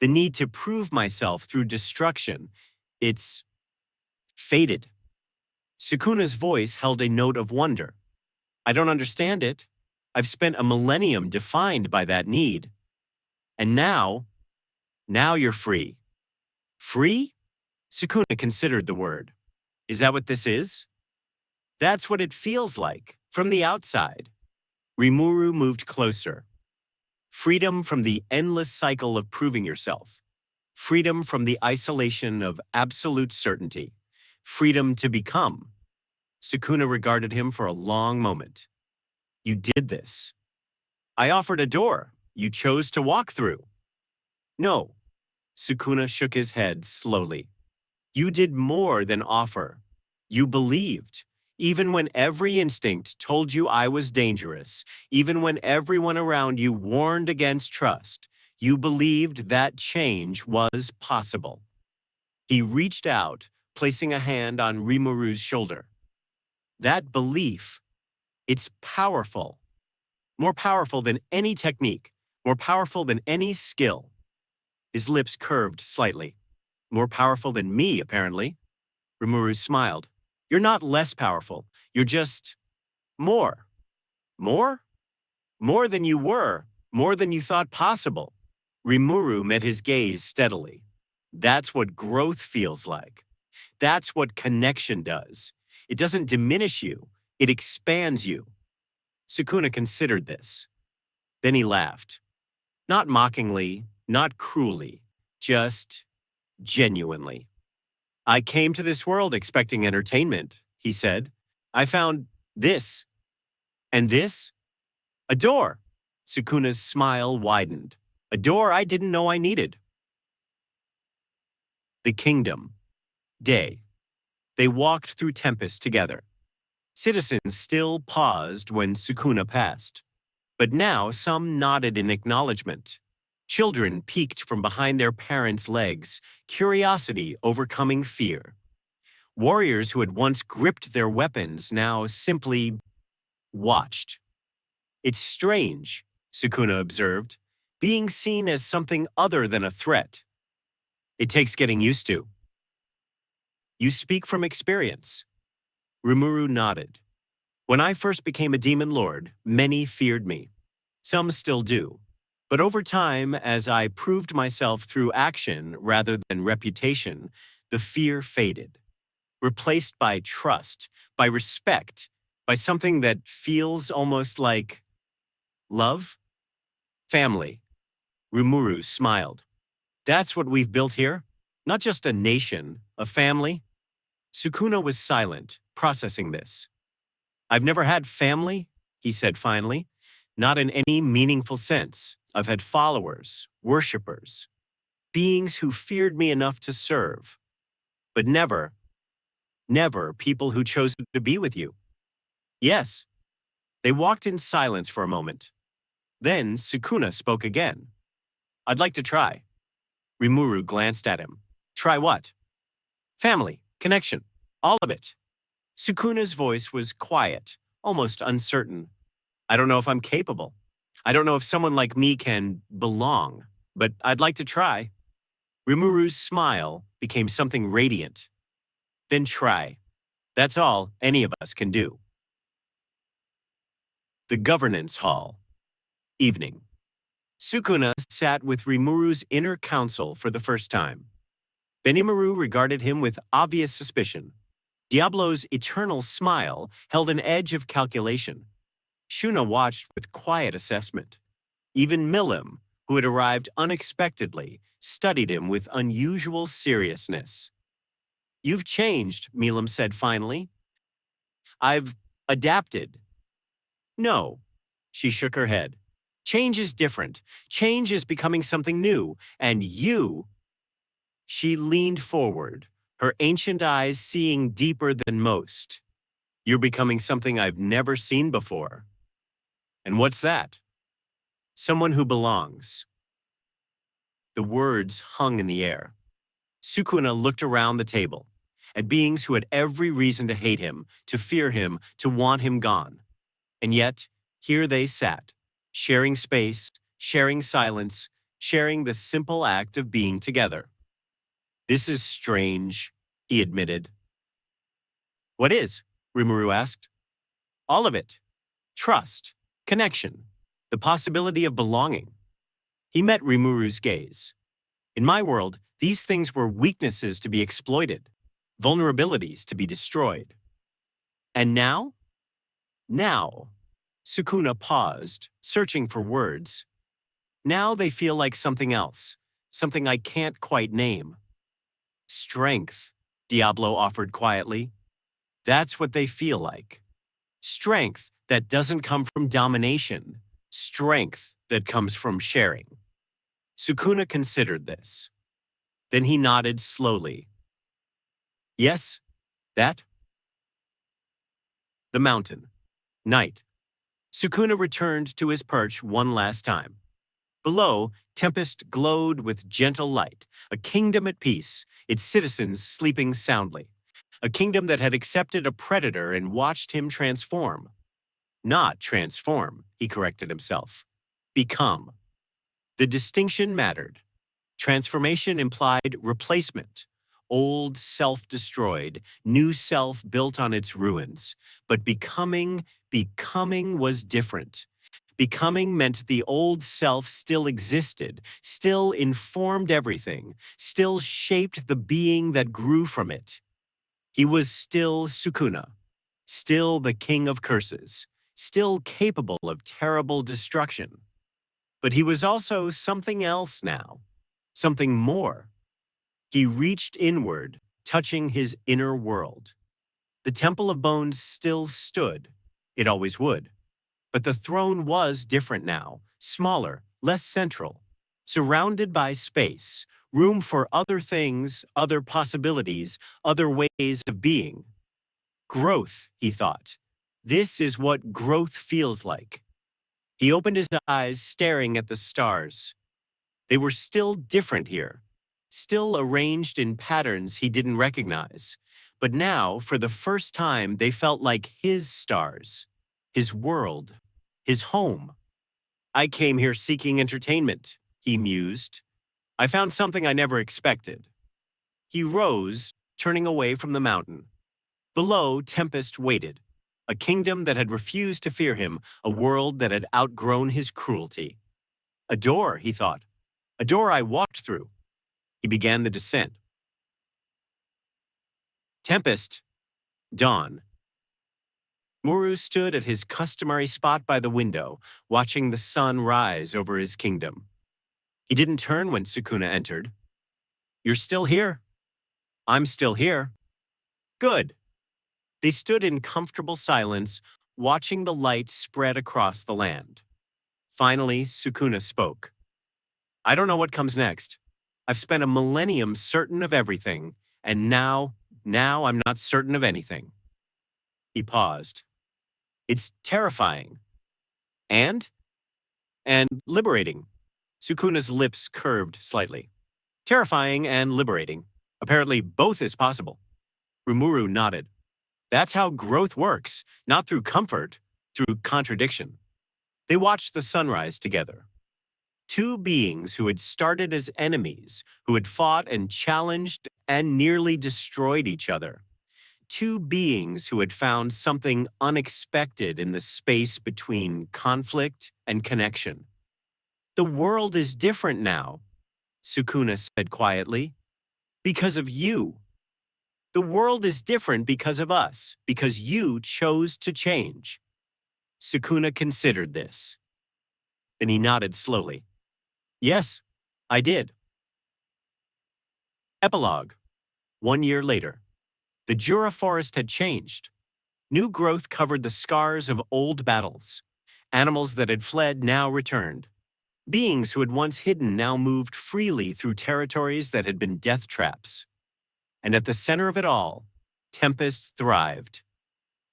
The need to prove myself through destruction, it's faded. Sukuna's voice held a note of wonder. I don't understand it. I've spent a millennium defined by that need. And now you're free. Free? Sukuna considered the word. Is that what this is? That's what it feels like, from the outside. Rimuru moved closer. Freedom from the endless cycle of proving yourself. Freedom from the isolation of absolute certainty. Freedom to become. Sukuna regarded him for a long moment. You did this. I offered a door. You chose to walk through. No. Sukuna shook his head slowly. You did more than offer. You believed. Even when every instinct told you I was dangerous, even when everyone around you warned against trust, you believed that change was possible. He reached out, placing a hand on Rimuru's shoulder. That belief, it's powerful. More powerful than any technique, more powerful than any skill. His lips curved slightly. More powerful than me, apparently. Rimuru smiled. You're not less powerful. You're just more. More? More than you were. More than you thought possible. Rimuru met his gaze steadily. That's what growth feels like. That's what connection does. It doesn't diminish you. It expands you. Sukuna considered this. Then he laughed. Not mockingly, not cruelly, just genuinely. I came to this world expecting entertainment, he said. I found this. And this? A door. Sukuna's smile widened. A door I didn't know I needed. The kingdom. Day. They walked through Tempest together. Citizens still paused when Sukuna passed. But now some nodded in acknowledgement. Children peeked from behind their parents' legs, curiosity overcoming fear. Warriors who had once gripped their weapons now simply watched. It's strange, Sukuna observed, being seen as something other than a threat. It takes getting used to. You speak from experience. Rimuru nodded. When I first became a demon lord, many feared me. Some still do. But over time, as I proved myself through action rather than reputation, the fear faded, replaced by trust, by respect, by something that feels almost like love? Family. Rimuru smiled. That's what we've built here? Not just a nation, a family? Sukuna was silent, processing this. I've never had family, he said finally, not in any meaningful sense. I've had followers, worshippers, beings who feared me enough to serve, but never people who chose to be with you. Yes, They walked in silence for a moment. Then Sukuna spoke again. I'd like to try. Rimuru glanced at him. Try what? Family, connection, all of it. Sukuna's voice was quiet, almost uncertain. I don't know if I'm capable. I don't know if someone like me can belong, but I'd like to try. Rimuru's smile became something radiant. Then try. That's all any of us can do. The Governance Hall. Evening. Sukuna sat with Rimuru's inner council for the first time. Benimaru regarded him with obvious suspicion. Diablo's eternal smile held an edge of calculation. Shuna watched with quiet assessment. Even Millennium, who had arrived unexpectedly, studied him with unusual seriousness. You've changed, Millennium said finally. I've adapted. No, she shook her head. Change is different. Change is becoming something new, and you... She leaned forward, her ancient eyes seeing deeper than most. You're becoming something I've never seen before. And what's that? Someone who belongs. The words hung in the air. Sukuna looked around the table, at beings who had every reason to hate him, to fear him, to want him gone. And yet, here they sat, sharing space, sharing silence, sharing the simple act of being together. This is strange, he admitted. What is? Rimuru asked. All of it. Trust, connection, the possibility of belonging. He met Rimuru's gaze. In my world, these things were weaknesses to be exploited, vulnerabilities to be destroyed. And now? Now. Sukuna paused, searching for words. Now they feel like something else, something I can't quite name. Strength, Diablo offered quietly. That's what they feel like. Strength that doesn't come from domination. Strength that comes from sharing. Sukuna considered this. Then he nodded slowly. Yes, that? The mountain. Night. Sukuna returned to his perch one last time. Below, Tempest glowed with gentle light, a kingdom at peace, its citizens sleeping soundly. A kingdom that had accepted a predator and watched him transform. Not transform, he corrected himself. Become. The distinction mattered. Transformation implied replacement. Old self destroyed, new self built on its ruins. But becoming was different. Becoming meant the old self still existed, still informed everything, still shaped the being that grew from it. He was still Sukuna, still the king of curses, still capable of terrible destruction. But he was also something else now, something more. He reached inward, touching his inner world. The Temple of Bones still stood. It always would. But the throne was different now, smaller, less central, surrounded by space, room for other things, other possibilities, other ways of being. Growth, he thought. This is what growth feels like. He opened his eyes, staring at the stars. They were still different here, still arranged in patterns he didn't recognize. But now, for the first time, they felt like his stars, his world, his home. I came here seeking entertainment, he mused. I found something I never expected. He rose, turning away from the mountain. Below, Tempest waited, a kingdom that had refused to fear him, a world that had outgrown his cruelty. A door, he thought. A door I walked through. He began the descent. Tempest. Dawn. Muru stood at his customary spot by the window, watching the sun rise over his kingdom. He didn't turn when Sukuna entered. You're still here. I'm still here. Good. They stood in comfortable silence, watching the light spread across the land. Finally, Sukuna spoke. I don't know what comes next. I've spent a millennium certain of everything, and now I'm not certain of anything. He paused. It's terrifying. And? And liberating. Sukuna's lips curved slightly. Terrifying and liberating. Apparently both is possible. Rimuru nodded. That's how growth works, not through comfort, through contradiction. They watched the sunrise together. Two beings who had started as enemies, who had fought and challenged and nearly destroyed each other. Two beings who had found something unexpected in the space between conflict and connection. The world is different now, Sukuna said quietly, because of you. The world is different because of us, because you chose to change. Sukuna considered this. Then he nodded slowly. Yes, I did. Epilogue. 1 year later. The Jura forest had changed. New growth covered the scars of old battles. Animals that had fled now returned. Beings who had once hidden now moved freely through territories that had been death traps. And at the center of it all, Tempest thrived.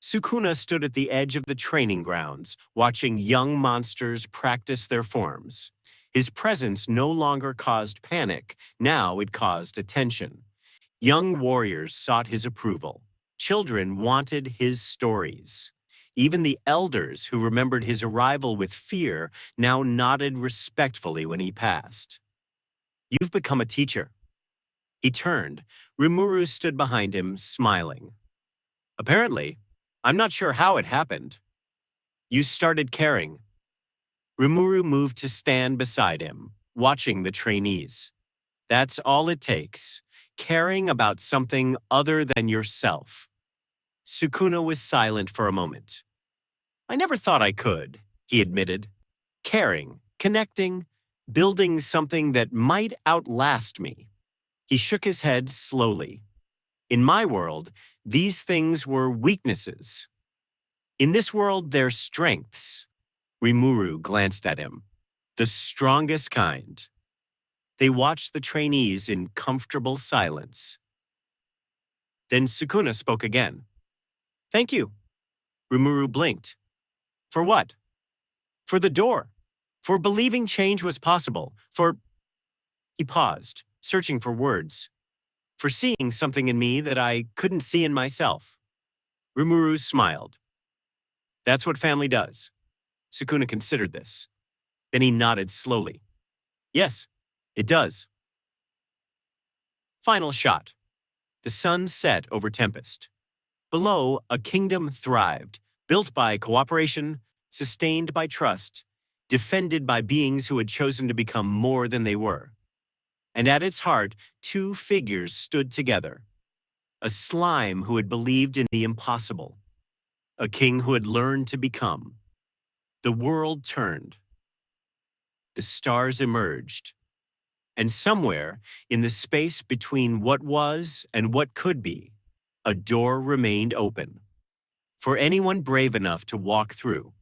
Sukuna stood at the edge of the training grounds, watching young monsters practice their forms. His presence no longer caused panic, now it caused attention. Young warriors sought his approval. Children wanted his stories. Even the elders who remembered his arrival with fear now nodded respectfully when he passed. You've become a teacher. He turned. Rimuru stood behind him, smiling. Apparently, I'm not sure how it happened. You started caring. Rimuru moved to stand beside him, watching the trainees. That's all it takes, caring about something other than yourself. Sukuna was silent for a moment. I never thought I could, he admitted. Caring, connecting, building something that might outlast me. He shook his head slowly. In my world, these things were weaknesses. In this world, they're strengths. Rimuru glanced at him. The strongest kind. They watched the trainees in comfortable silence. Then Sukuna spoke again. Thank you. Rimuru blinked. For what? For the door. For believing change was possible. He paused, searching for words. For seeing something in me that I couldn't see in myself. Rimuru smiled. That's what family does. Sukuna considered this. Then he nodded slowly. Yes, it does. Final shot. The sun set over Tempest. Below, a kingdom thrived, built by cooperation, sustained by trust, defended by beings who had chosen to become more than they were. And at its heart, two figures stood together. A slime who had believed in the impossible. A king who had learned to become. The world turned. The stars emerged. And somewhere, in the space between what was and what could be, a door remained open. For anyone brave enough to walk through.